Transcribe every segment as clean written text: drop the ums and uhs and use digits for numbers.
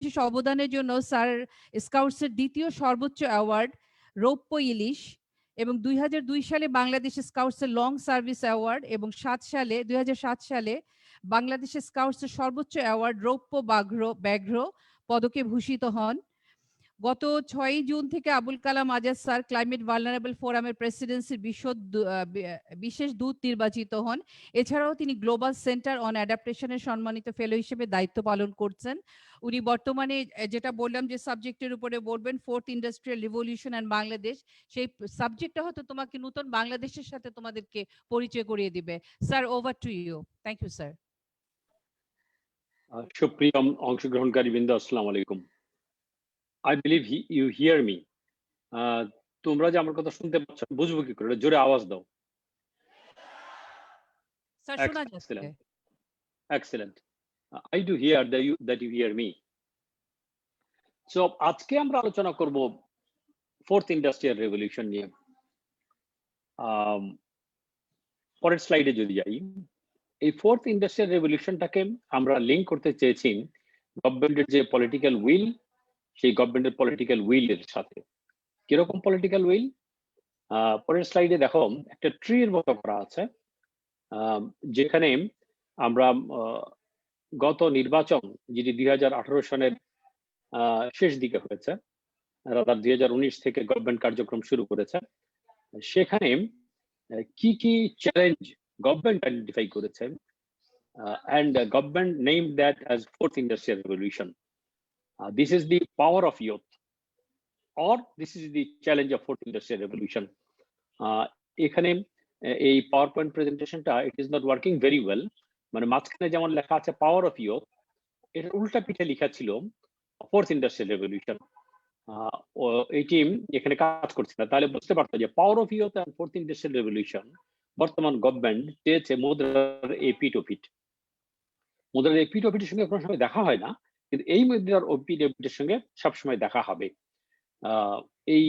বিশেষ অবদানের জন্য স্যার স্কাউটসের দ্বিতীয় সর্বোচ্চ অ্যাওয়ার্ড রৌপ্য ইলিশ এবং 2002 সালে বাংলাদেশ স্কাউটসের লং সার্ভিস অ্যাওয়ার্ড এবং 2007 সালে বাংলাদেশ স্কাউটসের সর্বোচ্চ অ্যাওয়ার্ড রৌপ্য ব্যাঘ্র পদকে ভূষিত হন। গত 6 জুন থেকে Abul Kalam Azad sir climate vulnerable ফোরামের প্রেসিডেন্সির বিশেষ দূত নির্বাচিত হন। এছাড়াও তিনি গ্লোবাল সেন্টার অন অ্যাডাপ্টেশনের সম্মানিত ফেলো হিসেবে দায়িত্ব পালন করছেন। উনি বর্তমানে যেটা বললাম যে সাবজেক্টের উপরে বলবেন, fourth industrial revolution and Bangladesh, সেই সাবজেক্টটা হয়তো তোমাকে নতুন বাংলাদেশের সাথে তোমাদেরকে পরিচয় করিয়ে দিবে। Sir, over to you. Thank you sir. সুপ্রিয় অংশগ্রহণকারী বৃন্দ, আসসালামু আলাইকুম। I believe you hear me. তোমরা যে আমার কথা শুনতে পাচ্ছ, বুঝবো কি করে? জোরে আওয়াজ দাও। স্যার, শোনা যাচ্ছে। Excellent. I do hear that you hear me. So আজকে আমরা আলোচনা করব ফোর্থ ইন্ডাস্ট্রিয়াল রেভলিউশন নিয়ে। পরের স্লাইডে যদি যাই, এই ফোর্থ ইন্ডাস্ট্রিয়াল রেভলিউশনটাকে আমরা লিঙ্ক করতে চেয়েছি গভর্নমেন্টের যে পলিটিক্যাল উইল, সেই গভর্নমেন্টের পলিটিক্যাল উইলের সাথে। কিরকম পলিটিক্যাল উইল? পরের স্লাইডে দেখো একটা ট্রির মতো করা আছে, যেখানে আমরা গত নির্বাচন যেটি 2018 সনের শেষ দিকে হয়েছে, 2019 থেকে গভর্নমেন্ট কার্যক্রম শুরু করেছে, সেখানে কি কি চ্যালেঞ্জ গভর্নমেন্ট আইডেন্টিফাই করেছে, and government named that as fourth industrial revolution. This is the power of youth, or this is the challenge of fourth industrial revolution. এখানে এই পাওয়ার পয়েন্ট প্রেজেন্টেশনটা it is not working very well, মানে মাঝখানে যেমন লেখা আছে পাওয়ার of youth, এটা উল্টা পিঠে লেখা ছিল ফোর্থ ইন্ডাস্ট্রিয়াল রেভলিউশন। এটি এখানে কাজ করছে না। তাহলে বুঝতে পারতো যে power of youth and fourth industrial revolution বর্তমান গভর্নমেন্ট চেয়েছে মুদ্রার এপিট ওপিট। মুদ্রার এপিট ওপিটের সঙ্গে কোনো সময় দেখা হয় না, কিন্তু এই মুদ্রার ওপিট ওপিটের সঙ্গে সবসময় দেখা হবে। এই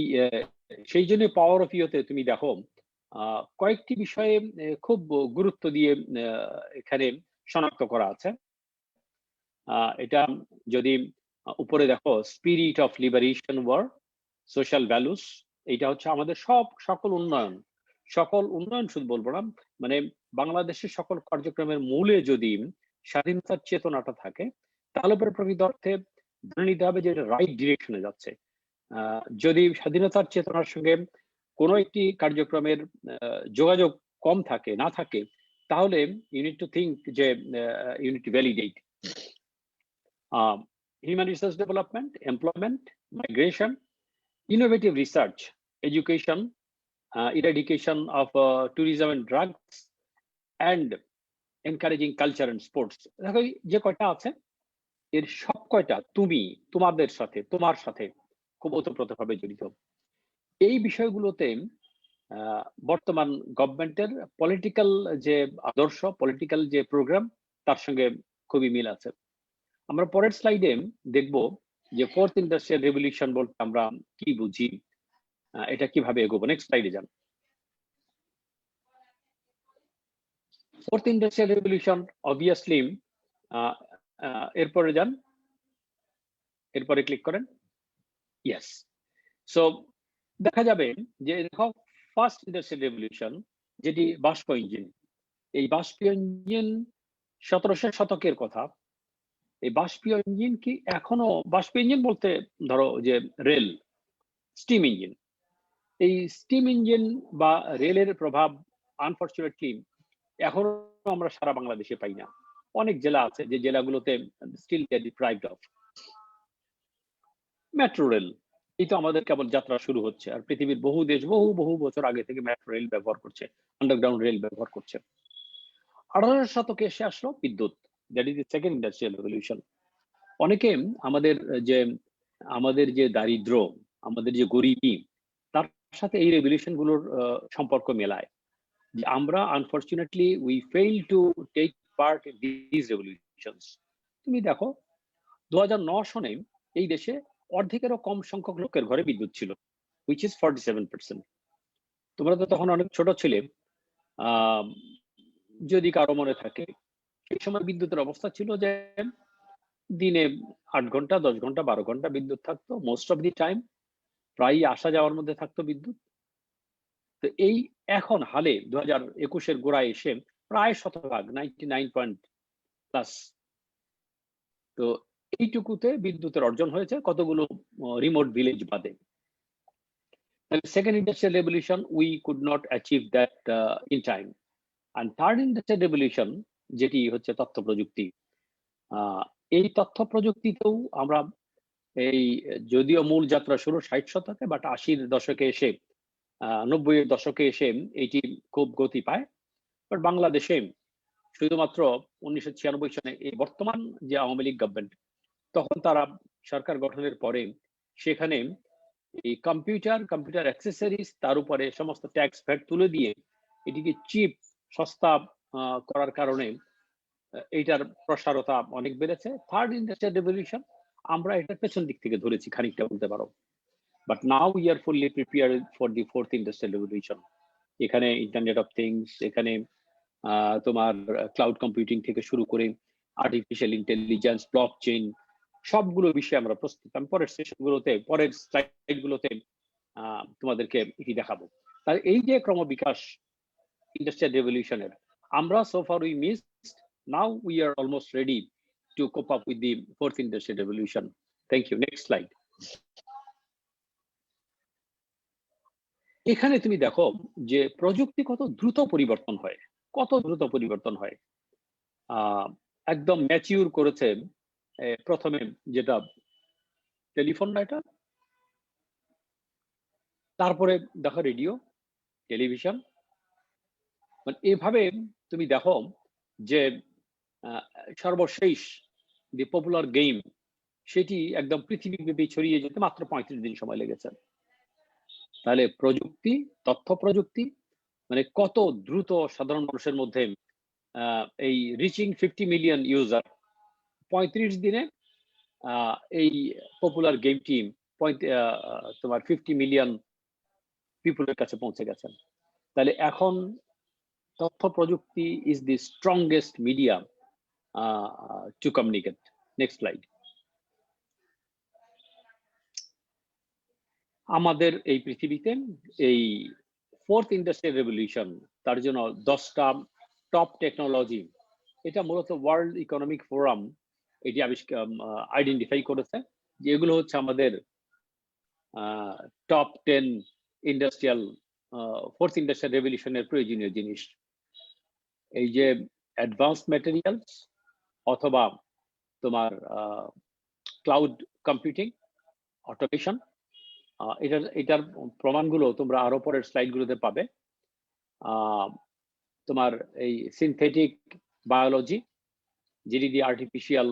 সেই জন্য পাওয়ার অফ ইউথে তুমি দেখো কয়েকটি বিষয়ে খুব গুরুত্ব দিয়ে এখানে শনাক্ত করা আছে। এটা যদি উপরে দেখো, spirit of liberation war, social values, এটা হচ্ছে আমাদের সকল উন্নয়ন শুধু বলবো না, মানে বাংলাদেশের সকল কার্যক্রমের মূলে যদি স্বাধীনতার চেতনাটা থাকে, তাহলে পরে প্রকৃত অর্থে ধরে নিতে হবে যে এটা রাইট ডিরেকশনে যাচ্ছে। যদি স্বাধীনতার চেতনার সঙ্গে কোনো একটি কার্যক্রমের যোগাযোগ কম থাকে, না থাকে, তাহলে ইউ নিড টু থিঙ্ক যে you need to validate human resource development, employment, migration, innovative research, education, eradication of tourism and drugs, and encouraging culture and sports. দেখো যে কয়টা আছে, এর সব কয়টা তোমাদের সাথে, তোমার সাথে খুব ওতপ্রোতভাবে জড়িত। এই বিষয়গুলোতে বর্তমান গভর্নমেন্টের পলিটিক্যাল যে আদর্শ, পলিটিক্যাল যে প্রোগ্রাম, তার সঙ্গে খুবই মিল আছে। আমরা পরের স্লাইডে দেখব যে ফোর্থ ইন্ডাস্ট্রিয়াল রেভলিউশন বলতে আমরা কি বুঝি, এটা কিভাবে এগোবো। নেক্সট স্লাইডে যান। ফোর্থ ইন্ডাস্ট্রিয়াল রেভলিউশন অবভিয়াসলি, এরপরে যান, এরপরে ক্লিক করেন। ইয়েস, সো দেখা যাবে যে দেখো ফার্স্ট ইন্ডাস্ট্রিয়াল রেভলিউশন, যেটি বাষ্প ইঞ্জিন, এই বাষ্পীয় ইঞ্জিন 1700 শতকের কথা। এই বাষ্পীয় ইঞ্জিন কি এখনো, বাষ্পীয় ইঞ্জিন বলতে ধরো যে রেল, স্টিম ইঞ্জিন, এই স্টিম ইঞ্জিন বা রেলের প্রভাব আনফরচুনেটলি এখনো আমরা সারা বাংলাদেশে পাই না। অনেক জেলা আছে যে জেলাগুলোতে still deprived of metro rail. এই তো আমাদের কেবল যাত্রা শুরু হচ্ছে, আর পৃথিবীর বহু দেশ বহু বছর আগে থেকে মেট্রো রেল ব্যবহার করছে, আন্ডারগ্রাউন্ড রেল ব্যবহার করছে। 18 শতকে এসে আসলো বিদ্যুৎ, that is the second industrial revolution. অনেকে আমাদের যে দারিদ্র, আমাদের যে গরিবী, তার সাথে এই রেভলিউশন গুলোর সম্পর্ক মেলায়। যে আমরা unfortunately we fail to take part in this revolutions. তুমি দেখো 2009 সনে এই দেশে অর্ধেকেরও কম সংখ্যক লোকের ঘরে বিদ্যুৎ ছিল, হুইচ ইজ 47%। তোমরা তো তখন অনেক ছোট ছিলে, যদি কারো মনে থাকে সেই সময় বিদ্যুতের অবস্থা ছিল যে দিনে 8 ঘন্টা 10 ঘন্টা 12 ঘন্টা বিদ্যুৎ থাকতো মোস্ট অফ দি টাইম, প্রায় আসা যাওয়ার মধ্যে থাকতো বিদ্যুৎ। তো এই এখন হালে 2021-এর গোড়ায় এসে প্রায় শতভাগ 99+ তো এইটুকুতে বিদ্যুতের অর্জন হয়েছে কতগুলো রিমোট ভিলেজ বাদে। Second industrial revolution we could not achieve that in time. And third industrial revolution যেটি হচ্ছে তথ্য প্রযুক্তি, এই তথ্য প্রযুক্তিতেও আমরা এই যদিও মূল যাত্রা শুরু 60 শতকে, বাট 80-র দশকে এসে 90-এর দশকে এসে এটি খুব গতি পায়। বাট বাংলাদেশে শুধুমাত্র 1996 সনে এই বর্তমান যে আওয়ামী লীগ গভর্নমেন্ট, তখন তারা সরকার গঠনের পরে সেখানে এই কম্পিউটার অ্যাক্সেসরিজ, তার উপরে সমস্ত ট্যাক্স ভ্যাট তুলে দিয়ে এটিকে চিপ, সস্তা করার কারণে এইটার প্রসারতা অনেক বেড়েছে। থার্ড ইন্ডাস্ট্রিয়াল রেভলিউশন আমরা এটার পেছন দিক থেকে ধরেছি খানিকটা বলতে পারো, but now we are fully prepared for the fourth industrial revolution. এখানে ইন্টারনেট অফ থিংস, এখানে তোমার ক্লাউড কম্পিউটিং থেকে শুরু করে আর্টিফিশিয়াল ইন্টেলিজেন্স, ব্লক চেইন, সবগুলো বিষয়ে আমরা প্রস্তুত। আমি পরের সেশনগুলোতে, পরের স্লাইডগুলোতে তোমাদেরকে এটি দেখাবো। তার এই যে ক্রমবিকাশ ইন্ডাস্ট্রিয়াল রেভলিউশনের, আমরা so far we missed, now we are almost ready to cope up with the fourth industrial revolution. Thank you. Next slide. এখানে তুমি দেখো যে প্রযুক্তি কত দ্রুত পরিবর্তন হয়, কত দ্রুত পরিবর্তন হয়। একদম ম্যাচিউর করেছে প্রথমে যেটা টেলিফোন, না এটা, তারপরে দেখো রেডিও, টেলিভিশন, মানে এভাবে তুমি দেখো যে সর্বশেষ দি পপুলার গেম, সেটি একদম পৃথিবীব্যাপী ছড়িয়ে যেতে মাত্র 35 দিন সময় লেগেছে। তাহলে প্রযুক্তি, তথ্য প্রযুক্তি মানে কত দ্রুত সাধারণ মানুষের মধ্যে এই রিচিং 50 মিলিয়ন ইউজার, 35 দিনে এই পপুলার গেম টিম তোমার 50 মিলিয়ন পিপুলের কাছে পৌঁছে গেছেন। তাহলে এখন তথ্য প্রযুক্তি is the strongest media to communicate. Next slide. আমাদের এই পৃথিবীতে এই ফোর্থ ইন্ডাস্ট্রিয়াল রেভলিউশন, তার জন্য 10টা টপ টেকনোলজি, এটা মূলত ওয়ার্ল্ড ইকোনমিক ফোরাম এটি আইডেন্টিফাই করেছে যে এগুলো হচ্ছে আমাদের টপ 10 ইন্ডাস্ট্রিয়াল ফোর্থ ইন্ডাস্ট্রিয়াল রেভলিউশনের প্রয়োজনীয় জিনিস। এই যে অ্যাডভান্সড ম্যাটেরিয়ালস অথবা তোমার ক্লাউড কম্পিউটিং, অটোমেশন, এটার প্রমাণগুলো তোমরা আরো পরের স্লাইডগুলোতে পাবে। তোমার এই সিনথেটিক বায়োলজি, যেটি দিয়ে আর্টিফিশিয়াল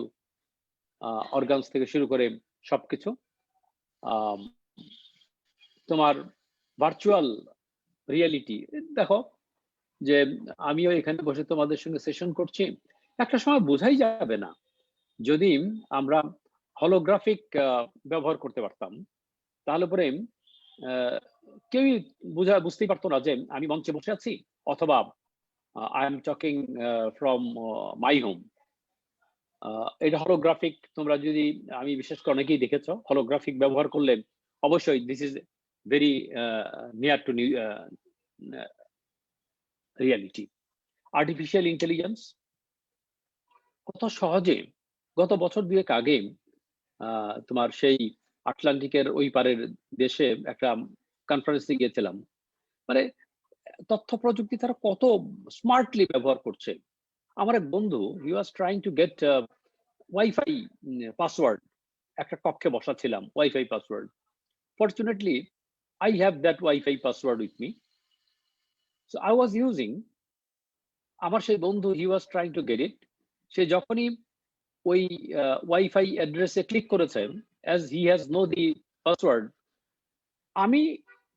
অর্গানস থেকে শুরু করে সবকিছু, তোমার ভার্চুয়াল রিয়েলিটি। দেখো যে আমিও এখানে বসে তোমাদের সঙ্গে সেশন করছি, একটা সময় বোঝাই যাবে না যদি আমরা হলোগ্রাফিক ব্যবহার করতে পারতাম, তাহলে পরে কেউই বুঝতেই পারতো না যে আমি মঞ্চে বসে আছি অথবা I am talking from my home. এটা হলোগ্রাফিক, তোমরা যদি, আমি বিশেষ করে অনেকেই দেখেছো হলোগ্রাফিক ব্যবহার করলে অবশ্যই this is very near to reality. Artificial intelligence কত সহজে, গত বছর দুয়েক আগে তোমার সেই আটলান্টিকের ওই পারের দেশে একটা কনফারেন্সে গিয়েছিলাম, মানে তথ্য প্রযুক্তি তারা কত স্মার্টলি ব্যবহার করছে। আমার এক বন্ধু, he was trying to get wifi password, একটা কক্ষে বসা ছিলাম, wifi password. Fortunately I have that wifi password with me, so I was using. আমার সেই বন্ধু, he was trying to get it, সে যখনই ওই ওয়াইফাই অ্যাড্রেসে ক্লিক করেছেন, as he has know the password, আমি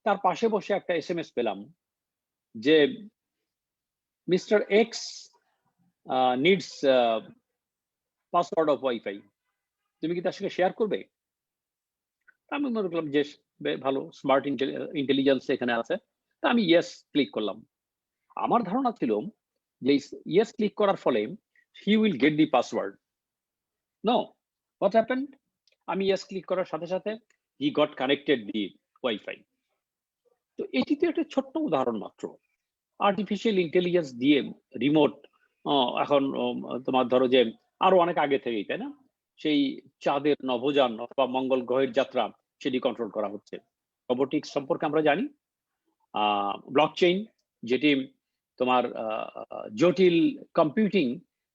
তার পাশে বসে একটা এসএমএস পেলাম যে mister x needs password of wifi, তুমি কি তার সঙ্গে শেয়ার করবে? আমি মনে করলাম যে ভালো, স্মার্ট ইন্টেলিজেন্স এখানে আছে, তা আমি ইয়েস ক্লিক করলাম। আমার ধারণা ছিল যে ইয়েস ক্লিক করার ফলে he will get the password. No, what happened, আমি ইয়েস ক্লিক করার সাথে সাথে he got connected the wifi. তো এটি তো একটা ছোট্ট উদাহরণ মাত্র। আর্টিফিশিয়াল ইন্টেলিজেন্স দিয়ে রিমোট এখন তোমার ধরো যে আরো অনেক আগে থেকেই, তাই না, সেই চাঁদের নভোযান অথবা মঙ্গল গ্রহের যাত্রা সেটি কন্ট্রোল করা হচ্ছে। রোবোটিক্স সম্পর্কে আমরা জানি, ব্লকচেইন যেটি তোমার জটিল কম্পিউটিং,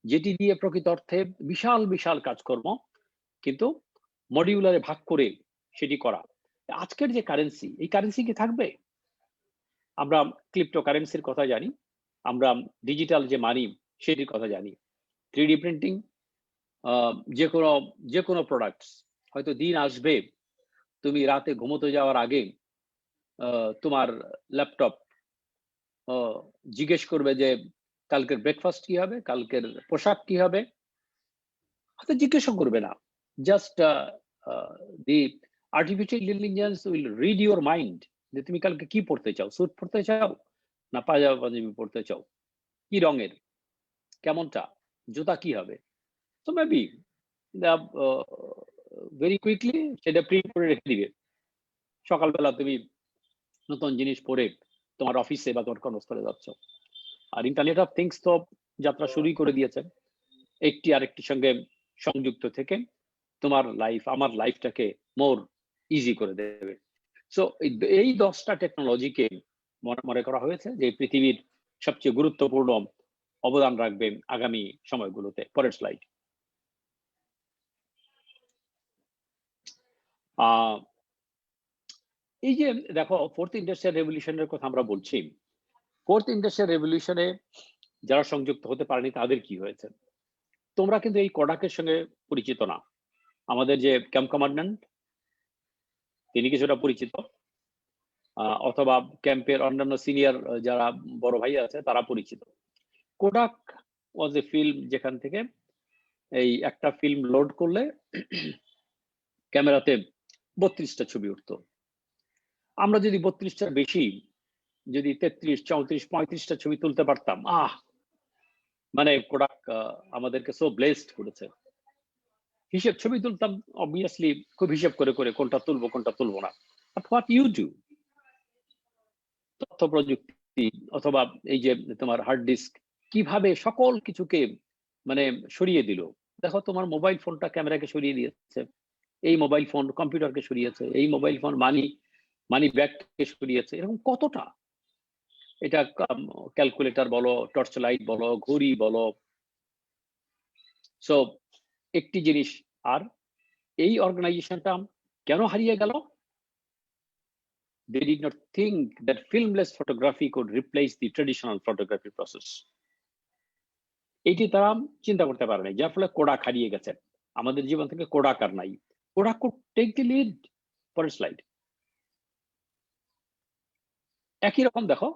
যেটি দিয়ে প্রকৃত অর্থে বিশাল বিশাল কাজকর্ম কিন্তু মডিউলারে ভাগ করে সেটি করা। আজকের যে কারেন্সি, এই কারেন্সি কি থাকবে? আমরা ক্রিপ্টোকারেন্সির কথা জানি, আমরা ডিজিটাল যে মানি সেটির কথা জানি। 3D প্রিন্টিং, যে কোনো প্রোডাক্টস, হয়তো দিন আসবে তুমি রাতে ঘুমোতে যাওয়ার আগে তোমার ল্যাপটপ জিজ্ঞেস করবে যে কালকের ব্রেকফাস্ট কি হবে, কালকের পোশাক কি হবে। হয়তো জিজ্ঞেসও করবে না, just the artificial intelligence will read your mind, যে তুমি কালকে কি পড়তে চাও, স্যুট পড়তে চাও না পাজামা পাঞ্জাবি পড়তে চাও, কি রঙের, কেমনটা, জুতা কি হবে। তো মেবি ভেরি কুইকলি সেটা প্রিন্ট করে রেখে দিবে। সকালবেলা তুমি নতুন জিনিস পরে তোমার অফিসে বা তোমার কর্মস্থলে যাচ্ছ। আর ইন্টারনেট অফ থিংস তো যাত্রা শুরুই করে দিয়েছে, একটি আরেকটির সঙ্গে সংযুক্ত থেকে তোমার লাইফ, আমার লাইফটাকে মোর ইজি করে দেবে। সো এই 10টা টেকনোলজিকে মনে করা হয়েছে যে পৃথিবীর সবচেয়ে গুরুত্বপূর্ণ অবদান রাখবে আগামী সময়গুলোতে। পরের স্লাইড। এই যে দেখো, ফোর্থ ইন্ডাস্ট্রিয়াল রেভলিউশনের কথা আমরা বলছি। ফোর্থ ইন্ডাস্ট্রিয়াল রেভলিউশনে যারা সংযুক্ত হতে পারেনি তাদের কি হয়েছে? তোমরা কিন্তু এই কোডাকের সঙ্গে পরিচিত না। আমাদের যে ক্যাম্প কমান্ড্যান্ট, তিনি কিছুটা পরিচিত, অথবা ক্যাম্পের অন্যান্য সিনিয়র যারা বড় ভাই আছে তারা পরিচিত। কোডাক ওয়াজ এ ফিল্ম যেখান থেকে এই একটা ফিল্ম লোড করলে ক্যামেরাতে 32টা ছবি উঠতো। আমরা যদি 32টার বেশি, যদি 33, 34, 35টা ছবি তুলতে পারতাম, মানে কোডাক আমাদেরকে সো ব্লেসড করেছে। হিসেব ছবি তুলতাম অবভিয়াসলি, খুব হিসেব করে করে কোনটা তুলবো কোনটা তুলবো না। বাট হোয়াট ইউ ডু, তথ্য প্রযুক্তি অথবা এই যে তোমার হার্ড ডিস্ক কিভাবে সকল কিছুকে মানে সরিয়ে দিল। দেখো, তোমার মোবাইল ফোনটা ক্যামেরাকে সরিয়ে দিয়েছে, এই মোবাইল ফোন কম্পিউটারকে সরিয়েছে, এই মোবাইল ফোন মানি ব্যাগকে সরিয়েছে। এরকম কতটা, এটা ক্যালকুলেটর বলো, টর্চ লাইট বলো, ঘড়ি বলো। সো একটি জিনিস, আর এই অর্গানাইজেশনটা কেন হারিয়ে গেল? They did not think that filmless photography could replace the traditional photography process. এইটি তারা চিন্তা করতে পারে নাই, যার ফলে কোডাক হারিয়ে গেছে। আমাদের জীবন থেকে কোডাক আর নাই। Kodak could take the lead. পরের স্লাইড। একই রকম দেখো,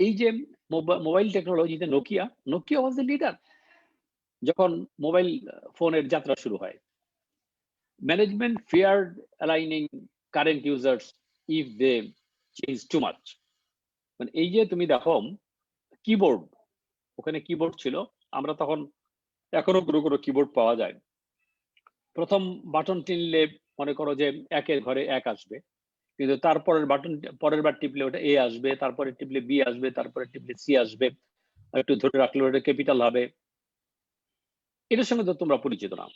এই যে মোবাইল টেকনোলজিতে নোকিয়া ওয়াজ দ্য লিডার। যখন মোবাইল ফোনের যাত্রা শুরু হয়, management feared aligning current users if they change too much. মানে এই যে তুমি দেখো কিবোর্ড, ওখানে কিবোর্ড ছিল, আমরা তখন, এখনো কোনো কিবোর্ড পাওয়া যায়, প্রথম বাটন টিপলে মনে করো যে একের ঘরে এক আসবে, কিন্তু তারপরের বাটন পরের বার টিপলে ওটা এ আসবে, তারপরে টিপলে বি আসবে, তারপরে টিপলে সি আসবে, একটু ধরে রাখলে ওটা ক্যাপিটাল হবে। এটার সঙ্গে তো তোমরা পরিচিত না,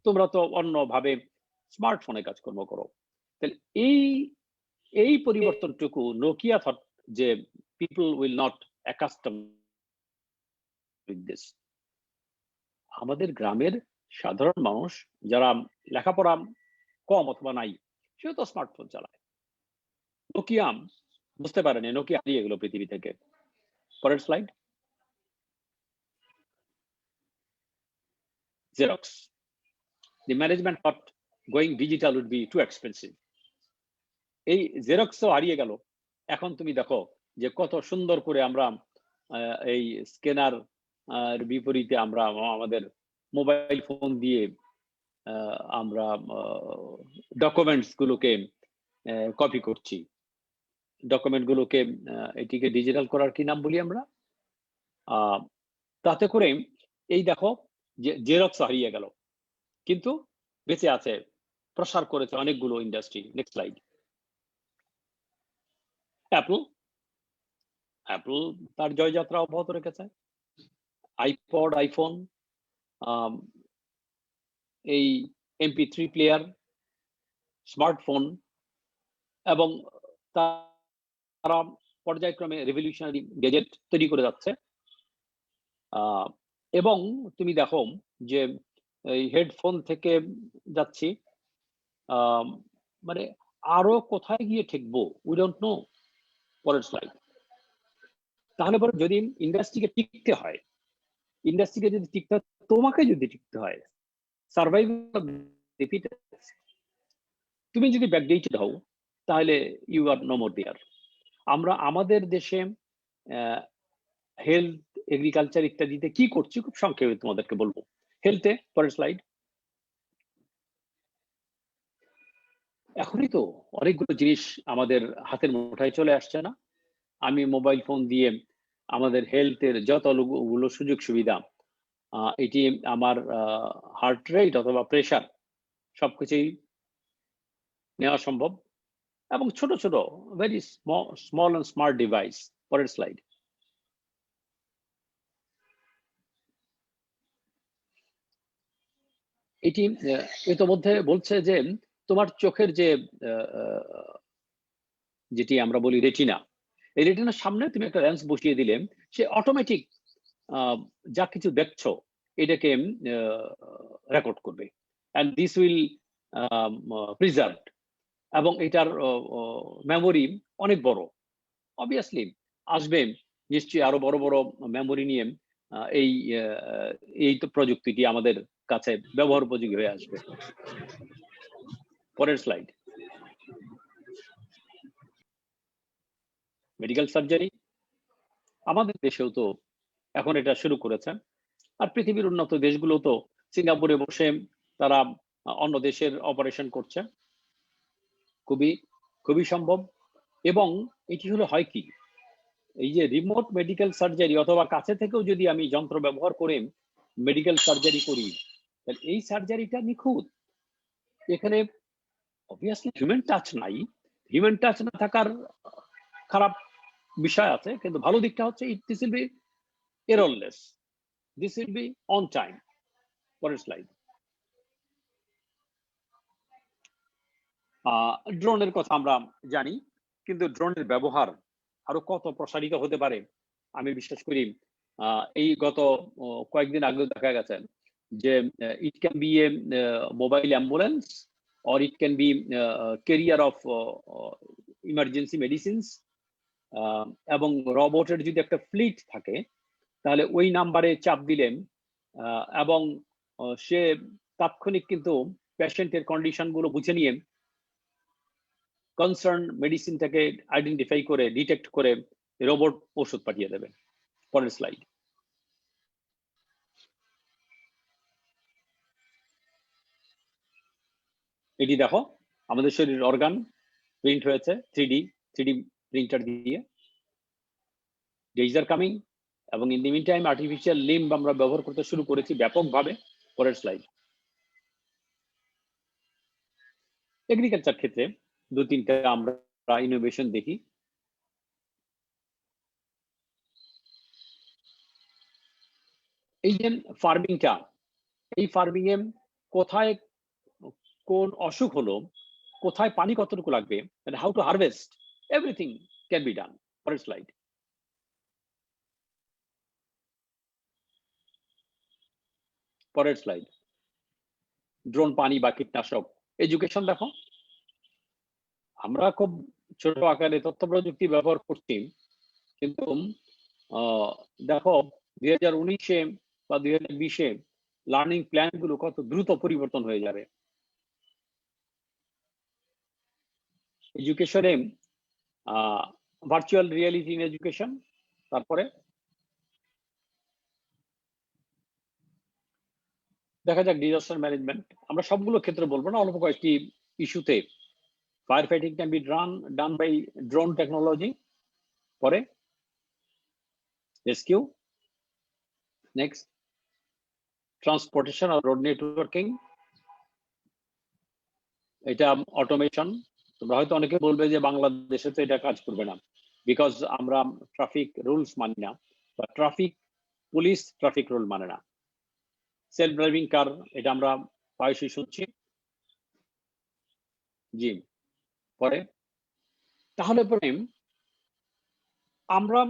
তোমরা তো অন্যভাবে স্মার্টফোনে কাজকর্ম করো। তাহলে এই পরিবর্তনটুকু নোকিয়া থট যে people will not accustom with this. আমাদের গ্রামের সাধারণ মানুষ যারা লেখাপড়া কম অথবা নাই, সেও তো স্মার্টফোন চালায়। নোকিয়া বুঝতে পারেনি, নোকিয়া হারিয়ে গেল পৃথিবী থেকে। পরের slide. Xerox, the management thought going digital would be too expensive. এই জেরক্সও হারিয়ে গেল। এখন তুমি দেখো যে কত সুন্দর করে আমরা এই স্ক্যানার বিপরীতে আমরা আমাদের মোবাইল ফোন দিয়ে আমরা ডকুমেন্টস গুলোকে কপি করছি। ডকুমেন্ট গুলোকে এটিকে ডিজিটাল করার কি নাম বলি আমরা, তাতে করে এই দেখো যে জেরক্স হারিয়ে গেল, কিন্তু বেঁচে আছে, প্রসার করেছে অনেকগুলো ইন্ডাস্ট্রি। Next slide. অ্যাপল তার জয়যাত্রা অব্যাহত রেখেছে। আইপড, আইফোন, এই MP3 প্লেয়ার, স্মার্টফোন, এবং তারা পর্যায়ক্রমে রেভলিউশনারি গ্যাজেট তৈরি করে যাচ্ছে। এবং তুমি দেখো যে এই হেডফোন থেকে যাচ্ছি, মানে আরো কোথায় গিয়ে ঠেকবো, উই ডোন্ট নো। পরের স্লাইড। তাহলে পরে যদি ইন্ডাস্ট্রিকে টিকতে হয়, তোমাকে যদি টিকতে হয়, সার্ভাইভাল তুমি যদি ব্যাকডেটেড হও, তাহলে ইউ আর নো মোর দেয়ার। আমরা আমাদের দেশে হেলথ, এগ্রিকালচার ইত্যাদিতে কি করছি খুব সংক্ষেপে তোমাদেরকে বলবো। হেলথে, পরের স্লাইড। এখনই তো অনেকগুলো জিনিস আমাদের হাতের মুঠায় চলে আসছে না? আমি মোবাইল ফোন দিয়ে আমাদের হেলথের যতগুলো সুযোগ সুবিধা, এটি আমার হার্ট রেট অথবা প্রেশার সবকিছুই নেওয়া সম্ভব, এবং ছোট ছোট very small and smart device. পরের স্লাইড। এটি ইতোমধ্যে বলছে যে তোমার চোখের যে যেটি আমরা বলি রেটিনা, এই রেটিনার সামনে তুমি একটা লেন্স বসিয়ে দিলে সে অটোমেটিক যা কিছু দেখছো এটাকে রেকর্ড করবে, অ্যান্ড দিস উইল প্রিজার্ভ, এবং এটার মেমোরি অনেক বড়। অবভিয়াসলি আসবে নিশ্চয়ই আরো বড় বড় মেমোরি নিয়ে এই তো প্রযুক্তিটি আমাদের কাছে ব্যবহার উপযোগী হয়ে আসবে। পরের স্লাইড। মেডিকেল সার্জারি আমাদের দেশেও তো এখন এটা শুরু করেছে, আর পৃথিবীর উন্নত দেশগুলো তো সিঙ্গাপুরে বসে তারা অন্য দেশের অপারেশন করছে, খুবই খুবই সম্ভব। এবং এটি হলো হয় কি, এই যে রিমোট মেডিকেল সার্জারি অথবা কাছে থেকেও যদি আমি যন্ত্র ব্যবহার করে মেডিকেল সার্জারি করি, তাহলে এই সার্জারিটা নিখুঁত। এখানে অবভিয়াসলি হিউম্যান টাচ নাই। হিউম্যান টাচ না থাকার খারাপ বিষয় আছে, কিন্তু ভালো দিকটা হচ্ছে this will be errorless, this will be on time. পরের স্লাইড। ড্রোনের কথা আমরা জানি, কিন্তু ড্রোনের ব্যবহার আরো কত প্রসারিত হতে পারে আমি বিশ্বাস করি। এই গত কয়েকদিন আগে দেখা গেছে যে it can be A mobile ambulance, or it can be career of emergency medicines, এবং রোবটের যদি একটা ফ্লিট থাকে তাহলে ওই নাম্বারে চাপ দিলেন, এবং সে তাৎক্ষণিক কিন্তু পেশেন্টের কন্ডিশন গুলো বুঝে নিয়ে কনসার্ন মেডিসিনটাকে আইডেন্টিফাই করে ডিটেক্ট করে রোবট ওষুধ পাঠিয়ে দেবে। পরের স্লাইড। এটি দেখো আমাদের শরীরের অর্গান প্রিন্ট হয়েছে 3D প্রিন্টার দিয়ে। ডেজ আর কামিং, এবং in the meantime artificial limb আমরা ব্যবহার করতে শুরু করেছি ব্যাপকভাবে। পরের স্লাইড। এগ্রিকালচার ক্ষেত্রে 2-3টা আমরা ইনোভেশন দেখি। এই যে ফার্মিংটা, এই ফার্মিং এ কোথায় কোন অসুখ হলো, কোথায় পানি কতটুকু লাগবে, how to harvest, everything can be ডান। পরের স্লাইড। পরের স্লাইড। ড্রোন পানি বা কীটনাশক এডুকেশন দেখো, আমরা খুব ছোট আকারে তথ্য প্রযুক্তি ব্যবহার করছি, কিন্তু দেখো 2019-এ বা 2020-এ লার্নিং প্ল্যান গুলো কত দ্রুত পরিবর্তন হয়ে যাবে। এডুকেশনে ভার্চুয়াল রিয়েলিটি ইন এডুকেশন। তারপরে দেখা যাক ডিজাস্টার ম্যানেজমেন্ট, আমরা সবগুলো ক্ষেত্রে বলবো না, অল্প কয়েকটি ইস্যুতে fire fighting can be done by drone technology. পরে রেস্কিউ। নেক্সট ট্রান্সপোর্টেশন আর রোড নেটওয়ার্কিং। এটা অটোমেশন। তোমরা হয়তো অনেকে বলবে যে বাংলাদেশে তো এটা কাজ করবে না, বিকজ আমরা ট্রাফিক রুলস মানি না, বা পুলিশ ট্রাফিক রুল মানে না। সেলফ ড্রাইভিং কার, এটা আমরা প্রায়শই শুনছি। জি, পরে তাহলে পরে আমরা,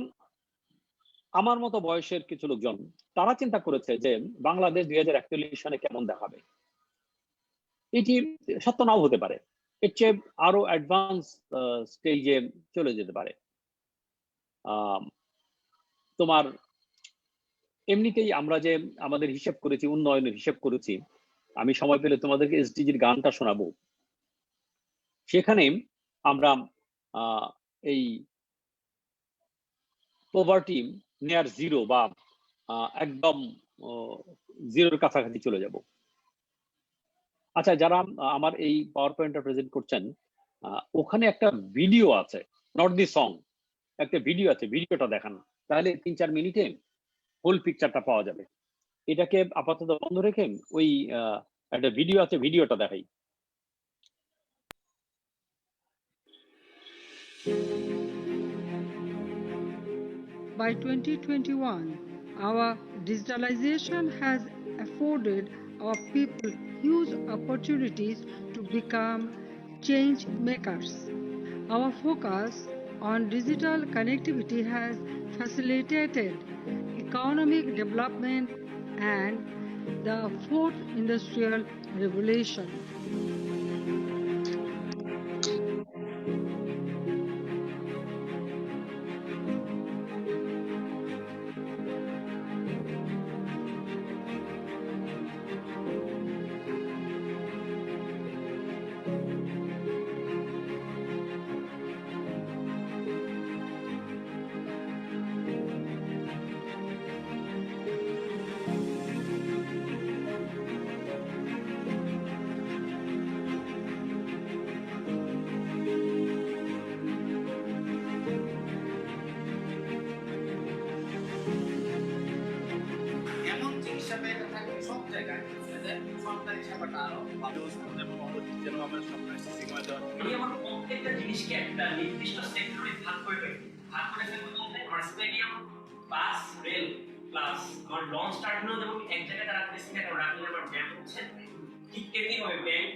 আমার মতো বয়সের কিছু লোকজন তারা চিন্তা করেছে যে বাংলাদেশ 2041 সালে কেমন দেখাবে। এটি সত্য নাও হতে পারে, এর চেয়ে আরো অ্যাডভান্স স্টেজে চলে যেতে পারে। তোমার এমনিতেই আমরা যে আমাদের হিসাব করেছি, উন্নয়নের হিসাব করেছি, আমি সময় পেলে তোমাদেরকে এসডিজির গানটা শোনাবো। সেখানে আমরা এই পভার্টি নিয়ার জিরো বা একদম জিরোর কাছাকাছি চলে যাব। আচ্ছা, যারা আমার এই পাওয়ার পয়েন্টটা প্রেজেন্ট করছেন, ওখানে একটা ভিডিও আছে, নট দি সং, একটা ভিডিও আছে, ভিডিওটা দেখান, তাহলে 3-4 মিনিটে হোল পিকচারটা পাওয়া যাবে। এটাকে আপাতত বন্ধ রেখে ওই একটা ভিডিও আছে, ভিডিওটা দেখাই। By 2021, our digitalization has afforded our people huge opportunities to become change makers. Our focus on digital connectivity has facilitated economic development and the fourth industrial revolution. প্রত্যেকটা জিনিসকে একটা নির্দিষ্ট সেক্টরে ভাগ করে ফেলবো। আমার স্টেডিয়াম বাস রেল প্লাস আমার লঞ্চ টার্মিনাল যেমন এক জায়গায় তারা করে সিঙ্গা করে রাখলে আমার ব্যাংক হচ্ছে, ঠিক তেমনি হবে ব্যাংক,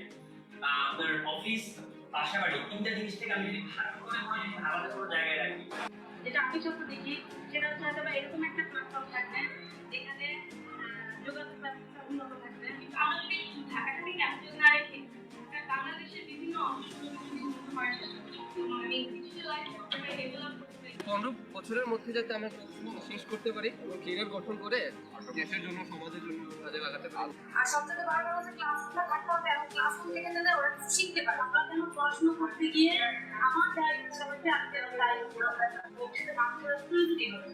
আপনার অফিস, বাসাবাড়ি, তিনটা জিনিস থেকে আমি যদি ভাগ করে আলাদা কোনো জায়গায় রাখি, যেটা আমি যত দেখি সেটা হচ্ছে হয়তো এরকম একটা প্ল্যাটফর্ম থাকবে যেখানে যোগাযোগ ব্যবস্থা উন্নত থাকবে। কিন্তু আমরা যদি ঢাকাটাকে ক্যাপচার না রেখে বাংলাদেশের বিভিন্ন অংশ 15 বছরের মধ্যে যাতে আমরা শেষ করতে পারি এবং ক্যারিয়ার গঠন করে দেশের জন্য, সমাজের জন্য কাজে লাগাতে পারি। আর সবচেয়ে বড় কথা হচ্ছে ক্লাসরুমটা থাকতে হবে এবং ক্লাসরুম থেকে যাতে ওরা শিখতে পারে। আমরা যেন পড়াশোনা করতে গিয়ে আমার যা ইচ্ছা হচ্ছে আজকে তাই ভবিষ্যতে মানুষের প্রয়োজনই হবে।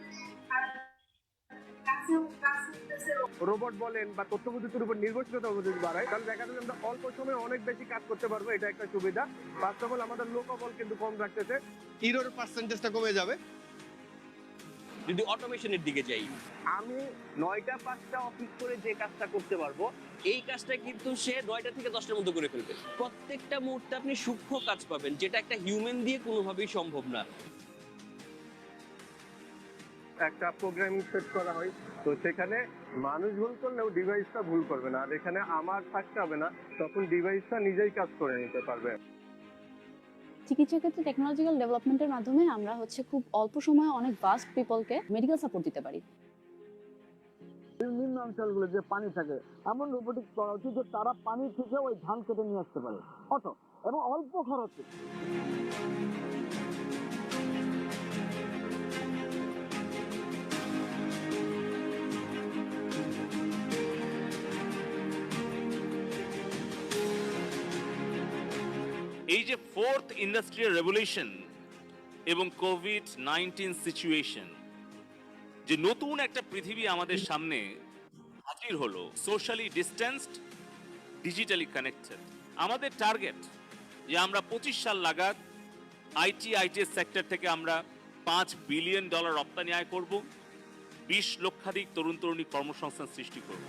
রোবট বলেন বা তথ্য প্রযুক্তির উপর নির্ভরশীলতা যদি বাড়ায়, তাহলে দেখা যাবে আমরা অল্প সময়ে অনেক বেশি কাজ করতে পারবো। এটা একটা সুবিধা। ফার্স্ট অফ অল আমাদের লোকবল কিন্তু কম রাখতেছে, ইরোর পার্সেন্টেজটা কমে যাবে যদি অটোমেশনের দিকে যাই। আমি 9টা 5টা অফিস করে যে কাজটা করতে পারবো, এই কাজটা কিন্তু সে 9টা থেকে 10টার মধ্যে করে ফেলবে। প্রত্যেকটা মুহূর্তে আপনি সূক্ষ্ম কাজ পাবেন, যেটা একটা হিউম্যান দিয়ে কোনোভাবেই সম্ভব না। একটা প্রোগ্রামিং সেট করা হয়, তো সেখানে মানুষ ভুল করলেও ডিভাইসটা ভুল করবে না, আর এখানে আমার থাকতে হবে না, তখন ডিভাইসটা নিজেই কাজ করে নিতে পারবে। চিকিৎসা ক্ষেত্রে টেকনোলজিক্যাল ডেভেলপমেন্টের মাধ্যমে আমরা খুব অল্প সময়ে অনেক ভাস্ট পিপলকে মেডিকেল সাপোর্ট দিতে পারি। নিম্ন অঞ্চলগুলো যে পানি থাকে, এমন রোবোটিক করা উচিত যে তারা পানি থেকে ওই ধান কেটে নিয়ে আসতে পারে অটো এবং অল্প খরচে। এই যে ফোর্থ ইন্ডাস্ট্রিয়াল রেভলিউশন এবং কোভিড-19 সিচুয়েশন, যে নতুন একটা পৃথিবী আমাদের সামনে হাজির হলো, সোশ্যালি ডিস্টেন্সড, ডিজিটালি কানেক্টেড। আমাদের টার্গেট যে আমরা 25 সাল নাগাদ আইটি সেক্টর থেকে আমরা $5 বিলিয়ন রপ্তানি আয় করব, 20 লক্ষাধিক তরুণ তরুণী কর্মসংস্থান সৃষ্টি করব।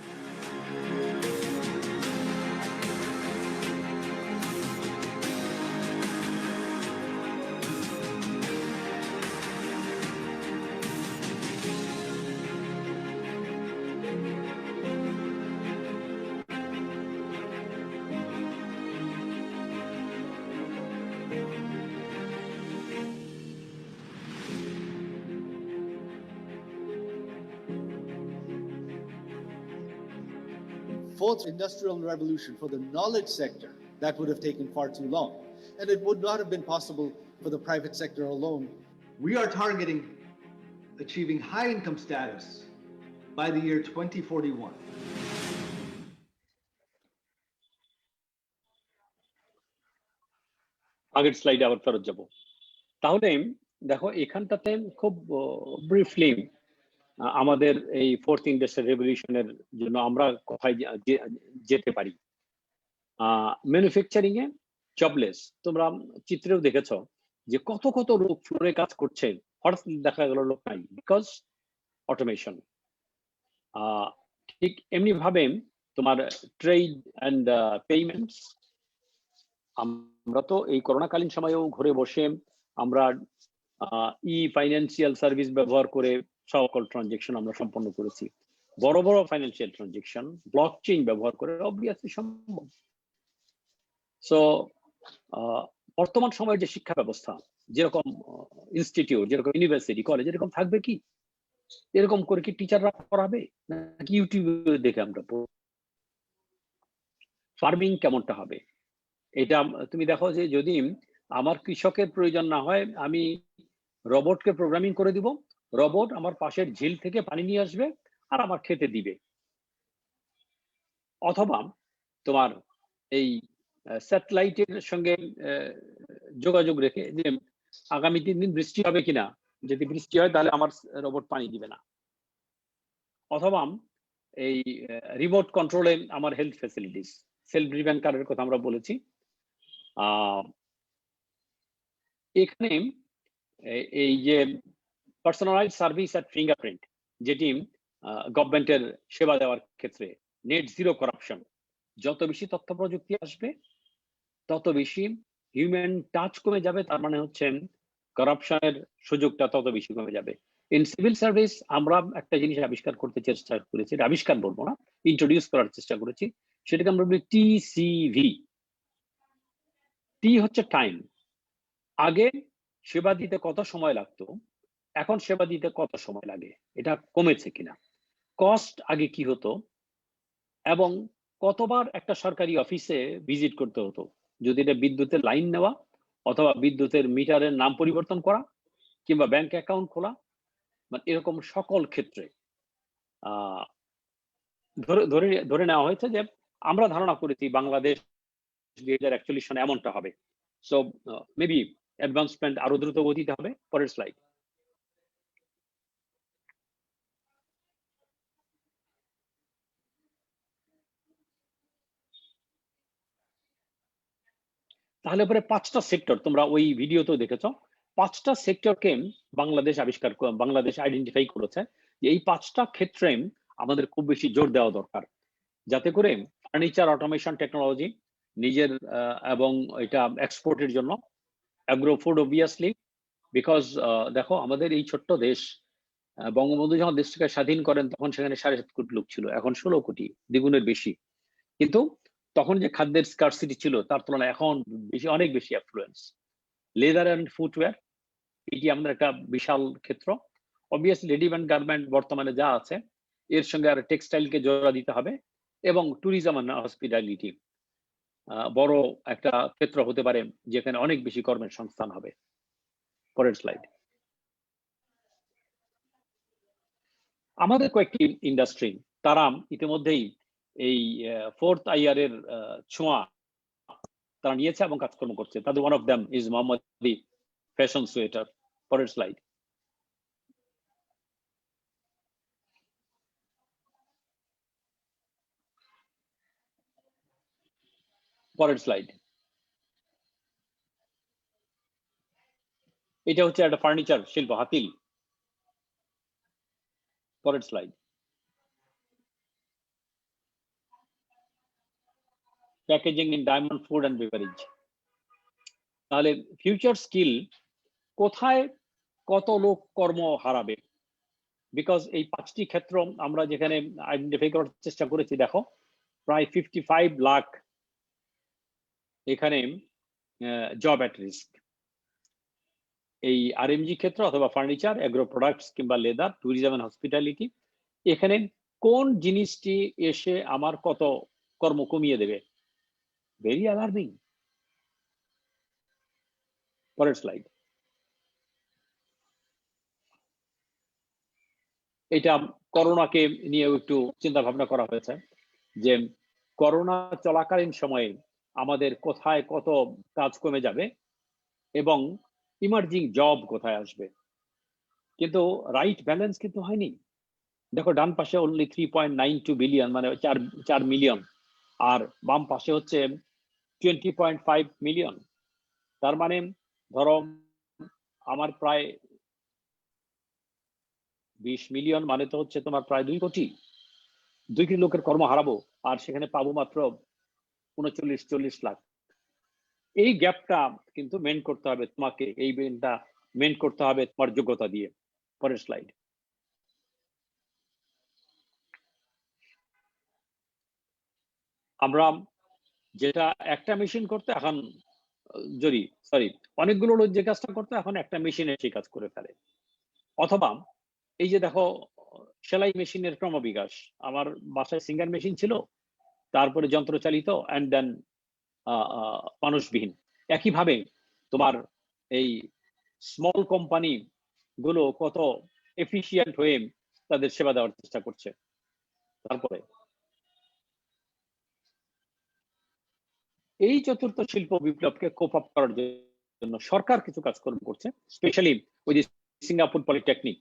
fourth industrial revolution for the knowledge sector, that would have taken far too long. And it would not have been possible for the private sector alone. We are targeting achieving high income status by the year 2041. আগের স্লাইডে আবার ফেরত যাব। তাহলে দেখো এখানটাতে খুব briefly আমাদের এই ফোর্থ ইন্ডাস্ট্রিয়াল রেভলিউশনের জন্য আমরা কোথায় যেতে পারি। ম্যানুফ্যাকচারিং এ জবলেস, তোমরা চিত্রেও দেখেছো যে কত কত লোক ফ্লোরে কাজ করছে, হঠাৎ দেখা গেল লোক নাই, বিকজ অটোমেশন। ঠিক এমনি ভাবে তোমার ট্রেড অ্যান্ড পেমেন্টস, আমরা তো এই করোনাকালীন সময়েও ঘরে বসে আমরা ই ফাইন্যান্সিয়াল সার্ভিস ব্যবহার করে সকল ট্রানজেকশন আমরা সম্পন্ন করেছি। বড় বড় ফাইন্যান্সিয়াল ট্রানজেকশন ব্লক চেইন ব্যবহার করে অবভিয়াসলি সম্ভব। সো বর্তমান সময়ের যে শিক্ষা ব্যবস্থা, যেরকম ইনস্টিটিউট, যেরকম ইউনিভার্সিটি, কলেজ, এরকম থাকবে কি? এরকম করে কি টিচাররা পড়াবে নাকি ইউটিউবে দেখে আমরা পড়ব? ফার্মিং কেমনটা হবে এটা তুমি দেখো, যে যদি আমার কৃষকের প্রয়োজন না হয়, আমি রোবটকে প্রোগ্রামিং করে দিব, রোবট আমার পাশের ঝিল থেকে পানি নিয়ে আসবে আর আমার খেতে দিবে। অথবা তোমার এই স্যাটেলাইটের সঙ্গে যোগাযোগ রেখে যে আগামী 3 দিন বৃষ্টি হবে কিনা, যদি বৃষ্টি হয় তাহলে আমার রোবট পানি দিবে না। অথবা এই রিমোট কন্ট্রোলে আমার হেলথ ফ্যাসিলিটিস, সেলফ ড্রিভেন কারের কথা আমরা বলেছি। এখানে এই যে পার্সোনালাইজড সার্ভিস অ্যাট ফিঙ্গারপ্রিন্ট, যেটি গভর্নমেন্টের সেবা দেওয়ার ক্ষেত্রে নেট জিরো করাপশন, যত বেশি তথ্য প্রযুক্তি আসবে তত বেশি হিউম্যান টাচ কমে যাবে, তার মানে হচ্ছে করাপশনের সুযোগটা তত বেশি কমে যাবে। ইন সিভিল সার্ভিস আমরা একটা জিনিস আবিষ্কার করতে চেষ্টা করেছি, আবিষ্কার বলবো না, ইন্ট্রোডিউস করার চেষ্টা করেছি, সেটাকে আমরা বলি TCV। টি হচ্ছে টাইম। আগে সেবা দিতে কত সময় লাগতো, এখন সেবা দিতে কত সময় লাগে, এটা কমেছে কিনা। কস্ট, আগে কি হতো এবং কতবার একটা সরকারি অফিসে ভিজিট করতে হতো, যদি এটা বিদ্যুতের লাইন নেওয়া অথবা বিদ্যুতের মিটারের নাম পরিবর্তন করা কিংবা ব্যাংক অ্যাকাউন্ট খোলা, মানে এরকম সকল ক্ষেত্রে ধরে নেওয়া হয়েছে যে আমরা ধারণা করেছি বাংলাদেশ 2041 সনে এমনটা হবে। সো মেবি অ্যাডভান্সমেন্ট আরো দ্রুত গতিতে হবে। পরের স্লাইড। তাহলে পরে 5টা সেক্টর তোমরা ওই ভিডিওতেও দেখেছো, 5টা সেক্টরকে বাংলাদেশ আইডেন্টিফাই করেছে যে এই 5টা ক্ষেত্রে আমাদের খুব বেশি জোর দেওয়া দরকার, যাতে করে ফার্নিচার অটোমেশন টেকনোলজি নিজের এবং এটা এক্সপোর্টের জন্য, অ্যাগ্রো ফুড অবভিয়াসলি, বিকজ দেখো আমাদের এই ছোট্ট দেশ, বঙ্গবন্ধু যখন দেশটাকে স্বাধীন করেন তখন সেখানে 7.5 কোটি লোক ছিল, এখন 16 কোটি, দ্বিগুণের বেশি। কিন্তু তখন যে খাদ্যের স্কারসিটি ছিল তার তুলনায় এখন অনেক বেশি অ্যাফ্লুয়েন্স। লেদার অ্যান্ড ফুটওয়্যার, এটি আমাদের একটা বিশাল ক্ষেত্র। অবভিয়াসলি রেডিমেড গার্মেন্ট বর্তমানে যা আছে এর সঙ্গে আর টেক্সটাইলকে জোড়া দিতে হবে, এবং ট্যুরিজম অ্যান্ড হসপিটালিটি বড় একটা ক্ষেত্র হতে পারে যেখানে অনেক বেশি কর্মের সংস্থান হবে। পরের স্লাইড। আমাদের কয়েকটি ইন্ডাস্ট্রি, তারা ইতিমধ্যেই এই 4th IR এর ছোঁয়া তারা নিয়েছে এবং কাজকর্ম করছে। তাদের one of them is Mohammad fashion sweater. পরের স্লাইড। পরের স্লাইড। এটা হচ্ছে একটা ফার্নিচার শিল্প, হাতিল। পরের slide. Packaging in diamond food and beverage. তাহলে ফিউচার স্কিল কোথায় কত লোক কর্ম হারাবে, বিকজ এই 5টি ক্ষেত্র আমরা যেখানে আইডেন্টিফাই করার চেষ্টা করেছি, দেখো প্রায় 55 লাখ এখানে জব অ্যাট রিস্ক। এই RMG ক্ষেত্র অথবা ফার্নিচার, এগ্রো প্রোডাক্টস কিংবা লেদার, ট্যুরিজম এন্ড হসপিটালিটি, এখানে কোন জিনিসটি এসে আমার কত কর্ম কমিয়ে দেবে। Very alarming. পরের স্লাইড। এটা করোনাকে নিয়েও একটু চিন্তা ভাবনা করা হয়েছে যে করোনা চলাকালীন সময়ে আমাদের কোথায় কত কাজ কমে যাবে এবং ইমার্জিং জব কোথায় আসবে, কিন্তু রাইট ব্যালেন্স কিন্তু হয়নি। দেখো ডান পাশে অনলি 3.92 বিলিয়ন, মানে 4 মিলিয়ন, আর বাম পাশে হচ্ছে 20.5 মিলিয়ন। তার মানে ধরো আমার প্রায় 20 মিলিয়ন, মানে তো হচ্ছে তোমার প্রায় 2 কোটি লোকের কর্ম হারাবো, আর সেখানে পাবো মাত্র 39-40 লাখ। এই গ্যাপটা কিন্তু মেন করতে হবে তোমাকে, এই বেনটা মেন করতে হবে তোমার যোগ্যতা দিয়ে। পরের স্লাইড। আমরা যেটা একটা মেশিন করতে এখন অনেকগুলো লোক যে কাজটা করতে এখন একটা মেশিনে সেই কাজ করে ফেলে। অথবা এই যে দেখো সেলাই মেশিনের ক্রমবিকাশ, আমার বাসায় সিঙ্গার মেশিন ছিল, তারপরে যন্ত্রচালিত, অ্যান্ড দেন মানুষবিহীন। একইভাবে তোমার এই স্মল কোম্পানি গুলো কত এফিশিয়েন্ট হয়ে তাদের সেবা দেওয়ার চেষ্টা করছে। তারপরে এই চতুর্থ শিল্প বিপ্লবকে কোপ আপ করার জন্য সরকার কিছু কাজকর্ম করছে, স্পেশালি ওই যে সিঙ্গাপুর পলিটেকনিক।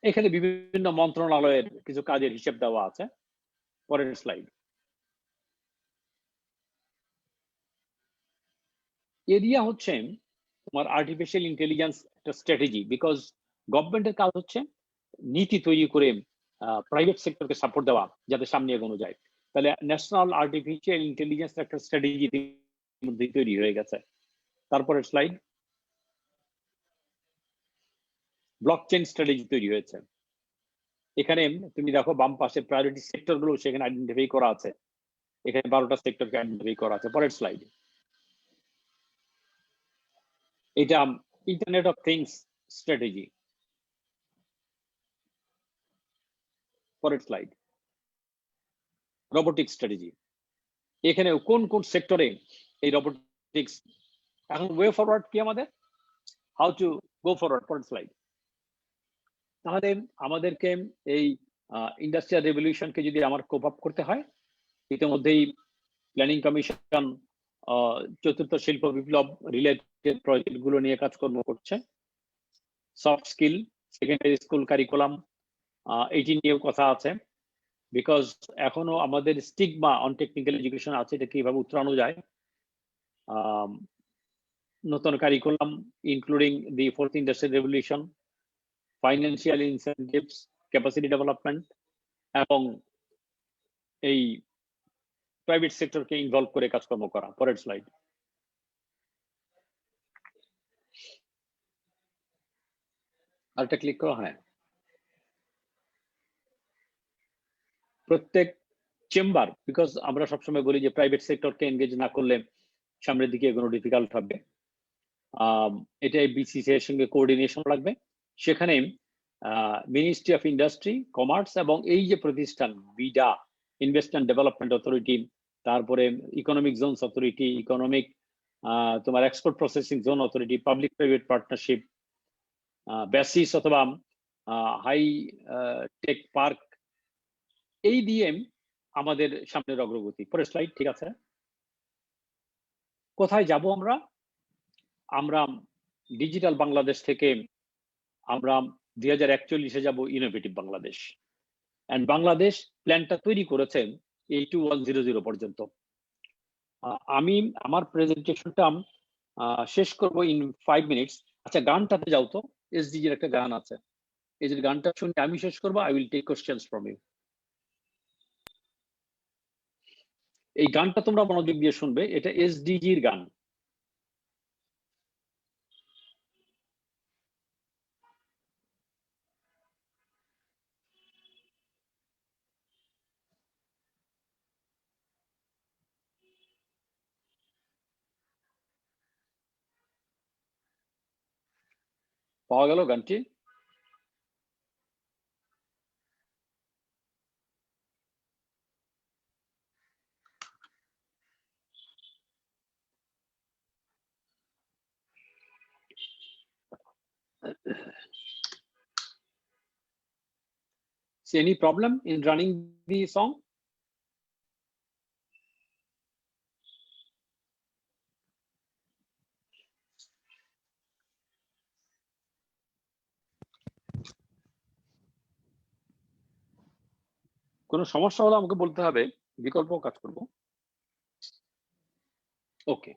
এখানে বিভিন্ন মন্ত্রণালয়ের কিছু কাজের হিসেব দেওয়া আছে। পরের স্লাইড। এরিয়া হচ্ছে তোমার আর্টিফিশিয়াল ইন্টেলিজেন্স একটা স্ট্র্যাটেজি, বিকজ গভর্নমেন্টের কাজ হচ্ছে নীতি তৈরি করে প্রাইভেট সেক্টরকে সাপোর্ট দেওয়া যাতে সামনে এগোনো যায়। তাহলে ন্যাশনাল আর্টিফিশিয়াল ইন্টেলিজেন্স একটা স্ট্র্যাটেজি মধ্যে তৈরি হয়ে গেছে। তারপরে স্লাইড। ব্লকচেইন স্ট্র্যাটেজি তৈরি হয়েছে। এখানে তুমি দেখো বাম পাশে প্রায়োরিটি সেক্টর গুলো সেখানে আইডেন্টিফাই করা আছে, এখানে 12টা সেক্টরকে আইডেন্টিফাই করা আছে। পরের স্লাইড। এটা ইন্টারনেট অফ থিংস স্ট্র্যাটেজি। পরের স্লাইড। Robotics strategy. এখানে কোন কোন সেক্টরে এই রোবোটিক্স এখন ওয়ে ফরওয়ার্ড কি আমাদের, হাউ টু গো ফরওয়ার্ড। পরের স্লাইড। তাহলে আমাদেরকে এই ইন্ডাস্ট্রিয়াল রেভলিউশনকে যদি আমার কোপ আপ করতে হয়, ইতিমধ্যেই প্ল্যানিং কমিশন চতুর্থ শিল্প বিপ্লব রিলেটেড প্রজেক্ট গুলো নিয়ে কাজকর্ম করছে। Soft skill, secondary school curriculum, এটি নিয়েও কথা আছে, বিকজ এখনো আমাদের স্টিগমা অন টেকনিক্যাল এডুকেশন আছে, এটা কিভাবে উতরানো যায়। নতুন curriculum including the fourth industrial revolution, financial incentives, capacity development, এবং এই প্রাইভেট সেক্টরকে ইনভলভ করে কাজকর্ম করা। পরের স্লাইড। আরেকটা ক্লিক করো। হ্যাঁ, প্রত্যেক চেম্বার, বিকজ আমরা সবসময় বলি যে প্রাইভেট সেক্টরকে এনগেজ না করলে সামনের দিকে এগোনো ডিফিকাল্ট হবে। এটা বিসিসি এর সঙ্গে কোঅর্ডিনেশন লাগবে। সেখানে মিনিস্ট্রি অফ ইন্ডাস্ট্রি, কমার্স এবং এই যে প্রতিষ্ঠান বিডা, ইনভেস্টমেন্ট ডেভেলপমেন্ট অথরিটি, তারপরে ইকোনমিক জোনস অথরিটি, ইকোনমিক তোমার export processing zone authority, public private partnership, basis অথবা হাই টেক পার্ক, এই দিয়ে আমাদের সামনের অগ্রগতি। পরের স্লাইড। ঠিক আছে, কোথায় যাব আমরা? আমরা ডিজিটাল বাংলাদেশ থেকে আমরা 2041-এ যাব ইনোভেটিভ বাংলাদেশ। এন্ড বাংলাদেশ প্ল্যানটা তৈরি করেছে এই 2100 পর্যন্ত। আমি আমার প্রেজেন্টেশনটা শেষ করব ইন 5 মিনিটস। আচ্ছা, গানটাতে যাও তো, এসডিজি এর একটা গান আছে, এই যে গানটা শুনে আমি শেষ করবো। I will take questions from you. এই গানটা তোমরা মনোযোগ দিয়ে শুনবে, এটা এসডিজির গান। পাওয়া গেল গানটি? So any problem in running the song? কোনো সমস্যা হলে আমাকে বলতে হবে, বিকল্প কাজ করব। ওকে,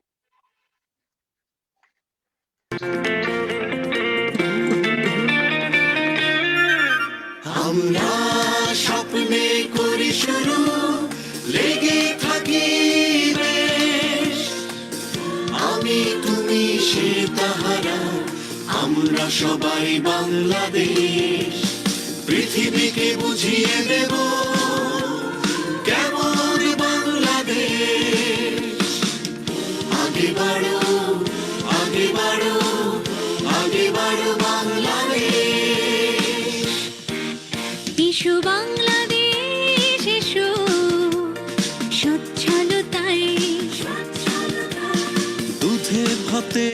আমরা স্বপ্নে করি শুরু, লেগে থাকি বেশ, আমি তুমি সে তাহারা, আমরা সবাই বাংলাদেশ। পৃথিবীকে বুঝিয়ে দেব কেমন বাংলাদেশ। আগে বাড়ো, আগে বাড়ো, আগে বাড়ো বাংলাদেশ। এসো বাংলাদেশ এসো, সচ্ছলতায় দুধে ভাতে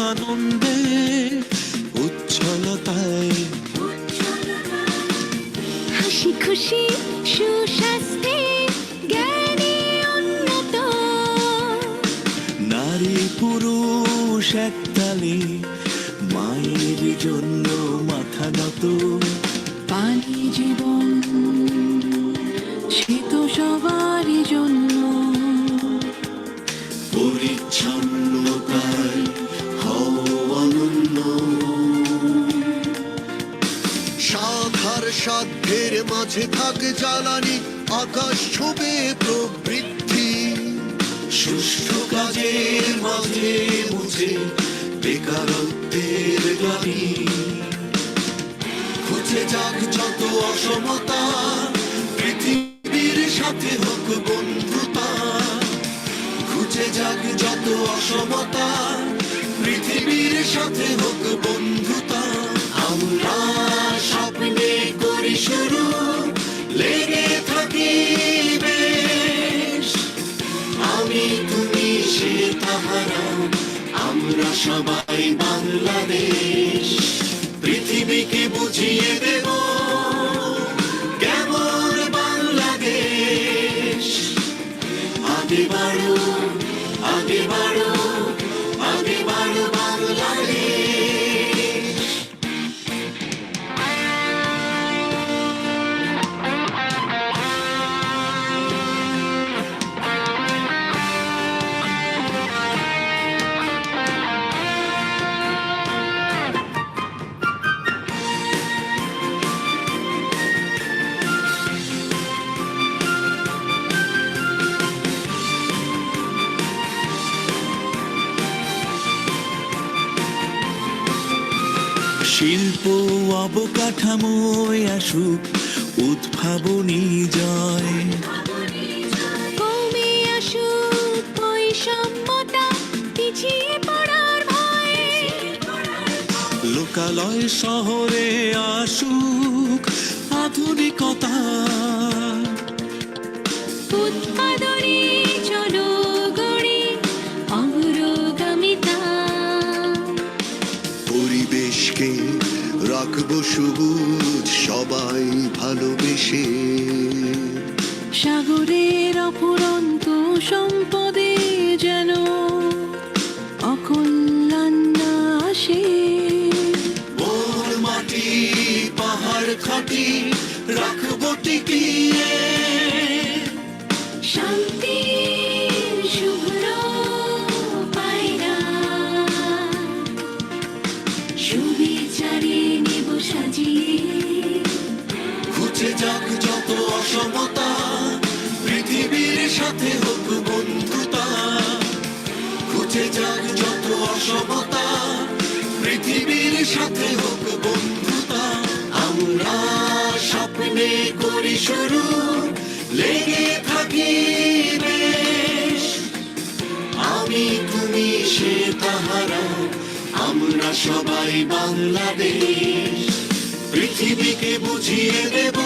আনন্দে উচ্ছলতায়, হাসি খুশি সুস্বাস্থ্যে জ্ঞানে উন্নত, নারী পুরুষ একতালে মায়ের জন্য মাথা নত। পানি জীবন সে তো সবারই জন্য, পরিচ্ছন্নতায় হও অনন্য। সাধার সাধ্যের মাঝে থাক জ্বালানি, আকাশ ছুবে প্রবৃদ্ধি। সুষ্ঠু কাজের মাঝে মুছে বেকারত্বের গ্লানি। খুঁজে যাক যত অসমতা, পৃথিবীর সাথে হোক বন্ধুতা। খুঁজে যাক যত অসমতা, পৃথিবীর সাথে হোক বন্ধুতা। আমরা স্বপ্নে করি শুরু, লেগে থাকি বেশ, আমি তুমি সে তাহারা, আমরা সবাই বাংলাদেশ। পৃথিবীকে বুঝিয়ে দেব কেমন বাংলাদেশ। আগে বাড়ো, আগে বাড়ো, আগে বাড়ো বাংলাদেশ। শিল্প অবকাঠামোয় আসুক উদ্ভাবনী জয়, কমে আসুক বৈষম্যতা, পিছিয়ে পড়ার ভয়ে। লোকালয় শহরে আসুক আধুনিকতা, উৎপাদনে চলো গড়ে অগ্রগামিতা। পরিবেশকে রাখবো সবুজ সবাই ভালোবেসে। সাগরের অফুরন্ত সম্পদে যেন অকল্যাণ না আসে। মোর মাটি পাহাড় খাটি রাখবো টিকিয়ে। শান্তির শুভ্র পায়রা, সুবিচারে নেব সাজিয়ে। খুঁজে যাক যত অসমতা, পৃথিবীর সাথে হোক বন্ধুতা। খুঁজে যাক যত অসমতা, পৃথিবীর সাথে হোক বন্ধুতা। আমরা স্বপ্নে করি শুরু, লেগে থাকি বেশ, আমি তুমি সে তাহারা, আমরা সবাই বাংলাদেশ। পৃথিবীকে বুঝিয়ে দেব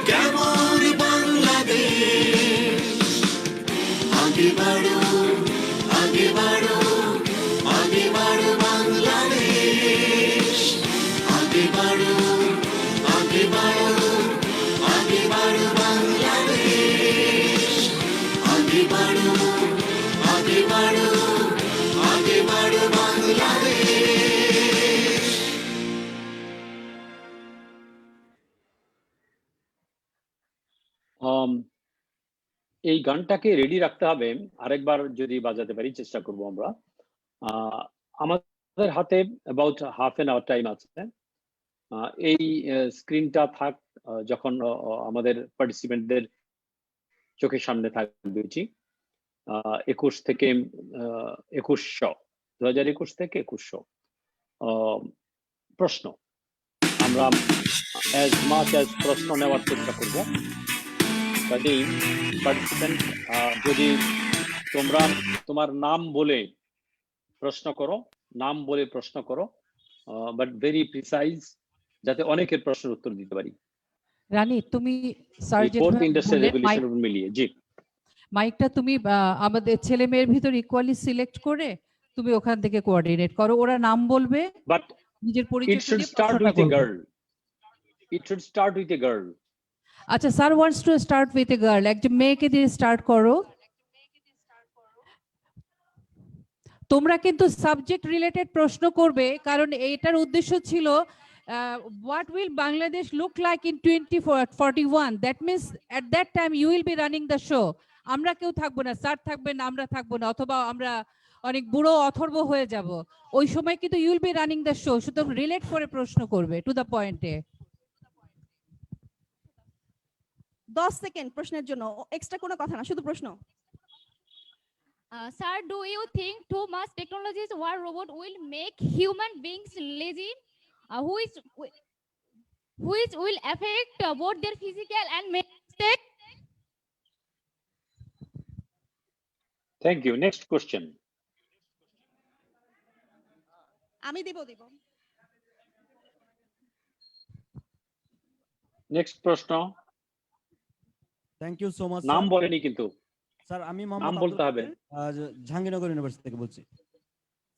কেমন বাংলাদেশ। আগে বাড়ো, আগে বাড়ো, আগে বাড়ো বাংলাদেশ। বাড়ো বাংলাদেশ। এই গানটাকে রেডি রাখতে হবে, আরেকবার যদি বাজাতে পারি চেষ্টা করব আমরা। আমাদের হাতে about half an hour time আছে। এই স্ক্রিনটা থাক যখন আমাদের পার্টিসিপেন্টদের চোখের সামনে থাকবে। 21 থেকে 2100, 2021 থেকে 2100 প্রশ্ন। আমরা অ্যাজ মাচ অ্যাজ প্রশ্ন নেওয়ার চেষ্টা করব। কাজেই পার্টিসিপেন্ট যদি তোমরা তোমার নাম বলে প্রশ্ন করো, বাট ভেরি প্রিসাইজ, যাতে অনেকের প্রশ্নের উত্তর দিতে পারি। রানী, তুমি স্যার ফোর্থ ইন্ডাস্ট্রিয়াল রেভলিউশন মিলিয়ে। জি, মাইকটা তুমি আমাদের ছেলে মেয়ের ভিতর ইকুয়ালি সিলেক্ট করে তুমি ওখান থেকে কোঅর্ডিনেট করো। ওরা নাম বলবে, বাট নিজের ইট পরিচয় শুড দিয়ে স্টার্ট প্রশ্নটা উইথ এ করবে। Girl. It should start with a girl. আচ্ছা, sir wants to start with a girl. একজন মেয়েকে দিয়ে স্টার্ট করো। তোমরা কিন্তু সাবজেক্ট রিলেটেড প্রশ্ন করবে, কারণ এটার উদ্দেশ্য ছিল what will Bangladesh look like in 2041? That means at that time you will be running the show. আমরা কেউ থাকবো না, স্যার থাকবেন, আমরা থাকবো না, অথবা আমরা অনেক বুড়ো অথর্ব হয়ে যাব। ওই সময় কিন্তু you will be running the show. সুতরাং রিলেট করে প্রশ্ন করবে, টু দ্য পয়েন্টে। 10 সেকেন্ড প্রশ্নের জন্য, এক্সট্রা কোনো কথা না, শুধু প্রশ্ন। Sir, do you think too much technologies or robot will make human beings lazy, which will affect both their physical and mental state? Thank you. Next question. আমি দিব। নেক্সট প্রশ্ন। Thank you so much. নাম বলেনি কিন্তু sir, আমি নাম বলতে হবে। জাহাঙ্গীরনগর ইউনিভার্সিটি থেকে বলছি।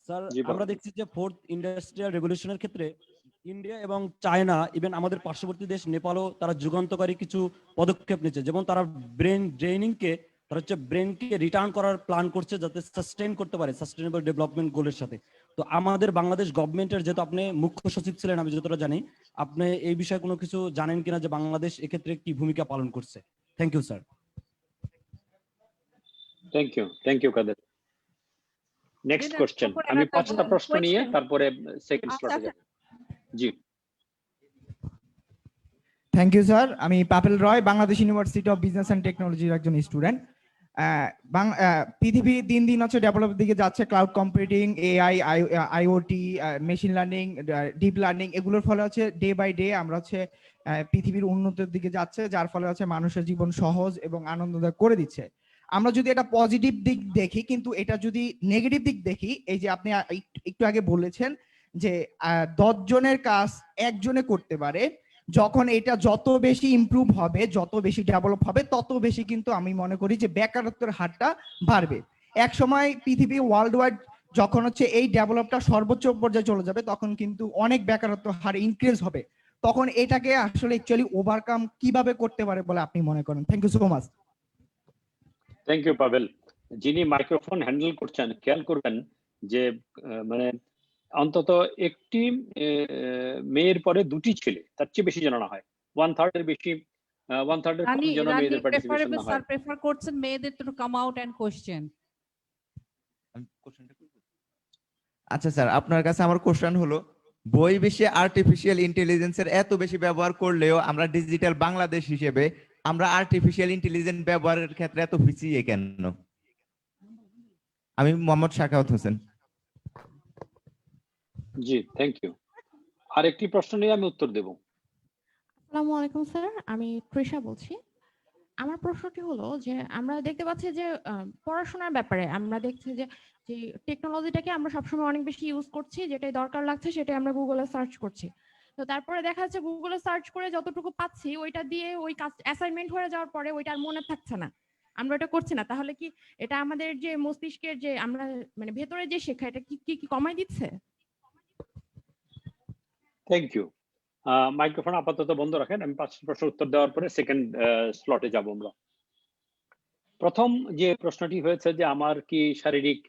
স্যার, আমরা দেখছি যে ফোর্থ ইন্ডাস্ট্রিয়াল রেভলিউশনের ক্ষেত্রে ইন্ডিয়া এবং চায়না, ইভেন আমাদের পার্শ্ববর্তী দেশ নেপালও তারা যুগান্তকারী কিছু পদক্ষেপ নিচ্ছে। যেমন তারা ব্রেনকে রিটার্ন করার প্ল্যান করছে, যাতে সাস্টেইন করতে পারে সাস্টেইনেবল ডেভেলপমেন্ট গোলের সাথে। তো আমাদের বাংলাদেশ গভর্নমেন্টের, যেহেতু আপনি মুখ্য সচিব ছিলেন আমি যতটা জানি, আপনি এই বিষয়ে কোনো কিছু জানেন কিনা যে বাংলাদেশ এক্ষেত্রে কি ভূমিকা পালন করছে? Thank you sir. Thank you Kader. Next question. আমি 5টা প্রশ্ন নিয়ে তারপরে সেকেন্ড স্লটে যাব। জি, থ্যাংক ইউ স্যার। আমি Papel Roy, Bangladesh University of Business and টেকনোলজির একজন স্টুডেন্ট। পৃথিবী দিন দিন ডেভেলপের দিকে যাচ্ছে। Cloud computing, AI, IoT, machine learning, deep learning, এগুলোর ফলে ডে বাই ডে আমরা পৃথিবীর উন্নতির দিকে যাচ্ছে, যার ফলে মানুষের জীবন সহজ এবং আনন্দদায়ক করে দিচ্ছে। আমরা যদি এটা পজিটিভ দিক দেখি, কিন্তু এটা যদি নেগেটিভ দিক দেখি, এই যে আপনি একটু আগে বলেছেন যে 10 জনের কাজ একজনে করতে পারে, যখন এটা যত বেশি ইমপ্রুভ হবে, যত বেশি ডেভেলপ হবে, তত বেশি কিন্তু আমি মনে করি যে বেকারত্বের হারটা বাড়বে। এক সময় পৃথিবী ওয়ার্ল্ড ওয়াইড যখন এই ডেভেলপটা সর্বোচ্চ পর্যায়ে চলে যাবে, তখন কিন্তু অনেক বেকারত্ব হার ইনক্রিজ হবে। তখন এটাকে আসলে অ্যাকচুয়ালি ওভারকাম কিভাবে করতে পারে বলে আপনি মনে করেন? Thank you so much. Thank you Pabel. যিনি মাইক্রোফোন হ্যান্ডেল করছেন খেয়াল করবেন যে মানে অন্তত একটি মেয়ের পরে 2টি ছেলে, তার চেয়ে বেশি যেন না হয়। 1/3 এর বেশি, 1/3 এর কম যেন মেয়েদের পার্টিসিপেশন না হয়। স্যার প্রেফার করছেন মেয়েদের to come out and question. আচ্ছা স্যার, আপনার কাছে আমার কোশ্চেন হলো, বই বেশি আর্টিফিশিয়াল ইন্টেলিজেন্সের এত বেশি ব্যবহার করলেও আমরা ডিজিটাল বাংলাদেশ হিসেবে আমরা আর্টিফিশিয়াল ইন্টেলিজেন্স ব্যবহারের ক্ষেত্রে এত পিছিয়ে কেন? আমি মোহাম্মদ শাকাওয়াত হোসেন। জি, থ্যাংক ইউ। আরেকটি প্রশ্ন নিয়ে আমি উত্তর দেব। আসসালামু আলাইকুম স্যার, আমি তৃষা বলছি। আমার প্রশ্নটি হলো যে আমরা দেখতে পাচ্ছি যে পড়াশোনার ব্যাপারে আমরা দেখছি যে টেকনোলজিটাকে আমরা সবসময় অনেক বেশি ইউজ করছি, যেটাই দরকার লাগছে সেটাই আমরা গুগলে সার্চ করছি। তো তারপরে দেখা যাচ্ছে গুগলে সার্চ করে যতটুকু পাচ্ছি ওইটা দিয়ে ওই কাজ অ্যাসাইনমেন্ট হয়ে যাওয়ার পরে ওইটা আর মনে থাকছে না, আমরা এটা করছি না। তাহলে কি এটা আমাদের যে মস্তিষ্কের যে আমরা মানে ভেতরে যে শেখা, এটা কি কমাই দিচ্ছে? Thank you. মাইক্রোফোন আপাতত বন্ধ রাখেন, আমি 5টি প্রশ্ন উত্তর দেওয়ার পরে সেকেন্ড স্লটে যাব আমরা। প্রথম যে প্রশ্নটি হয়েছে যে আমার কি শারীরিক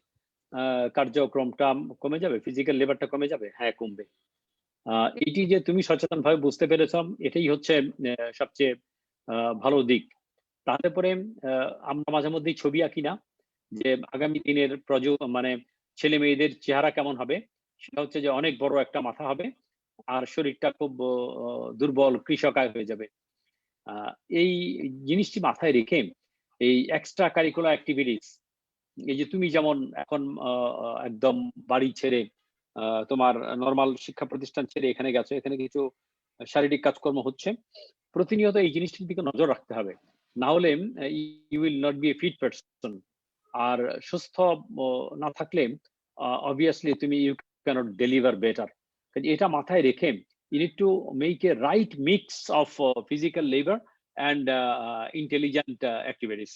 কার্যক্রমটা কমে যাবে, ফিজিক্যাল লেবারটা কমে যাবে? হ্যাঁ, কমবে। এটি যে তুমি সচেতনভাবে বুঝতে পেরেছ, এটাই হচ্ছে সবচেয়ে ভালো দিক। তাহলে পরে আমরা মাঝে মধ্যেই ছবি আঁকি না যে আগামী দিনের মানে ছেলে মেয়েদের চেহারা কেমন হবে? সেটা হচ্ছে যে অনেক বড় একটা মাথা হবে আর শরীরটা খুব দুর্বল কৃষকায় হয়ে যাবে। এই জিনিসটি মাথায় রেখে এই এক্সট্রা কারিকুলার অ্যাক্টিভিটিস, এই যে তুমি যেমন এখন একদম বাড়ি ছেড়ে তোমার নরমাল শিক্ষা প্রতিষ্ঠান ছেড়ে এখানে গেছো, এখানে কিছু শারীরিক কাজকর্ম হচ্ছে, প্রতিনিয়ত এই জিনিসটির দিকে নজর রাখতে হবে, না হলে you will not be a fit person. আর সুস্থ না থাকলে অবভিয়াসলি তুমি ইউ ক্যানট ডেলিভার বেটার। এটা মাথায় রেখে you need to make a right mix of physical labour and intelligent activities.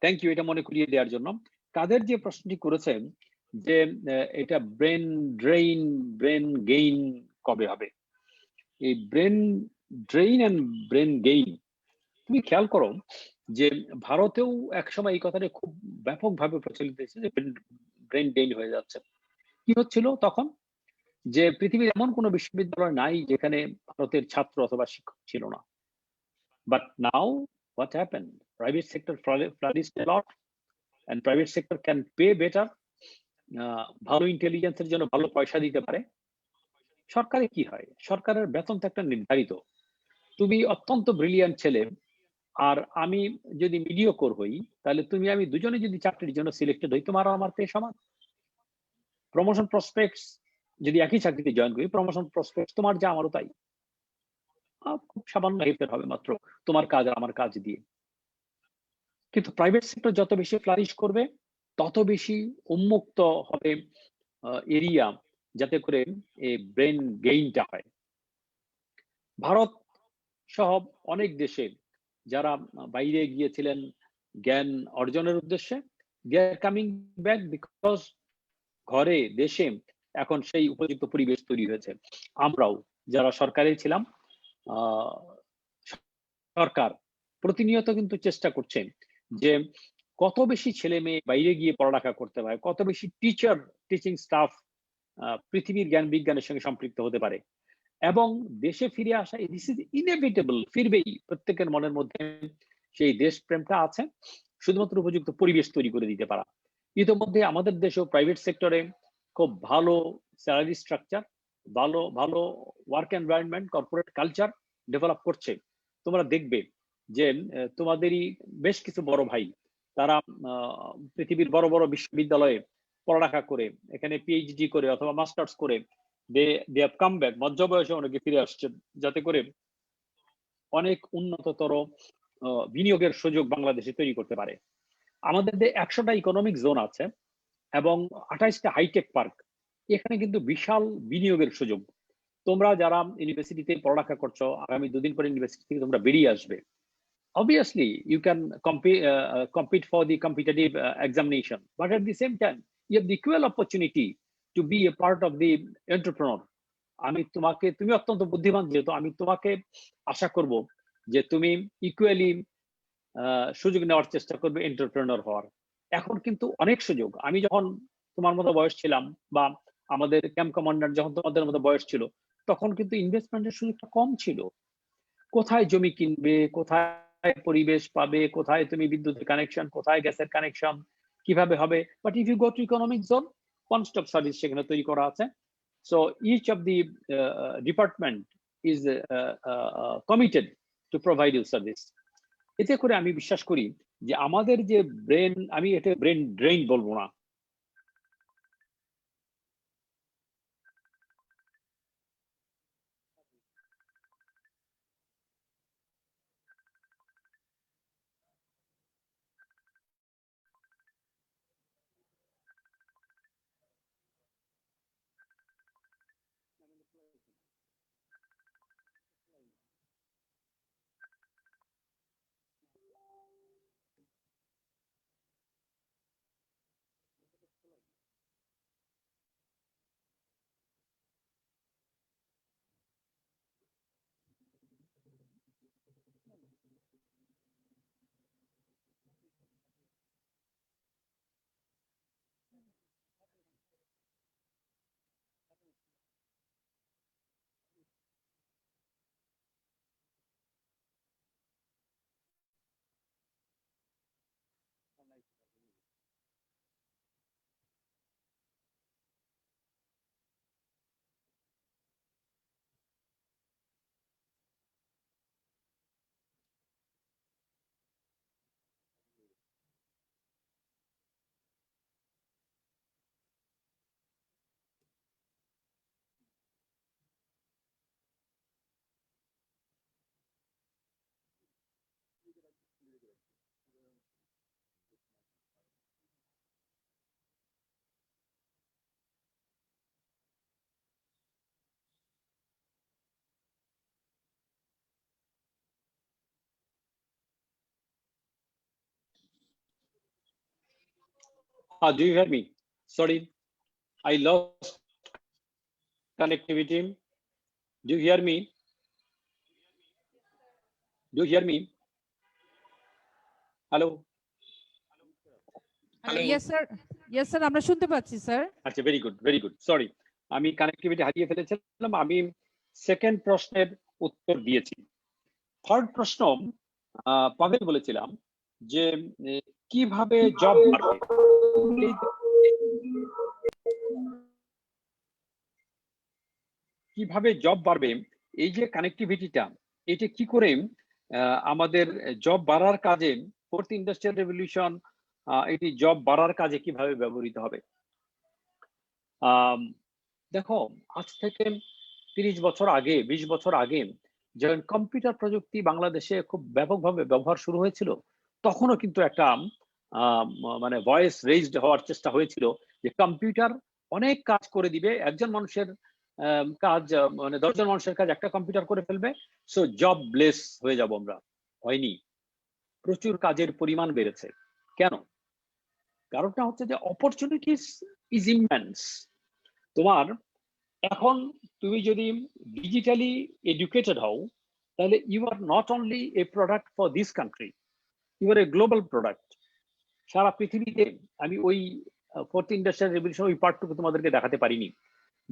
Thank you এটা মনে করিয়ে দেওয়ার জন্য। কাদের যে প্রশ্নটি করেছেন যে এটা ব্রেন ড্রেইন ব্রেন গেইন কবে হবে, এই brain drain and brain gain তুমি খেয়াল করো যে ভারতেও একসময় এই কথাটা খুব ব্যাপকভাবে প্রচলিত হয়েছে যে ব্রেন ড্রেইন হয়ে যাচ্ছে। কি হচ্ছিল তখন? যে পৃথিবীর এমন কোনো বিশ্ববিদ্যালয় নাই যেখানে ভারতের ছাত্র অথবা শিক্ষক ছিল না। But now what happened? Private sector flourished a lot and private sector can pay better. ভালো ইন্টেলিজেন্সের জন্য ভালো পয়সা দিতে পারে। সরকারে কি হয়? সরকারের বেতন তো একটা নির্ধারিত। তুমি অত্যন্ত ব্রিলিয়ান্ট ছেলে আর আমি যদি মিডিওকর হই, তাহলে তুমি আমি দুজনে যদি চাকরির জন্য সিলেক্টেড হই, তোমার আমার পেয়ে সমান। প্রমোশন প্রসপেক্টস যদি একই চাকরিতে জয়েন করি, প্রমোশন প্রসপেক্টস তোমার যা আমারও তাই, খুব সামান্য হেরফের হবে মাত্র তোমার কাজ আর আমার কাজ দিয়ে। কিন্তু প্রাইভেট সেক্টর যত বেশি ফ্লারিশ করবে তত বেশি উন্মুক্ত হবে এরিয়া, যাতে করে এই ব্রেন গেইনটা হয়। ভারত সহ অনেক দেশে যারা বাইরে গিয়েছিলেন জ্ঞান অর্জনের উদ্দেশ্যে, দে আর কামিং ব্যাক বিকজ ঘরে দেশে এখন সেই উপযুক্ত পরিবেশ তৈরি হয়েছে। আমরাও যারা সরকারে ছিলাম, সরকার প্রতিনিয়ত কিন্তু চেষ্টা করছে যে কত বেশি ছেলে মেয়ে বাইরে গিয়ে পড়ালেখা করতে পারে, কত বেশি টিচার টিচিং স্টাফ পৃথিবীর জ্ঞান বিজ্ঞানের সঙ্গে সম্পৃক্ত হতে পারে, এবং দেশে ফিরে আসা দিস ইজ ইনএভিটেবল, ফিরবেই। প্রত্যেকের মনের মধ্যে সেই দেশপ্রেমটা আছে, শুধুমাত্র উপযুক্ত পরিবেশ তৈরি করে দিতে পারা। ইতিমধ্যে আমাদের দেশেও প্রাইভেট সেক্টরে খুব ভালো স্যালারি স্ট্রাকচার, ভালো ভালো work environment, corporate culture develop করছে। তোমরা দেখবে যে তোমাদেরই বেশ কিছু বড় ভাই তারা পৃথিবীর বড় বড় বিশ্ববিদ্যালয়ে পড়ালেখা করে, এখানে পিএইচডি করে অথবা মাস্টার্স করে দে হ্যাভ কাম ব্যাক, মধ্য বয়সে অনেকে ফিরে আসছে, যাতে করে অনেক উন্নততর বিনিয়োগের সুযোগ বাংলাদেশে তৈরি করতে পারে। আমাদের 100টা ইকোনমিক জোন আছে এবং 28টা হাইটেক পার্ক, এখানে কিন্তু বিশাল বিনিয়োগের সুযোগ। তোমরা যারা ইউনিভার্সিটিতে পড়ালেখা করছো, আগামী 2 দিন পরে ইউনিভার্সিটি থেকে তোমরা বেরিয়ে আসবে, obviously you can compete for the competitive examination, but at the same time you have the equal opportunity to be a part of the entrepreneur. আমি তোমাকে, তুমি অত্যন্ত বুদ্ধিমান যেহেতু, আমি তোমাকে আশা করব যে তুমি ইকুয়ালি সুযোগ নেওয়ার চেষ্টা করবে এন্টারপ্রেনার হওয়ার। এখন কিন্তু অনেক সুযোগ। আমি যখন তোমার মতো বয়স ছিলাম, বা আমাদের ক্যাম্প কমান্ডার যখন তোমাদের মতো বয়স ছিল, তখন কিন্তু ইনভেস্টমেন্টের সুযোগটা কম ছিল। কোথায় জমি কিনবে, কোথায় পরিবেশ পাবে, কোথায় তুমি বিদ্যুতের কানেকশন, কোথায় গ্যাসের কানেকশন, কিভাবে হবে। But if you go to economic zone, one stop service সেখানে তৈরি করা আছে। So each of the department is committed to provide you service. এতে করে আমি বিশ্বাস করি যে আমাদের যে ব্রেন, আমি এটা ব্রেন ড্রেইন বলবো না, Do you hear me? Sorry, I lost connectivity. Do you hear me? Do you hear me? Hello? Yes sir, আমরা শুনতে পাচ্ছি স্যার। আচ্ছা, ভেরি গুড, সরি, আমি কানেক্টিভিটি হারিয়ে ফেলেছিলাম। আমি সেকেন্ড প্রশ্নের উত্তর দিয়েছি। থার্ড প্রশ্ন, পাভেল বলেছিলাম যে কিভাবে জব বাড়বে। কিভাবে জব বাড়বে, এই যে কানেক্টিভিটিটা, এটা কি করে আমাদের জব বাড়ার কাজে, ফোর্থ ইন্ডাস্ট্রিয়াল রেভলিউশন এটি জব বাড়ার কাজে কিভাবে ব্যবহৃত হবে। দেখো, আজ থেকে 30 বছর আগে, 20 বছর আগে যখন কম্পিউটার প্রযুক্তি বাংলাদেশে খুব ব্যাপকভাবে ব্যবহার শুরু হয়েছিল, তখনও কিন্তু একটা মানে ভয়েস রেজড হওয়ার চেষ্টা হয়েছিল যে কম্পিউটার অনেক কাজ করে দিবে, একজন মানুষের কাজ, মানে 10 জন মানুষের কাজ একটা কম্পিউটার করে ফেলবে, সো জব ব্লেস হয়ে যাব আমরা। হয়নি, প্রচুর কাজের পরিমাণ বেড়েছে। কেন? কারণটা হচ্ছে যে অপরচুনিটিস ইজ ইমেন্স। তোমার এখন তুমি যদি ডিজিটালি এডুকেটেড হও, তাহলে you are not only a product for this country, you are a global product. সারা পৃথিবীতে, আমি ওই ফোর্থ ইন্ডাস্ট্রিয়াল রেভলিউশন ওই পার্টটুকু তোমাদেরকে দেখাতে পারিনি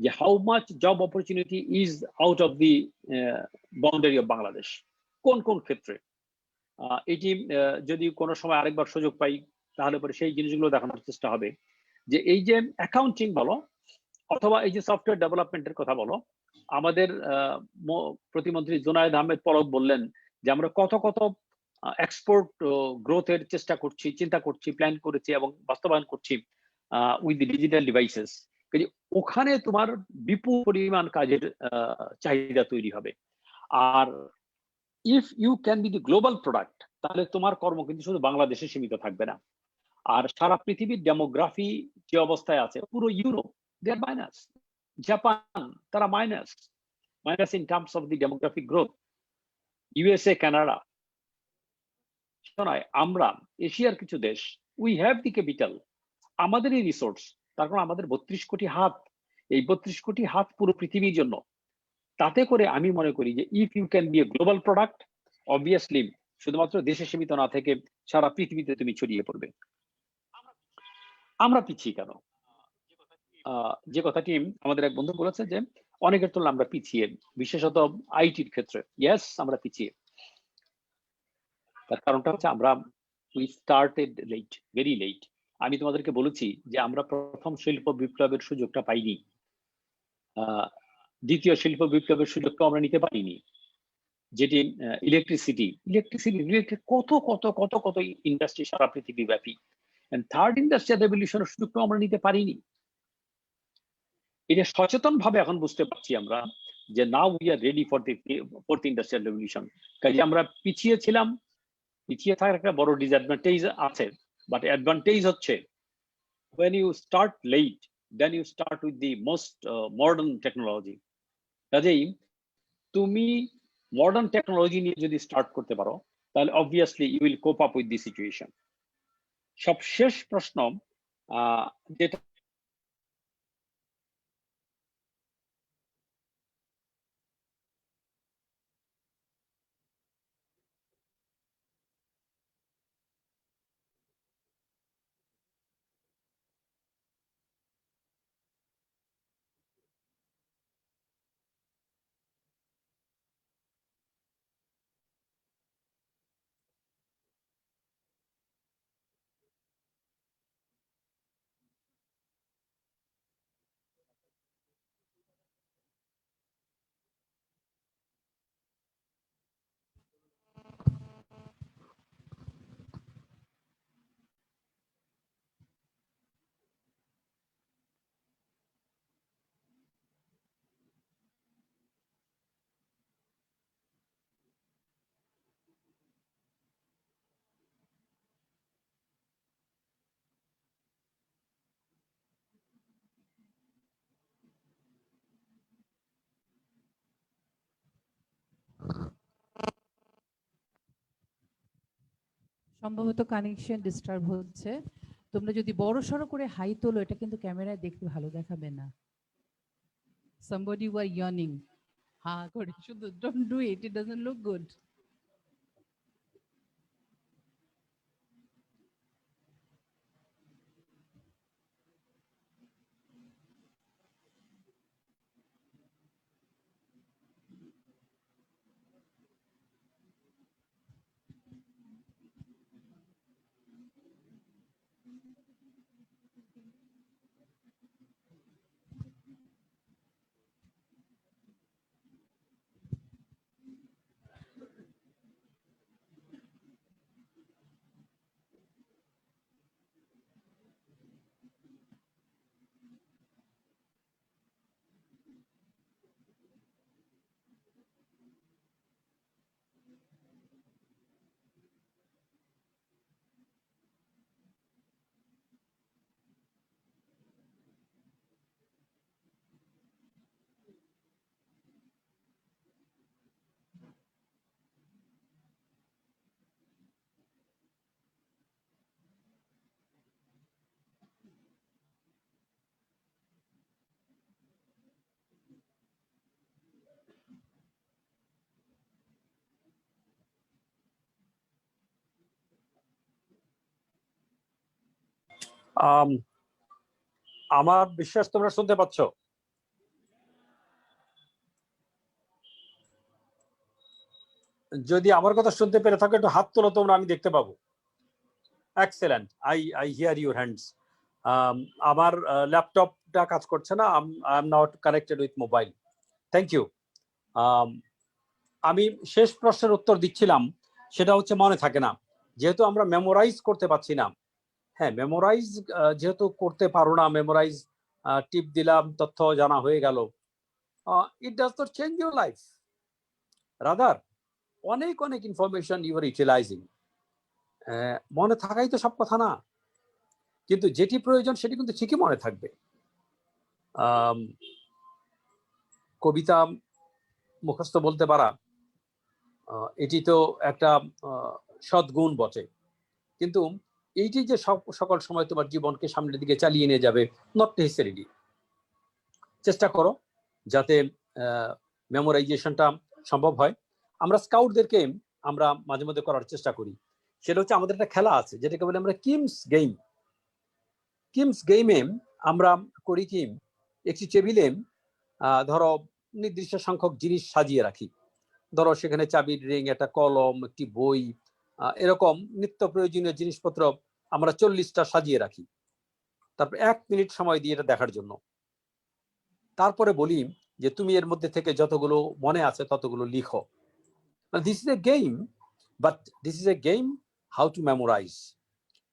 যে how much job opportunity is out of the boundary of Bangladesh, কোন কোন ক্ষেত্রে। এটি যদি কোনো সময় আরেকবার সুযোগ পাই, তাহলে পরে সেই জিনিসগুলো দেখানোর চেষ্টা হবে যে এই যে অ্যাকাউন্টিং বলো অথবা এই যে সফটওয়্যার ডেভেলপমেন্টের কথা বলো, আমাদের প্রতিমন্ত্রী জুনায়েদ আহমেদ পলক বললেন যে আমরা কত কত এক্সপোর্ট গ্রোথের চেষ্টা করছি, চিন্তা করছি, প্ল্যান করেছি এবং বাস্তবায়ন করছি উইথ দি ডিজিটাল ডিভাইসেস। ওখানে তোমার বিপুল পরিমাণ কাজের চাহিদা তৈরি হবে। আর if you can be the global product, তাহলে তোমার কর্ম কিন্তু শুধু বাংলাদেশে সীমিত থাকবে না। আর সারা পৃথিবীর ডেমোগ্রাফি যে অবস্থায় আছে, পুরো ইউরোপ দে আর মাইনাস, জাপান তারা minus in terms of the demographic growth, USA, Canada. নয়, আমরা এশিয়ার কিছু দেশ, উই হ্যাভ দি ক্যাপিটাল, আমাদেরই রিসোর্স, তার কারণ আমাদের 32 কোটি হাত, এই 32 কোটি হাত পুরো পৃথিবীর জন্য। তাতে করে আমি মনে করি যে if you can be a global product, obviously শুধুমাত্র দেশে সীমিত না থেকে সারা পৃথিবীতে তুমি ছড়িয়ে পড়বে। আমরা পিছিয়ে কেন? যে কথাটি আমাদের এক বন্ধু বলেছে যে অনেকের তুলনায় আমরা পিছিয়ে, বিশেষত আইটির ক্ষেত্রে। ইয়েস, আমরা পিছিয়ে। তার কারণটা হচ্ছে আমরা we started late, very late. আমি তোমাদেরকে বলেছি যে আমরা প্রথম শিল্প বিপ্লবের সুযোগটা পাইনি, দ্বিতীয় শিল্প বিপ্লবের সুযোগটা আমরা নিতে পারিনি, যেটি ইলেকট্রিসিটি রিলেটেড কত কত কত কত ইন্ডাস্ট্রি সারা পৃথিবী ব্যাপী। থার্ড ইন্ডাস্ট্রিয়াল রেভলিউশনের সুযোগটা আমরা নিতে পারিনি। এটা সচেতন ভাবে এখন বুঝতে পারছি আমরা যে now we are ready for the fourth industrial revolution. কাজে আমরা পিছিয়ে ছিলাম, পিছিয়ে থাকার একটা বড় ডিসঅ্যাডভান্টেজ আছে, বাট অ্যাডভান্টেজ হচ্ছে when you start late, then you start with the most modern technology. কাজেই তুমি মডার্ন টেকনোলজি নিয়ে যদি স্টার্ট করতে পারো, তাহলে obviously you will cope up with the situation. সবশেষ প্রশ্ন যেটা সম্ভবত কানেকশন ডিস্টার্ব হচ্ছে। তোমরা যদি বড় সড়ো করে হাই তোলো এটা কিন্তু ক্যামেরায় দেখতে ভালো দেখাবে না। Somebody were yawning. হা করে শুধু don't do it, it doesn't look good. আমার বিশ্বাস তোমরা শুনতে পাচ্ছ? যদি আমার কথা শুনতে পেরে থাকো একটু হাত তোলো তোমরা, আমি দেখতে পাবো। Excellent, I hear your hands. আমার ল্যাপটপটা কাজ করছে না, I am not connected with mobile. Thank you. আমি শেষ প্রশ্নের উত্তর দিচ্ছিলাম, সেটা হচ্ছে মনে থাকে না, যেহেতু আমরা মেমোরাইজ করতে পারছি না। হ্যাঁ, মেমোরাইজ যেহেতু করতে পারো না, মেমোরাইজ টিপ দিলাম, তথ্য জানা হয়ে গেল, it does not change your life. Rather অনেক অনেক ইনফরমেশন ইউ আর ইউটিলাইজিং। মনে থাকাই তো সব কথা না, কিন্তু যেটি প্রয়োজন সেটি কিন্তু ঠিকই মনে থাকবে। কবিতা মুখস্থ বলতে পারা এটি তো একটা সদ্গুণ বটে, কিন্তু এইটি যে সকল সময় তোমার জীবনকে সামনের দিকে চালিয়ে নিয়ে যাবে, নট নেসেসারিলি। চেষ্টা করো যাতে মেমোরাইজেশনটা সম্ভব হয়। আমরা স্কাউটদেরকে আমরা মাঝে মধ্যে করার চেষ্টা করি, সেটা হচ্ছে আমাদের একটা খেলা আছে যেটাকে বলে আমরা কিমস গেম। কিমস গেমে আমরা করি কি, একটি টেবিলে ধরো নির্দিষ্ট সংখ্যক জিনিস সাজিয়ে রাখি। ধরো সেখানে চাবির রিং, একটা কলম, একটি বই, এরকম নিত্য প্রয়োজনীয় জিনিসপত্র আমরা 40টা সাজিয়ে রাখি। তারপর 1 মিনিট সময় দিয়ে এটা দেখার জন্য। তারপরে বলি যে তুমি এর মধ্যে থেকে যতগুলো মনে আছে ততগুলো লিখো। This is a game, but this is a game how to memorise.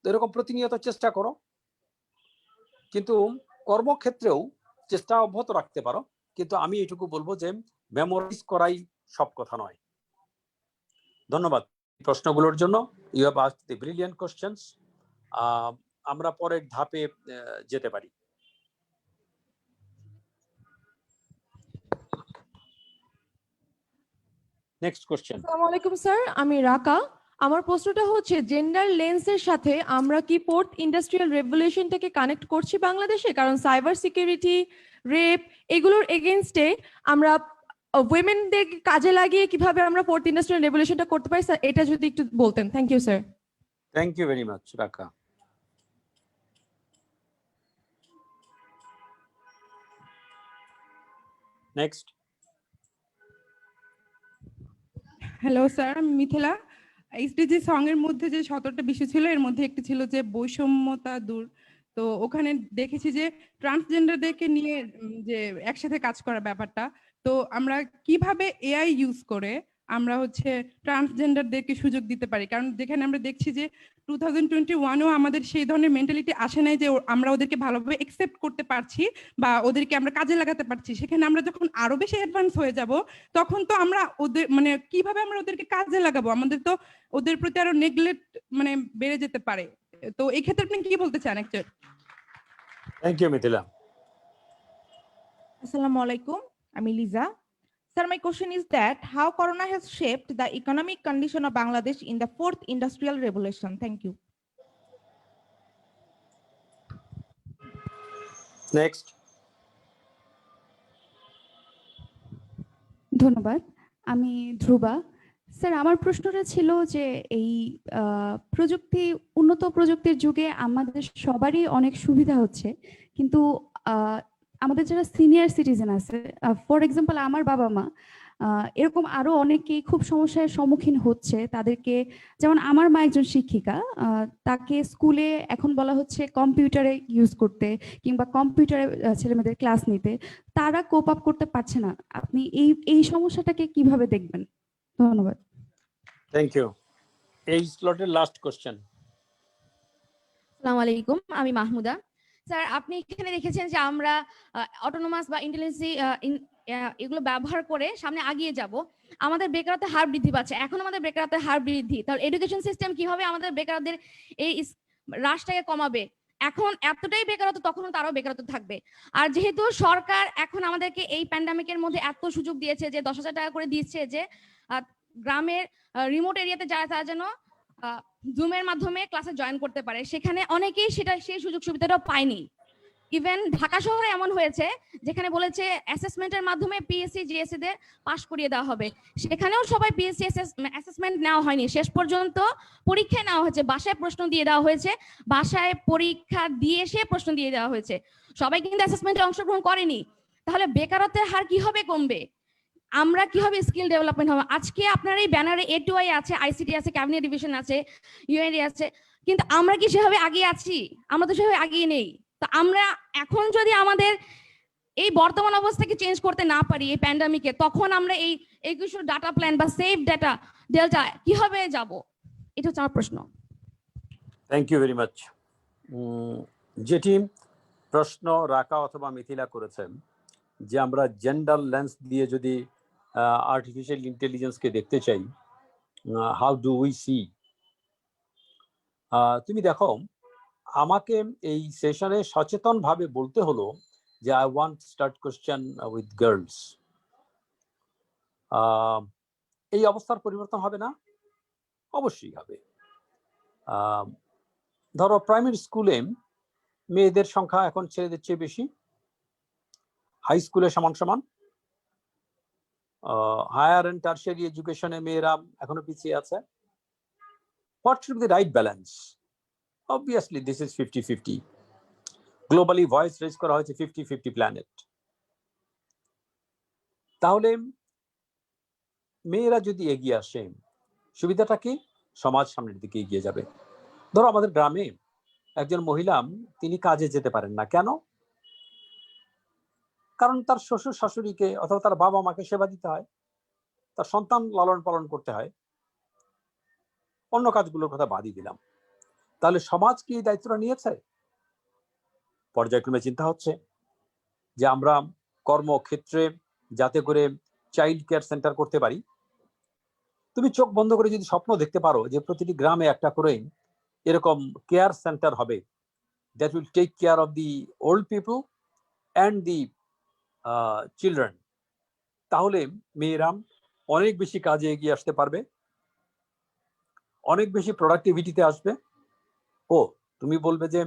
তো এরকম প্রতিনিয়ত চেষ্টা করো, কিন্তু কর্মক্ষেত্রেও চেষ্টা অব্যাহত রাখতে পারো। কিন্তু আমি এটুকু বলবো যে মেমোরাইজ করাই সব কথা নয়। ধন্যবাদ প্রশ্নগুলোর জন্য। You have asked the brilliant questions. আমরা পরের ধাপে যেতে পারি। Next question. আসসালামু আলাইকুম স্যার, আমি রাকা। আমার প্রশ্নটা হচ্ছে জেন্ডার লেন্সের সাথে আমরা কি 4th ইন্ডাস্ট্রিয়াল রেভলিউশনটাকে কানেক্ট করছি বাংলাদেশে? কারণ সাইবার সিকিউরিটি, রেপ এগুলোর এগেইনস্টে আমরা উইমেনদের কাজে লাগিয়ে কিভাবে আমরা 4th ইন্ডাস্ট্রিয়াল রেভলিউশনটা করতে পারি স্যার, এটা যদি একটু বলতেন। Thank you sir. Thank you very much Raka. Next. Hello sir, আমি মিথিলা। এসডিজি সং এর মধ্যে যে 17টা বিষয় ছিল, এর মধ্যে একটি ছিল যে বৈষম্যতা দূর। তো ওখানে দেখেছি যে ট্রান্সজেন্ডারদেরকে নিয়ে যে একসাথে কাজ করার ব্যাপারটা, তো আমরা কিভাবে এআই ইউজ করে আমরা হচ্ছে ট্রান্সজেন্ডারদেরকে সুযোগ দিতে পারি? কারণ যেখানে আমরা দেখছি যে 2021-এও আমাদের সেই ধরনের মেন্টালিটি আসে নাই যে আমরা ওদেরকে ভালোভাবে একসেপ্ট করতে পারছি বা ওদেরকে আমরা কাজে লাগাতে পারছি। সেখানে আমরা যখন আরো বেশি অ্যাডভান্স হয়ে যাব, তখন তো আমরা ওদের মানে কিভাবে আমরা ওদেরকে কাজে লাগাবো? আমাদের তো ওদের প্রতি আরো নেগলেক্ট মানে বেড়ে যেতে পারে। তো এই ক্ষেত্রে আপনি কি বলতে চান actually? Thank you Mithila. Assalamu alaikum. I'm Liza. Sir, my question is that how Corona has shaped the economic condition of Bangladesh in the 4th industrial revolution? Thank you. Next. ধন্যবাদ। আমি ধ্রুবা। স্যার আমার প্রশ্নটা ছিল যে এই উন্নত প্রযুক্তির যুগে আমাদের সবারই অনেক সুবিধা হচ্ছে, কিন্তু আমাদের যারা সিনিয়র সিটিজেন আছে, ফর এক্সাম্পল আমার বাবা মা, এরকম আরো অনেকেই খুব সমস্যার সম্মুখীন হচ্ছে। তাদেরকে, যেমন আমার মা একজন শিক্ষিকা, তাকে স্কুলে এখন বলা হচ্ছে কম্পিউটারে ইউজ করতে কিংবা কম্পিউটারে ছেলেমেয়েদের ক্লাস নিতে, তারা কোপ আপ করতে পারছে না। আপনি এই সমস্যাটাকে কিভাবে দেখবেন? ধন্যবাদ। Thank you. এই স্লটের লাস্ট কোশ্চেন। আসসালামু আলাইকুম, আমি মাহমুদা। স্যার আপনি এখানে দেখেছেন যে আমরা অটোনোমাস বা ইন্টেলিজেন্সি এগুলো ব্যবহার করে সামনে আগিয়ে যাব। আমাদের বেকারত্বের হার বৃদ্ধি পাচ্ছে, এখন আমাদের বেকারত্বের হার বৃদ্ধি, তাহলে এডুকেশন সিস্টেম কিভাবে আমাদের বেকারদের এই হ্রাসটাকে কমাবে? এখন এতটাই বেকারত্ব, তখন তারাও বেকারত্ব থাকবে। আর যেহেতু সরকার এখন আমাদেরকে এই প্যান্ডামিকের মধ্যে এত সুযোগ দিয়েছে যে 10,000 টাকা করে দিচ্ছে যে গ্রামের রিমোট এরিয়াতে যারা তারা যেন জুমের মাধ্যমে ক্লাসে জয়েন করতে পারে, সেখানে অনেকেই সেই সুযোগ সুবিধাটা পায়নি। ইভেন ঢাকা শহরে এমন হয়েছে যেখানে বলেছে অ্যাসেসমেন্টের মাধ্যমে পিএসসি জিএসসি দের পাস করিয়ে দেওয়া হবে, সেখানেও সবাই পিএসসি অ্যাসেসমেন্ট নেওয়া হয়নি, শেষ পর্যন্ত পরীক্ষায় নেওয়া হয়েছে, বাসায় প্রশ্ন দিয়ে দেওয়া হয়েছে, বাসায় পরীক্ষা দিয়ে এসে প্রশ্ন দিয়ে দেওয়া হয়েছে, সবাই কিন্তু অ্যাসেসমেন্টে অংশগ্রহণ করেনি। তাহলে বেকারত্বের হার কিভাবে কমবে? আমরা কিভাবে স্কিল ডেভেলপমেন্ট হবে? আজকে আপনার এই ব্যানারে A2I আছে, আইসিটি আছে, ক্যাবিনেট ডিভিশন আছে, ইউএনডি আছে, কিন্তু আমরা কি সেভাবে আগিয়ে আছি? আমরা তো সেভাবে আগিয়ে নেই। তো আমরা এখন যদি আমাদের এই বর্তমান অবস্থাকে চেঞ্জ করতে না পারি এই প্যান্ডামিকে, তখন আমরা এই কিছু ডাটা প্ল্যান বা সেভ ডাটা ডেল্টা কিভাবে যাব? এটা হচ্ছে আমার প্রশ্ন। Thank you very much. যেটি প্রশ্ন রাকা অথবা মিথিলা করেছেন যে আমরা জেন্ডার লেন্স দিয়ে যদি আর্টিফিশিয়াল ইন্টেলিজেন্সকে দেখতে চাই, হাউ ডু উই সি? তুমি দেখো, আমাকে এই সেশনে সচেতনভাবে বলতে হলো যে I want start question with girls. এই অবস্থার পরিবর্তন হবে না? অবশ্যই হবে। ধরো প্রাইমারি স্কুলে মেয়েদের সংখ্যা এখন ছেলেদের চেয়ে বেশি, হাই স্কুলে সমান সমান, হায়ার এন্ড টারশিয়ারি এডুকেশনে মেয়েরা এখনো পিছিয়ে আছে। What should be the right balance? Obviously this is 50-50. Globally voice raise করা হয়েছে 50-50 প্ল্যানেট। তাহলে মেয়েরা যদি এগিয়ে আসে, সুবিধাটা কি? সমাজ সামনের দিকে এগিয়ে যাবে। ধরো আমাদের গ্রামে একজন মহিলা, তিনি কাজে যেতে পারেন না, কেন? কারণ তার শ্বশুর শাশুড়িকে অথবা তার বাবা মাকে সেবা দিতে হয়, তার সন্তান লালন পালন করতে হয়, অন্য কাজগুলোর কথা বাদই দিলাম। তাহলে সমাজ কি এই দায়িত্বটা নিয়েছে? পর্যায়ক্রমে চিন্তা হচ্ছে যে আমরা কর্মক্ষেত্রে যাতে করে চাইল্ড কেয়ার সেন্টার করতে পারি। তুমি চোখ বন্ধ করে যদি স্বপ্ন দেখতে পারো যে প্রতিটি গ্রামে একটা করে এরকম কেয়ার সেন্টার হবে, that will take care of the old people and the children, তাহলে মেয়েরা অনেক বেশি কাজে এগিয়ে আসতে পারবে, অনেক বেশি প্রোডাক্টিভিটিতে আসবে। ও তুমি বলবে যে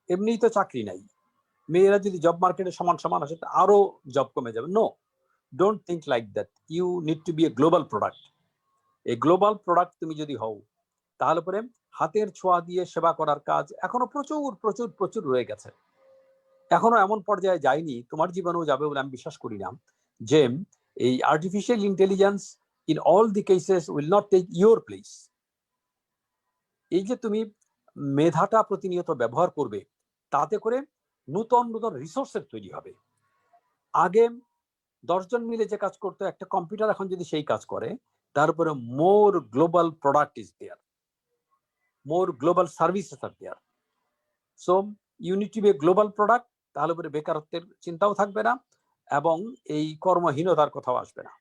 এমনিই তো চাকরি নাই, মেয়েরা যদি জব মার্কেটে সমান সমান আসে আরো জব কমে যাবে। No, don't think like that. You need to be a global product. এই গ্লোবাল প্রোডাক্ট তুমি যদি হও, তাহলে পরে হাতের ছোঁয়া দিয়ে সেবা করার কাজ এখনো প্রচুর প্রচুর প্রচুর রয়ে গেছে, এখনো এমন পর্যায়ে যায়নি, তোমার জীবনেও যাবে বলে আমি বিশ্বাস করি না, যে এই artificial intelligence in all the cases will not take your place. এই যে তুমি মেধাটা প্রতিনিয়ত ব্যবহার করবে, তাতে করে নূতন নূতন রিসোর্সের তৈরি হবে। আগে 10 জন মিলে যে কাজ করতো একটা কম্পিউটার, এখন যদি সেই কাজ করে, তারপরে more global product is there, more global services are there. So you need to be a global product, তাহলে পরে বেকারত্বের চিন্তাও থাকবে না এবং এই কর্মহীনতার কথাও আসবে না।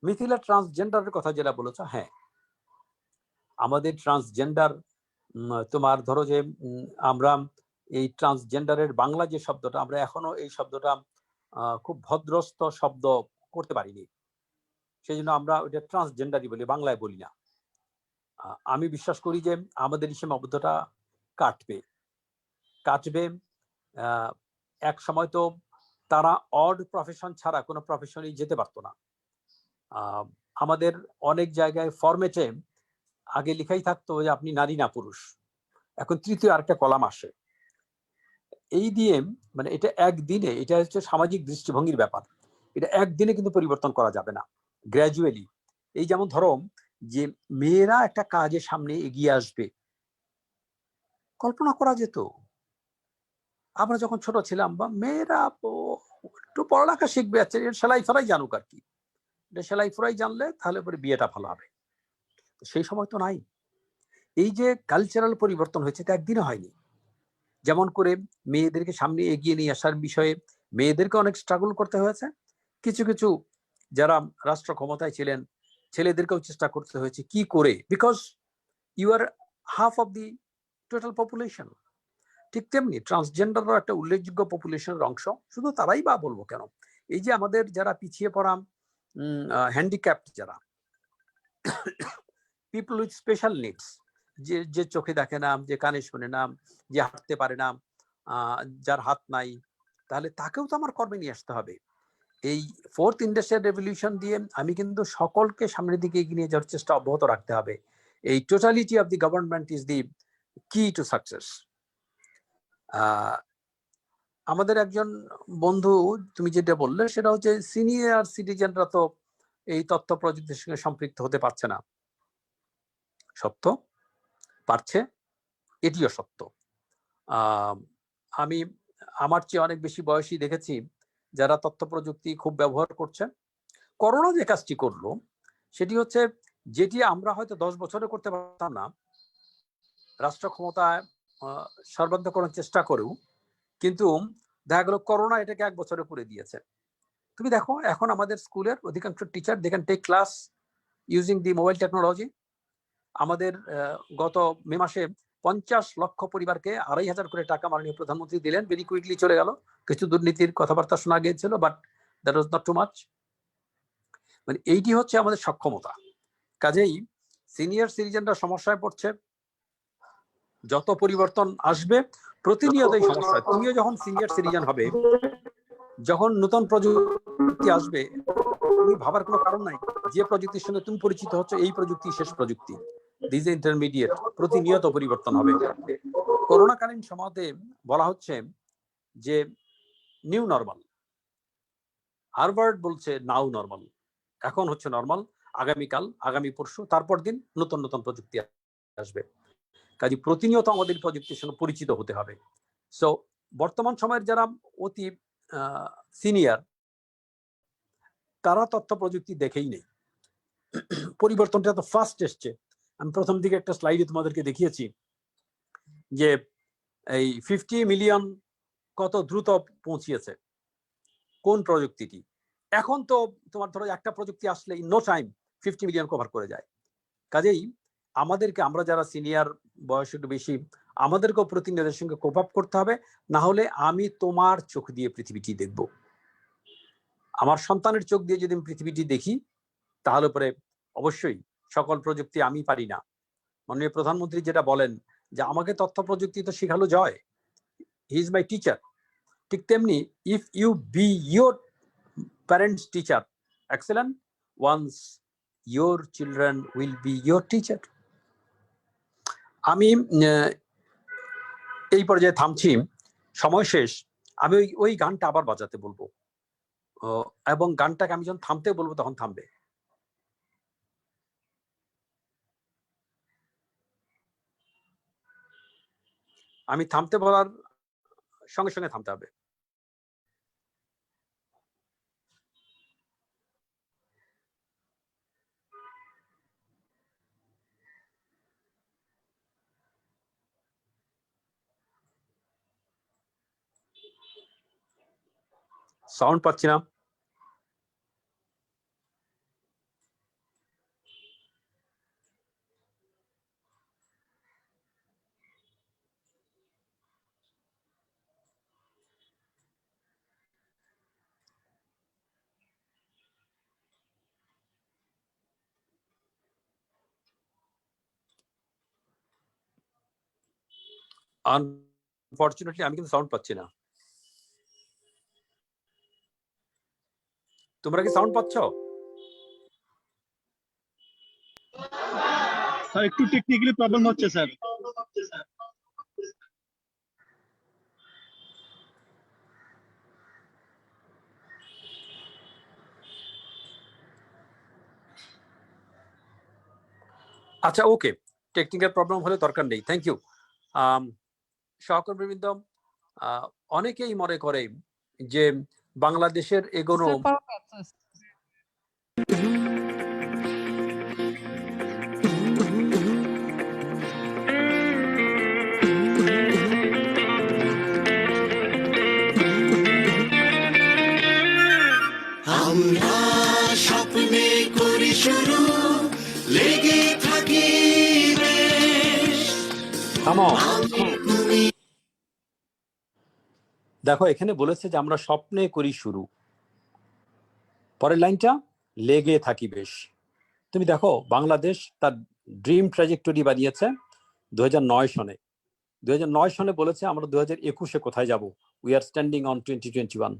মিথিলা ট্রান্সজেন্ডারের কথা যেটা বলেছ, হ্যাঁ, আমাদের ট্রান্সজেন্ডার, তোমার ধরো যে আমরা এই ট্রান্সজেন্ডারের বাংলা যে শব্দটা, আমরা এখনো এই শব্দটা খুব ভদ্রস্থ শব্দ করতে পারিনি, সেই জন্য আমরা ওইটা ট্রান্সজেন্ডারই বলি, বাংলায় বলি না। আমি বিশ্বাস করি যে আমাদের এই সীমাবদ্ধতা কাটবে। এক সময় তো তারা অড প্রফেশন ছাড়া কোনো প্রফেশনই যেতে পারতো না। আমাদের অনেক জায়গায় ফরমেটে আগে লেখাই থাকতো যে আপনি নারী না পুরুষ, এখন তৃতীয় আরেকটা কলাম আসে। এই দিয়ে মানে এটা একদিনে, এটা হচ্ছে সামাজিক দৃষ্টিভঙ্গির ব্যাপার, এটা একদিনে কিন্তু পরিবর্তন করা যাবে না, গ্র্যাজুয়ালি। এই যেমন ধরো যে মেয়েরা একটা কাজের সামনে এগিয়ে আসবে, কল্পনা করা যেত আমরা যখন ছোট ছিলাম, বা মেয়েরা একটু পড়ালেখা শিখবে, আছে সেলাই ফেলাই জানুক আর কি, সেলাই ফেলাই জানলে তাহলে পরে বিয়েটা ভালো হবে। সেই সময় তো নাই। এই যে কালচারাল পরিবর্তন হয়েছে এটা একদিনে হয়নি। যেমন করে মেয়েদেরকে সামনে এগিয়ে নিয়ে আসার বিষয়ে মেয়েদেরকে অনেক স্ট্রাগল করতে হয়েছে, কিছু কিছু যারা রাষ্ট্র ক্ষমতায় ছিলেন ছেলেদেরকেও চেষ্টা করতে হয়েছে কি করে, because you are half of the total population. ঠিক তেমনি ট্রান্সজেন্ডারও একটা উল্লেখযোগ্য পপুলেশনের অংশ। শুধু তারাই বা বলবো কেন, এই যে আমাদের যারা পিছিয়ে পড়া হ্যান্ডিক্যাপ্ট, যারা পিপল উইথ স্পেশাল নিডস, যে চোখে দেখে না, যে কানে শুনে না, যে হাঁটতে পারে না, যার হাত নাই, তাহলে তাকেও তো আমার কর্মে নিয়ে আসতে হবে। এই ফোর্থ ইন্ডাস্ট্রিয়াল রেভলিউশন দিয়ে আমি কিন্তু সকলকে সামনের দিকে এগিয়ে নিয়ে যাওয়ার চেষ্টা অব্যাহত রাখতে হবে। এই totality of the government is the কি টু সাকসেস। আমাদের একজন বন্ধু তুমি যেটা বললে সেটা হচ্ছে সিনিয়র সিটিজেনরা তো এই তথ্য প্রযুক্তির সঙ্গে সম্পৃক্ত হতে পারছে না। সত্য, পারছে, এটিও সত্য। আমি আমার চেয়ে অনেক বেশি বয়সী দেখেছি যারা তথ্য প্রযুক্তি খুব ব্যবহার করছে। করোনা যে কাজটি করলো সেটি হচ্ছে যেটি আমরা হয়তো 10 বছরে করতে পারতাম না, রাষ্ট্র ক্ষমতায় সর্বান্ত করার চেষ্টা করেও, কিন্তু দেখা গেল করোনা এটাকে 1 বছরে করে দিয়েছে। তুমি দেখো এখন আমাদের স্কুলের অধিকাংশ teacher they can take class using the mobile technology. আমাদের গত মে মাসে 50 লক্ষ পরিবারকে 2,500 করে টাকা মাননীয় প্রধানমন্ত্রী দিলেন, ভেরি কুইকলি চলে গেল। কিছু দুর্নীতির কথাবার্তা শোনা গিয়েছিল, but that was not to much. মানে এইটি হচ্ছে আমাদের সক্ষমতা। কাজেই সিনিয়র সিটিজেনরা সমস্যায় পড়ছে, যত পরিবর্তন আসবে প্রতিনিয়তই সমস্যা। তুমিও যখন সিনিয়র সিটিজেন হবে, যখন নতুন প্রযুক্তি আসবে, তুমি ভাবার কোনো কারণ নাই যে প্রযুক্তির সঙ্গে তুমি পরিচিত হচ্ছে এই প্রযুক্তি শেষ প্রযুক্তি, দিস ইন্টারমিডিয়েট, প্রতিনিয়ত পরিবর্তন হবে। করোনাকালীন সময়তে বলা হচ্ছে যে নিউ নরমাল, হার্ভার্ড বলছে নাও নরমাল, এখন হচ্ছে নরমাল, আগামীকাল, আগামী পরশু, তারপর দিন নতুন নতুন প্রযুক্তি আসবে। কাজে প্রতিনিয়ত আমাদের প্রযুক্তির সঙ্গে পরিচিত হতে হবে। সো বর্তমান সময়ের যারা অতি সিনিয়র, তারা তথ্য প্রযুক্তি দেখেই নেই। পরিবর্তনটা তো ফাস্ট এসছে। আমি প্রথম দিকে একটা স্লাইডে তোমাদেরকে দেখিয়েছি যে এই 50 মিলিয়ন কত দ্রুত পৌঁছিয়েছে কোন প্রযুক্তিটি। এখন তো তোমার ধরো একটা প্রযুক্তি আসলে in no time 50 million cover করে যায়। কাজেই আমাদেরকে, আমরা যারা সিনিয়র বয়স একটু বেশি, আমাদেরকেও প্রতিনিয়তের সঙ্গে কোপ আপ করতে হবে। না হলে আমি তোমার চোখ দিয়ে পৃথিবীটি দেখব, আমার সন্তানের চোখ দিয়ে যদি আমি পৃথিবীটি দেখি, তাহলে পরে অবশ্যই সকল প্রযুক্তি আমি পারি না। মাননীয় প্রধানমন্ত্রী যেটা বলেন যে আমাকে তথ্য প্রযুক্তি তো শিখালো জয়, হি ইজ মাই টিচার, ঠিক তেমনি if you be your parents teacher excellent, once your children will be your teacher. আমি এই পর্যায়ে থামছি, সময় শেষ। আমি ওই গানটা আবার বাজাতে বলবো, এবং গানটাকে আমি যখন থামতে বলবো তখন থামবে। আমি থামতে বলার সঙ্গে সঙ্গে থামতে হবে। সাউন্ড পাচ্ছি না। আনফরচুনেটলি আমি কিন্তু সাউন্ড পাচ্ছি না। তোমরা কি সাউন্ড পাচ্ছ? স্যার একটু টেকনিক্যালি প্রবলেম হচ্ছে স্যার। আচ্ছা, ওকে, টেকনিক্যাল প্রবলেম হলে দরকার নেই, থ্যাংক ইউ। সহকর্মীবৃন্দ, অনেকেই মনে করে যে বাংলাদেশের এগোনো আমরা স্বপ্নে করি শুরু, লেগে থাকি বেশ। দেখো, এখানে বলেছে যে আমরা স্বপ্নে করি শুরু, পরের লাইনটা লেগে থাকি বেশ। তুমি দেখো, বাংলাদেশ তার ড্রিম ট্র্যাজেক্টরি বানিয়েছে 2009 সনে। 2009 সনে বলেছে আমরা 2021-এ কোথায় যাব, উই আর স্ট্যান্ডিং অন 2021।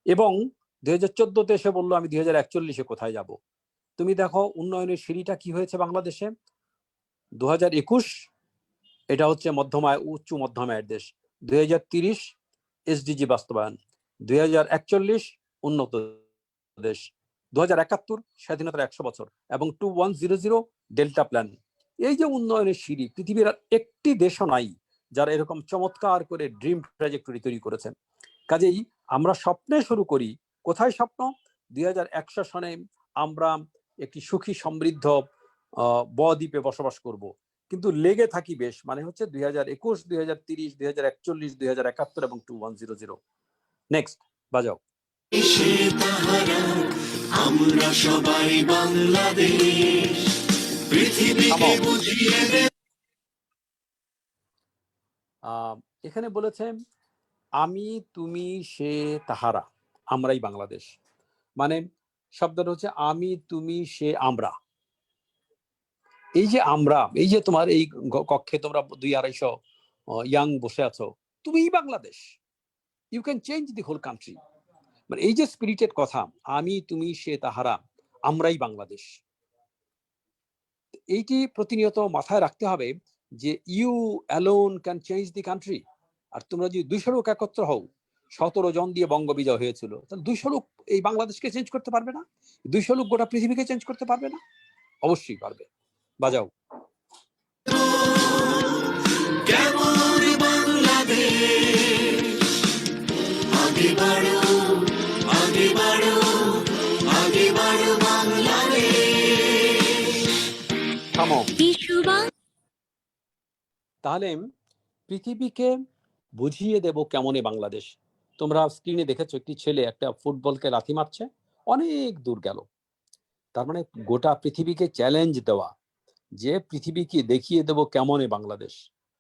এবং 2014-তে এসে বললো আমি 2041-এ কোথায় যাব। তুমি দেখো উন্নয়নের সিঁড়িটা কি হয়েছে বাংলাদেশে। 2021 এটা হচ্ছে মধ্যম আয়, উচ্চ মধ্যম আয়ের দেশ। 2030 এসডিজি বাস্তবায়ন, 2041 উন্নত দেশ, 2071 স্বাধীনতার 100 বছর এবং 2100 ডেল্টা প্ল্যান। এই যে উন্নয়নের সিঁড়ি, পৃথিবীর আর একটি দেশও নাই যারা এরকম চমৎকার করে ড্রিম ট্র্যাজেক্টরি তৈরি করেছে। কাজেই আমরা স্বপ্নে শুরু করি। কোথায় স্বপ্ন? 2100 সনে আমরা একটি সুখী সমৃদ্ধ বদ্বীপে বসবাস করব, কিন্তু লেগে থাকি বেশ মানে হচ্ছে 2021, 2030, 2041, 2071 এবং 2100। নেক্সট বাজাও। আমরা সবাই বাংলাদেশ, পৃথিবীকে বুঝিয়ে দে। এখানে বলেছে আমি তুমি সে তাহারা, আমরাই বাংলাদেশ। মানে শব্দটা হচ্ছে আমি তুমি সে আমরা। এই যে আমরা, এই যে তোমার এই কক্ষে তোমরা 200-250 ইয়াং বসে আছো, তুমিই Bangladesh. You can change the whole country. মানে এই যে স্পিরিটেড কথা, আমি তুমি সে তাহারা, আমরাই বাংলাদেশ, এইটি প্রতিনিয়ত মাথায় রাখতে হবে যে you alone can change the country. আর তোমরা যদি 200 লোক একত্র হও, 17 জন দিয়ে বঙ্গ বিজয় হয়েছিল, তাহলে 200 লোক এই বাংলাদেশকে চেঞ্জ করতে পারবে না? 200 লোক গোটা পৃথিবীকে চেঞ্জ করতে পারবে না? অবশ্যই পারবে। বাজাও। কেমন বাংলাদেশ, আগে বাড়ো, আগে বাড়ো, আগে বাড়ো বাংলাদেশ। থামো। তাহলে পৃথিবীকে বুঝিয়ে দেব কেমন বাংলাদেশ। তোমরা স্ক্রিনে দেখেছো একটি ছেলে একটা ফুটবলকে লাথি মারছে, অনেক দূর গেল। তার মানে গোটা পৃথিবীকে চ্যালেঞ্জ দেওয়া যে পৃথিবীকে দেখিয়ে দেব কেমন বাংলাদেশ।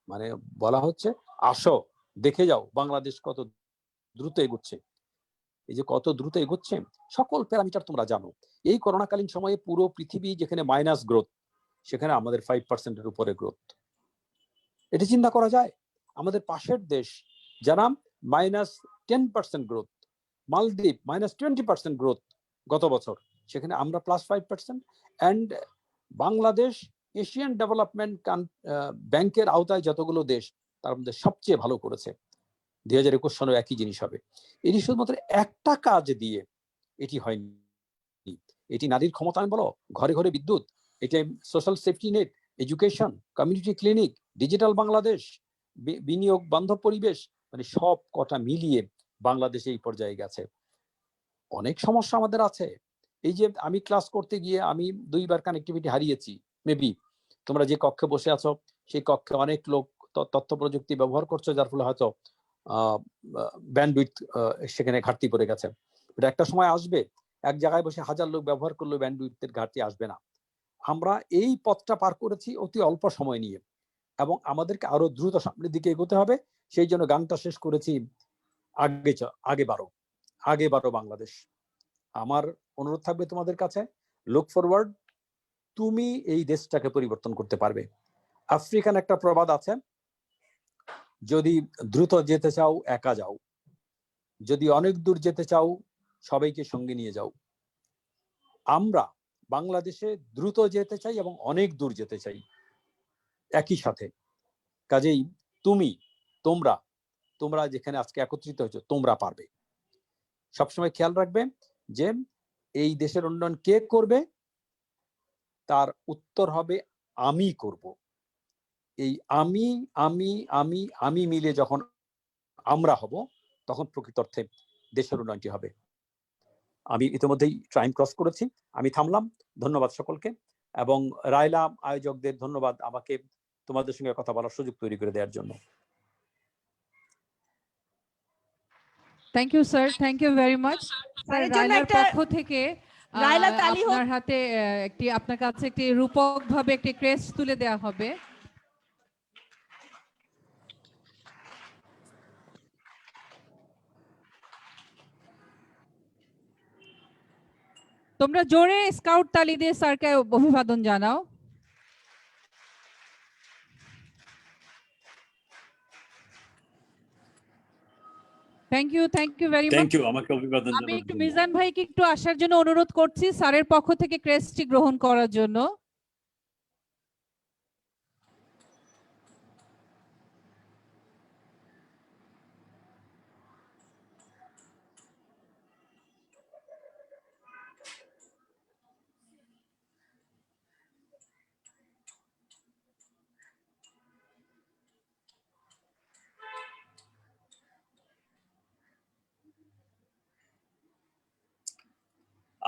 মানে বলা হচ্ছে আসো দেখে যাও বাংলাদেশ কত দ্রুত এগোচ্ছে। এই যে কত দ্রুত এগোচ্ছে, সকল প্যারামিটার তোমরা জানো। এই করোনাকালীন সময়ে পুরো পৃথিবী যেখানে মাইনাস গ্রোথ, সেখানে আমাদের 5%-এর উপরে গ্রোথ। এটি চিন্তা করা যায়। আমাদের পাশের দেশ যারা -10% গ্রোথ, মালদ্বীপ -20% গ্রোথ গত বছর, সেখানে আমরা +5%। অ্যান্ড বাংলাদেশ এশিয়ান ডেভেলপমেন্ট ব্যাংকের আওতায় যতগুলো দেশ, তার মধ্যে সবচেয়ে ভালো করেছে। 2021 সনের একই জিনিস হবে। এটি শুধুমাত্র একটা কাজ দিয়ে এটি হয়নি। এটি নারীর ক্ষমতায়ন বলো, ঘরে ঘরে বিদ্যুৎ, এটি social safety net, education, community clinic, digital Bangladesh, বিনিয়োগ বান্ধব পরিবেশ, মানে সব কটা মিলিয়ে বাংলাদেশ এই পর্যায়ে গেছে। অনেক সমস্যা আমাদের আছে। এই যে আমি ক্লাস করতে গিয়ে আমি 2 বার কানেক্টিভিটি হারিয়েছি। মেবি তোমরা যে কক্ষে বসে আছো সেই কক্ষে অনেক লোক তথ্য প্রযুক্তি ব্যবহার করছো, যার ফলে হয়তো ব্যান্ডউইথ সেখানে ঘাটতি পড়ে গেছে। এটা একটা সময় আসবে, এক জায়গায় বসে 1000 লোক ব্যবহার করলেও ব্যান্ডউইথের ঘাটতি আসবে না। আমরা এই পথটা পার করেছি অতি অল্প সময় নিয়ে, এবং আমাদেরকে আরো দ্রুত সামনের দিকে এগোতে হবে। সেই জন্য গানটা শেষ করেছি আগে বাড়ো বাংলাদেশ। আমার অনুরোধ থাকবে তোমাদের কাছে, লুক ফরওয়ার্ড, তুমি এই দেশটাকে পরিবর্তন করতে পারবে। আফ্রিকান একটা প্রবাদ আছে, যদি দ্রুত যেতে চাও একা যাও, যদি অনেক দূর যেতে চাও সবাইকে সঙ্গে নিয়ে যাও। আমরা বাংলাদেশে দ্রুত যেতে চাই এবং অনেক দূর যেতে চাই একই সাথে। কাজেই তোমরা যেখানে আজকে একত্রিত হয়েছো, তোমরা পারবে। সবসময় খেয়াল রাখবে যে এই দেশের উন্নয়ন কে করবে, তার উত্তর হবে আমি করব। এই আমি আমি আমি আমি মিলে যখন আমরা হব, তখন প্রকৃত অর্থে দেশের উন্নয়নটি হবে। আমি ইতিমধ্যেই টাইম ক্রস করেছি, আমি থামলাম। ধন্যবাদ সকলকে, এবং রায়লা আয়োজকদের ধন্যবাদ আমাকে তোমাদের সঙ্গে কথা বলার সুযোগ তৈরি করে দেওয়ার জন্য। Thank you sir, thank you very much. স্যারের জন্য রায়লার একটা পক্ষ থেকে রায়লা তালি হোক। আপনার হাতে আপনার কাছে একটি রূপক ভাবে একটি ক্রেস্ট তুলে দেওয়া হবে। তোমরা জোরে স্কাউট তালি দিয়ে স্যারকে অভিবাদন জানাও। Thank you very much. আমাকে অভিবাদন আমি একটু মিজান ভাইকে একটু আসার জন্য অনুরোধ করছি, স্যারের পক্ষ থেকে ক্রেস্টটি গ্রহণ করার জন্য।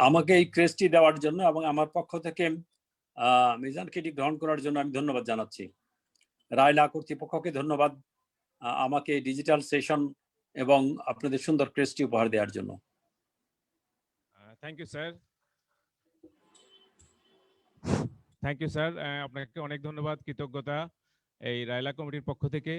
আমাকে এই ক্রেস্টটি দেওয়ার জন্য এবং আমার পক্ষ থেকে মিজানকে এটি গ্রহণ করার জন্য আমি ধন্যবাদ জানাচ্ছি। রায়লা কর্তৃপক্ষকে ধন্যবাদ আমাকে ডিজিটাল সেশন এবং আপনাদের সুন্দর ক্রেস্টটি উপহার দেওয়ার জন্য। Thank you sir, thank you sir, আপনাকে অনেক ধন্যবাদ, কৃতজ্ঞতা এই রায়লা কমিটির পক্ষ থেকে।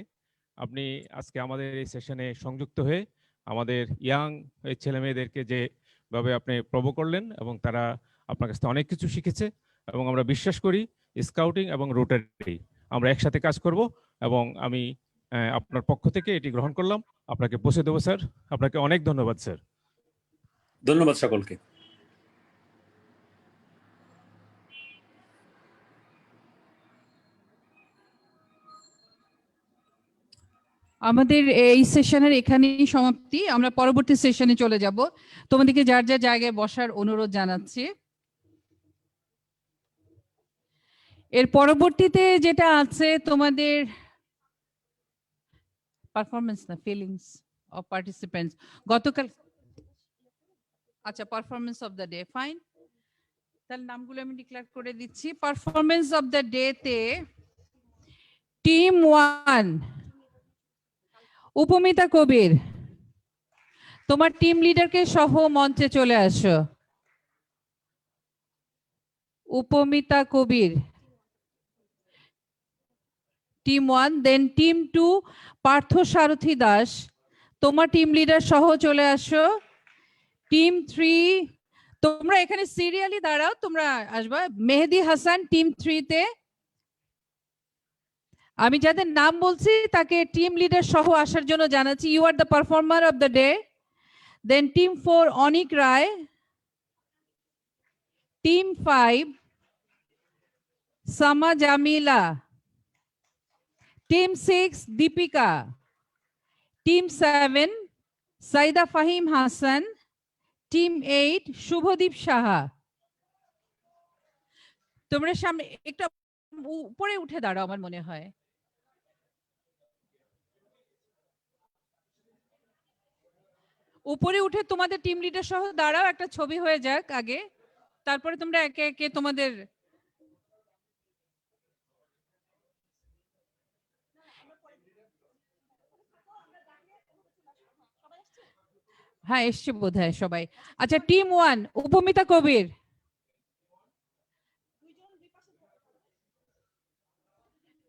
আপনি আজকে আমাদের এই সেশনে সংযুক্ত হয়ে আমাদের ইয়াং এই ছেলে মেয়েদেরকে যেভাবে আপনি প্রভো করলেন, এবং তারা আপনার কাছ থেকে অনেক কিছু শিখেছে, এবং আমরা বিশ্বাস করি স্কাউটিং এবং রোটারি আমরা একসাথে কাজ করব, এবং আমি আপনার পক্ষ থেকে এটি গ্রহণ করলাম, আপনাকে পৌঁছে দেবো স্যার। আপনাকে অনেক ধন্যবাদ স্যার। ধন্যবাদ সকলকে। আমাদের এই সেশনের এখানেই সমাপ্তি। আমরা পরবর্তী সেশনে চলে যাব। তোমাদেরকে যার যার জায়গায় বসার অনুরোধ জানাচ্ছি। এর পরবর্তীতে যেটা আছে তোমাদের পারফরমেন্স না ফিলিংস অফ পার্টিসিপেন্টস। গতকাল আচ্ছা, performance of the day, fine. তাহলে নামগুলো আমি ডিক্লেয়ার করে দিচ্ছি। পারফরমেন্স অফ দ্য ডে তে টিম 1 উপমিতা কবির, তোমার টিম লিডারকে সহ মঞ্চে চলে আসো। উপমিতা কবির, টিম 1। দেন টিম 2 পার্থ সারথী দাস, তোমার টিম লিডার সহ চলে আসো। টিম 3 তোমরা এখানে সিরিয়ালি দাঁড়াও, তোমরা আসবা। মেহেদি হাসান টিম 3 তে। আমি যাদের নাম বলছি তাকে টিম লিডার সহ আসার জন্য জানাচ্ছি। You are the performer of the day. Then team 4 Anik Roy, team 5 Sama Jamila, team 6 Deepika, team 7 Saida Fahim Hasan, team 8 Shubhodip Saha. তোমরা সামনে একটা উপরে উঠে দাঁড়াও, আমার মনে হয়। উপরে উঠে তোমাদের টিম লিডার সহ দাঁড়াও, একটা ছবি হয়ে যাক আগে, তারপরে তোমরা একে একে তোমাদের হ্যাঁ এসছে বোধহয় সবাই। আচ্ছা, টিম 1 উপমিতা কবির,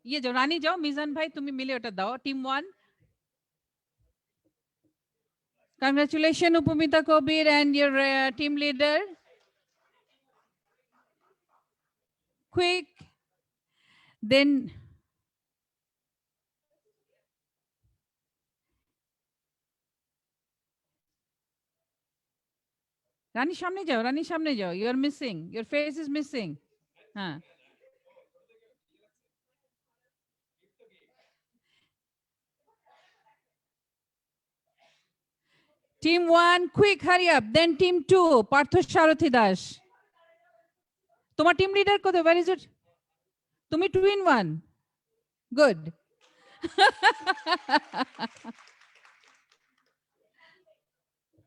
ইয়ে যাও রানী যাও, মিজান ভাই তুমি মিলে ওটা দাও। Team 1, congratulations Upamita Kobir and your team leader. Quick. Then Rani সামনে যাও, রানী সামনে যাও, you are missing, your face is missing. হ্যাঁ, team 1 quick hurry up, then team 2 Partha Sarathi Das. তোমার টিম লিডার কোথায়? Where is it? তুমি 2 in 1, good.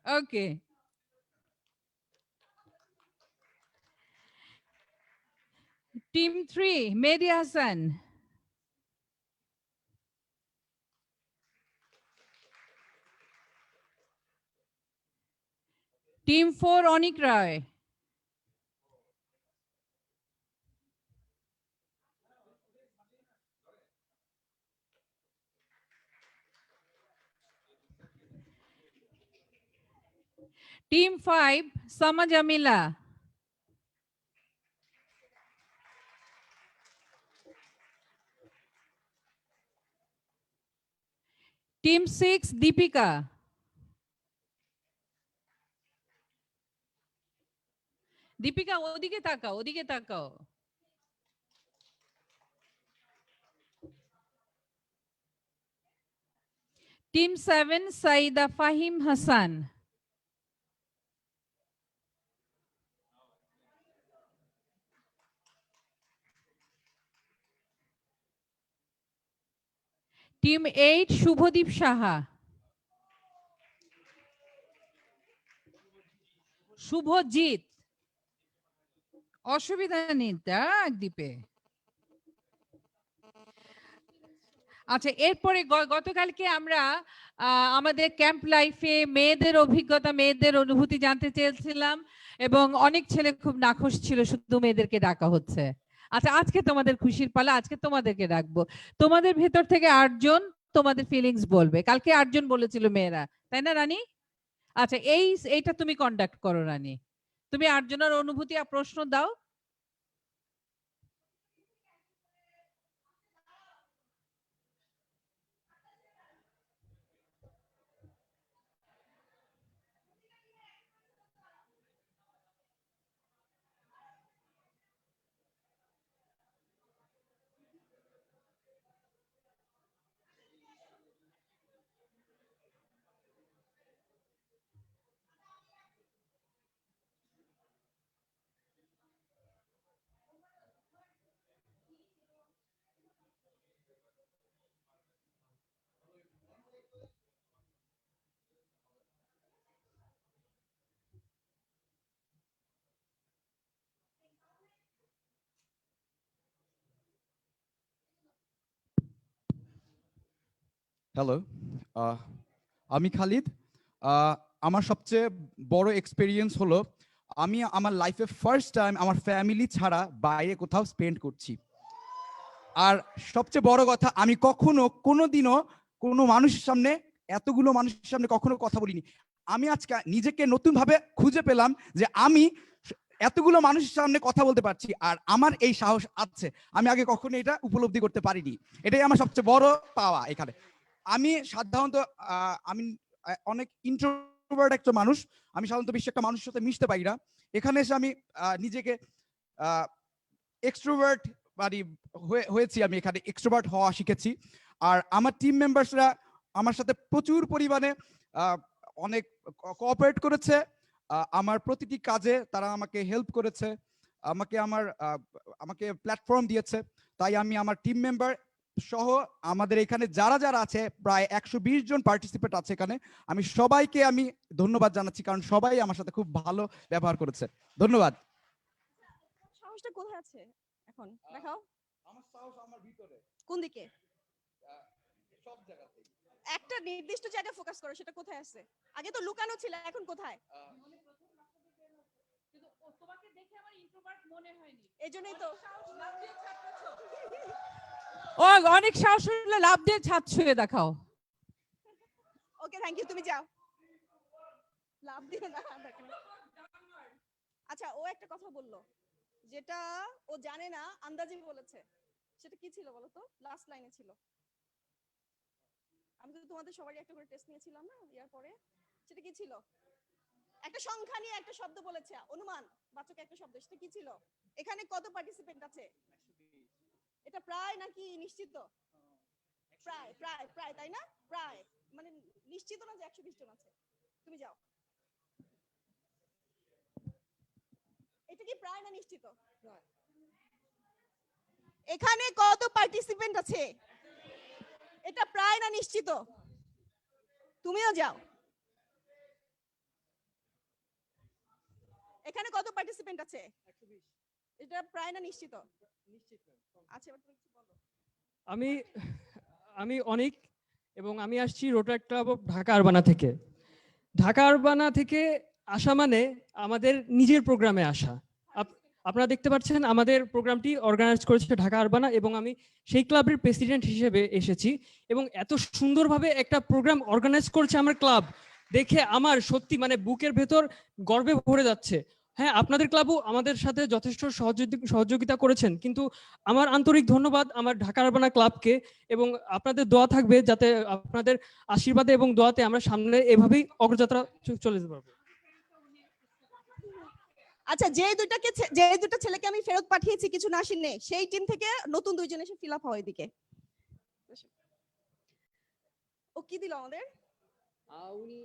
Okay, team 3 Mehedi Hasan, team 4 Anik Roy, team 5 Sama Jamila, team 6 Deepika, Deepika ওদিকে তাকাও, ওদিকে তাকাও। টিম 7 সাইদা ফাহিম হাসান, টিম 8 শুভদীপ সাহা, শুভজিৎ, অসুবিধা নেই দ্বীপে। আচ্ছা, এরপরে গতকালকে আমরা আমাদের ক্যাম্প লাইফে মেয়েদের অভিজ্ঞতা, মেয়েদের অনুভূতি জানতে চেয়েছিলাম এবং অনেক ছেলে খুব নাখোশ ছিল, শুধু মেয়েদেরকে ডাকা হচ্ছে। আচ্ছা, আজকে তোমাদের খুশির পালা, আজকে তোমাদেরকে ডাকবো। তোমাদের ভেতর থেকে 8 জন তোমাদের ফিলিংস বলবে। কালকে 8 জন বলেছিল মেয়েরা, তাই না রানী? আচ্ছা, এইটা তুমি কন্ডাক্ট করো রানী। তুমি 8 জনের অনুভূতি আর প্রশ্ন দাও। হ্যালো, আমি খালিদ। আমার সবচেয়ে বড় এক্সপেরিয়েন্স হলো আমি আমার লাইফে ফার্স্ট টাইম আমার ফ্যামিলি ছাড়া বাইরে কোথাও স্পেন্ড করছি। আর সবচেয়ে বড় কথা, আমি কখনো কোনোদিনও কোনো মানুষের সামনে, এতগুলো মানুষের সামনে কখনো কথা বলিনি। আমি আজকে নিজেকে নতুনভাবে খুঁজে পেলাম যে আমি এতগুলো মানুষের সামনে কথা বলতে পারছি, আর আমার এই সাহস আছে। আমি আগে কখনো এটা উপলব্ধি করতে পারিনি। এটাই আমার সবচেয়ে বড় পাওয়া এখানে। আমি সাধারণত আমি অনেক ইন্ট্রোভার্ট একটা মানুষ। আমি সাধারণত বেশি একটা মানুষের সাথে মিশতে পারি না। এখানে এসে আমি নিজেকে এক্সট্রোভার্ট হয়েছি। আমি এখানে এক্সট্রোভার্ট হওয়া শিখেছি। আর আমার টিম মেম্বার্সরা আমার সাথে প্রচুর পরিমাণে অনেক কোঅপারেট করেছে। আমার প্রতিটি কাজে তারা আমাকে হেল্প করেছে, আমাকে প্ল্যাটফর্ম দিয়েছে। তাই আমি আমার টিম মেম্বার সহ আমাদের এখানে যারা যারা আছে, প্রায় 120 জন পার্টিসিপেট আছে এখানে, আমি সবাইকে আমি ধন্যবাদ জানাচ্ছি, কারণ সবাই আমার সাথে খুব ভালো ব্যবহার করেছে। ধন্যবাদ। সাহসটা কোথায় আছে এখন দেখাও। আমার সাহস আমার ভিতরে। কোন দিকে? সব জায়গাতে। একটা নির্দিষ্ট জায়গায় ফোকাস করো, সেটা কোথায় আছে? আগে তো লুকানো ছিল, এখন কোথায়? কিন্তু তোমাকে দেখে আমার ইন্ট্রোভার্ট মনে হয়নি। এজন্যই তো ও অনেক সাহস হলে লাভ দিয়ে ছাদ ছুঁয়ে দেখাও। ওকে, থ্যাংক ইউ, তুমি যাও। লাভ দিও না, দেখো। আচ্ছা, ও একটা কথা বললো যেটা ও জানে না, আন্দাজে বলেছে। সেটা কি ছিল বলো তো? লাস্ট লাইনে ছিল। আমি তো তোমাদের সবারই একটা করে টেস্ট নিয়েছিলাম না ইয়ার পরে। সেটা কি ছিল? একটা সংখ্যা নিয়ে একটা শব্দ বলেছে, অনুমান বাচক একটা শব্দ, সেটা কি ছিল? এখানে কত পার্টিসিপেন্ট আছে? এটা প্রায় নাকি নিশ্চিত? প্রায় প্রায় প্রায়, তাই না? প্রায় মানে নিশ্চিত না যে 120 জন আছে। তুমি যাও। এটা কি প্রায় না নিশ্চিত? এখানে কত পার্টিসিপেন্ট আছে? এটা প্রায় না নিশ্চিত? তুমিও যাও। এখানে কত পার্টিসিপেন্ট আছে? 120। এটা প্রায় না নিশ্চিত? নিশ্চিত। আচ্ছা, এবার তুমি কিছু বলো। আমি অনিক এবং আমি আসছি rotary club of Dhaka Urbana থেকে। ঢাকা আরবানা থেকে আসা মানে আমাদের নিজের প্রোগ্রামে আসা। আপনারা দেখতে পাচ্ছেন আমাদের প্রোগ্রামটি অর্গানাইজ করেছে ঢাকা আরবানা এবং আমি সেই ক্লাবের প্রেসিডেন্ট হিসেবে এসেছি এবং এত সুন্দরভাবে একটা প্রোগ্রাম অর্গানাইজ করেছে আমার ক্লাব দেখে আমার সত্যি মানে বুকের ভেতর গর্বে ভরে যাচ্ছে। হ্যাঁ, আপনাদের ক্লাবও আমাদের সাথে যথেষ্ট সহযোগিতা করেছেন, কিন্তু আমার আন্তরিক ধন্যবাদ আমার ঢাকা আরবানা ক্লাবকে এবং আপনাদের দোয়া থাকবে যাতে আপনাদের আশীর্বাদে এবং দোয়াতে আমরা সামনে এভাবেই অগ্রযাত্রা চলে যেতে পারবো। আচ্ছা, যে দুটো ছেলেকে আমি ফেরত পাঠিয়েছি কিছু না শুনে, সেই টিম থেকে নতুন দুইজন এসে ফিল আপ হয় এদিকে। ও কি দিল আমাদের? উনি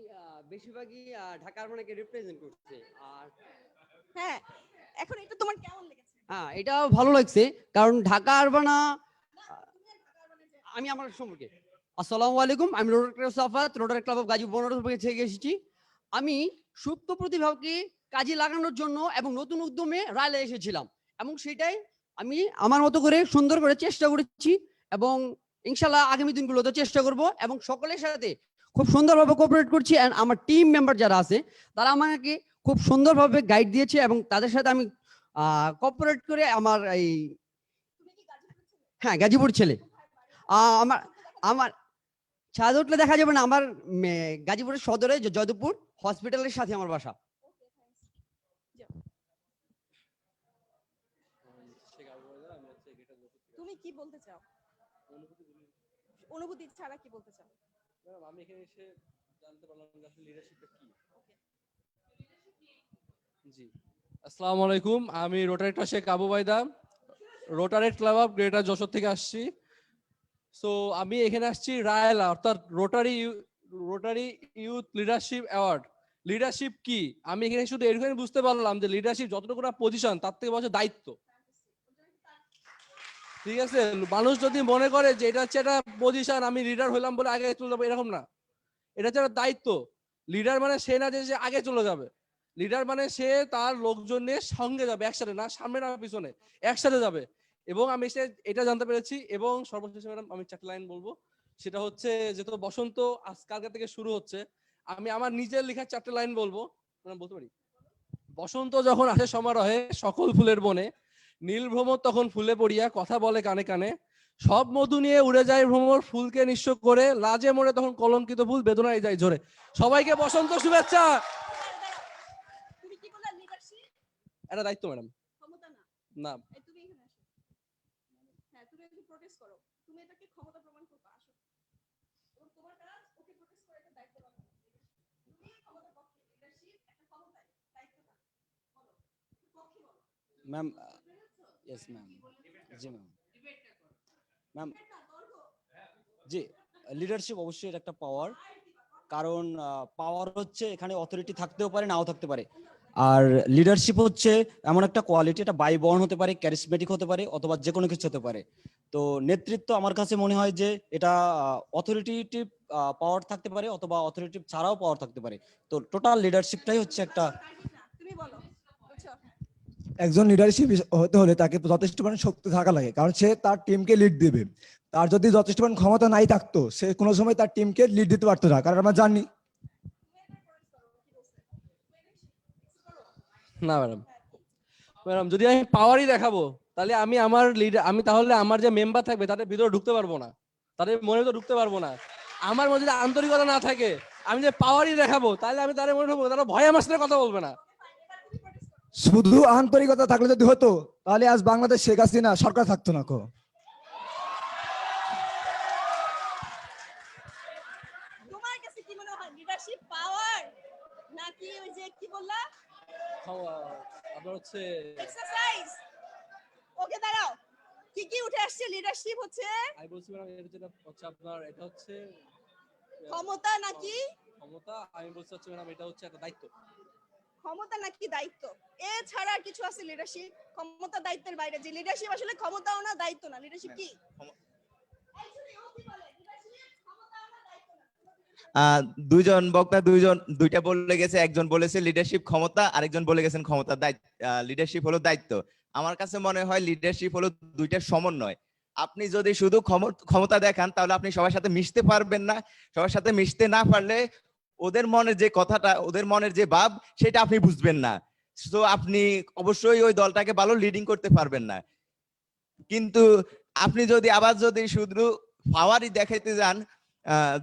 বেশিরভাগই ঢাকা আরবানাকে রিপ্রেজেন্ট করছে। আর হ্যাঁ, এখন এটা তোমার কেমন লেগেছে? হ্যাঁ, এটা ভালো লাগছে কারণ ঢাকা আরবানা আমি আমার সম্পর্কে আসসালামু আলাইকুম, আমি rotary Safat rotary club of Gazipur থেকে এসেছি। আমি সুপ্ত প্রতিভাকে কাজে লাগানোর জন্য এবং নতুন উদ্যমে রায়লে এসেছিলাম এবং সেটাই আমি আমার মতো করে সুন্দর করে চেষ্টা করেছি এবং ইনশাল্লাহ আগামী দিনগুলোতে চেষ্টা করব এবং সকলের সাথে খুব সুন্দরভাবে কোঅপারেট করছি। এন্ড আমার টিম মেম্বার যারা আছে তারা আমাকে খুব সুন্দরভাবে গাইড দিয়েছে এবং তাদের সাথে আমি কোঅপারেট করে আমার এই হ্যাঁ গাজীপুর ছেলে আমার আমার ছাদ উঠলে দেখা যাবে না, আমার গাজীপুরের সদরে জয়দেবপুর হসপিটালের সাথে আমার বাসা। তুমি কি বলতে চাও? অনুভূতি ছাড়া কি বলতে চাও? আমি এখানে এসে জানতে পারলাম যে আসলে লিডারশিপটা কি। জি, আসসালামু আলাইকুম, আমি Rotary Sheikh Abu Baida, Rotary club of greater Jessore থেকে আসছি। সো আমি এখানে আসছি রায়লা অর্থাৎ Rotary youth leadership award. Leadership কি আমি এখানে শুধু এরকম বুঝতে পারলাম যে লিডারশিপ যতটুকু পজিশন তার থেকে বড় দায়িত্ব। ঠিক আছে, মানুষ যদি মনে করে যে এটা হচ্ছে একটা পজিশন, আমি লিডার হইলাম বলে আগে চলে যাবো, এরকম না। এটা হচ্ছে একটা দায়িত্ব। লিডার মানে সে না যে আগে চলে যাবে, লিডার মানে সে তার লোকজন নিয়ে সঙ্গে যাবে, একসাথে না সামনে না পিছনে, একসাথে যাবে। এবং আমি এটা জানতে পেরেছি। এবং সর্বশেষে ম্যাডাম আমি চারটি লাইন বলবো, সেটা হচ্ছে যেহেতু বসন্ত আজকালকার থেকে শুরু হচ্ছে, আমি আমার নিজের লেখা চারটি লাইন বলবো। ম্যাডাম বলতে পারি? বসন্ত যখন আসে সমারোহে সকল ফুলের বনে, নীল ভ্রমর তখন ফুলে পড়িয়া কথা বলে কানে কানে, সব মধু নিয়ে উড়ে যায় ভ্রমর ফুলকে নিঃস্ব করে, লাজে মরে তখন কলঙ্কিত ফুল বেদনায় যায় ঝরে। সবাইকে বসন্ত শুভেচ্ছা। এটা দায়িত্ব ম্যাডাম। ক্ষমতা না না, তুমি এখানে আসো। হ্যাঁ, তুমি একটু প্রোটেস্ট করো, তুমি এটাকে ক্ষমতা প্রমাণ করবে। আসো, এবং তোমার কাজ ওকে প্রোটেস্ট করে একটা দায়িত্ব পালন করা। তুমি ক্ষমতা পক্ষে, লিডারশিপ একটা ক্ষমতায় দায়িত্বটা বলো, পক্ষে বলো ম্যাম। Yes ma'am. জি ম্যাম। ম্যাম জি, লিডারশিপ অবশ্যই একটা পাওয়ার, কারণ পাওয়ার হচ্ছে এখানে অথরিটি থাকতেও পারে নাও থাকতে পারে। আর লিডারশিপ হচ্ছে এমন একটা কোয়ালিটি, এটা বাই বর্ন হতে পারে, ক্যারিসমেটিক হতে পারে, অথবা যে কোনো কিছু হতে পারে। তো নেতৃত্ব আমার কাছে মনে হয় যে এটা অথরিটেটিভ পাওয়ার থাকতে পারে অথবা অথরিটেটিভ ছাড়াও পাওয়ার থাকতে পারে। তো টোটাল লিডারশিপটাই হচ্ছে একটা। তুমি বলো। আচ্ছা, একজন লিডারশিপ হতে হলে তাকে যথেষ্ট পরিমাণ শক্তি থাকা লাগে, কারণ সে তার টিমকে লিড দিবে। তার যদি যথেষ্ট পরিমাণ ক্ষমতা নাই থাকতো, সে কোনো সময় তার টিমকে লিড দিতে পারতো না, কারণ আমরা জানি। না ম্যাডাম, ম্যাডাম যদি আমি পাওয়ারই দেখাবো তাহলে আমি তাহলে আমার যে মেম্বার থাকবে তাদের ভিতরে ঢুকতে পারবো না, তাদের মনে তো ঢুকতে পারবো না। আমার মধ্যে যদি আন্তরিকতা না থাকে, আমি যে পাওয়ারই দেখাবো তাহলে আমি তাদের মনে ঢুকবো, তারা ভয় আমার সাথে কথা বলবে না। শুধু আন্তরিকতা থাকলে যদি হতো তাহলে আজ বাংলাদেশ শেখ হাসিনা সরকার থাকতো না। তোমার কাছে কি মনে হয় লিডারশিপ পাওয়ার নাকি কি ওই যে কি বললা আপনার হচ্ছে এক্সারসাইজ ওকে দাঁড়াও কি কি উঠে আসছে লিডারশিপ হচ্ছে আমি বলছি ম্যাডাম এটা যেটা হচ্ছে আপনার এটা হচ্ছে ক্ষমতা নাকি ক্ষমতা আমি বলছি হচ্ছে ম্যাডাম এটা হচ্ছে একটা দায়িত্ব ক্ষমতা নাকি দায়িত্ব এছাড়া আর কিছু আছে লিডারশিপ ক্ষমতা দায়িত্বের বাইরে যে লিডারশিপ আসলে ক্ষমতাও না দায়িত্ব না লিডারশিপ কি দুইজন বক্তা দুইটা বলে গেছে, একজন বলেছে লিডারশিপ ক্ষমতা, আরেকজন বলে গেছেন ক্ষমতা দায়িত্ব। লিডারশিপ হলো দায়িত্ব। আমার কাছে মনে হয় লিডারশিপ হলো দুইটার সমন্বয়। আপনি যদি শুধু ক্ষমতা দেখান তাহলে আপনি সবার সাথে মিশতে পারবেন না। সবার সাথে মিশতে না পারলে ওদের মনের যে কথাটা, ওদের মনের যে ভাব, সেটা আপনি বুঝবেন না। তো আপনি অবশ্যই ওই দলটাকে ভালো লিডিং করতে পারবেন না। কিন্তু আপনি যদি শুধু পাওয়ারই দেখাইতে যান,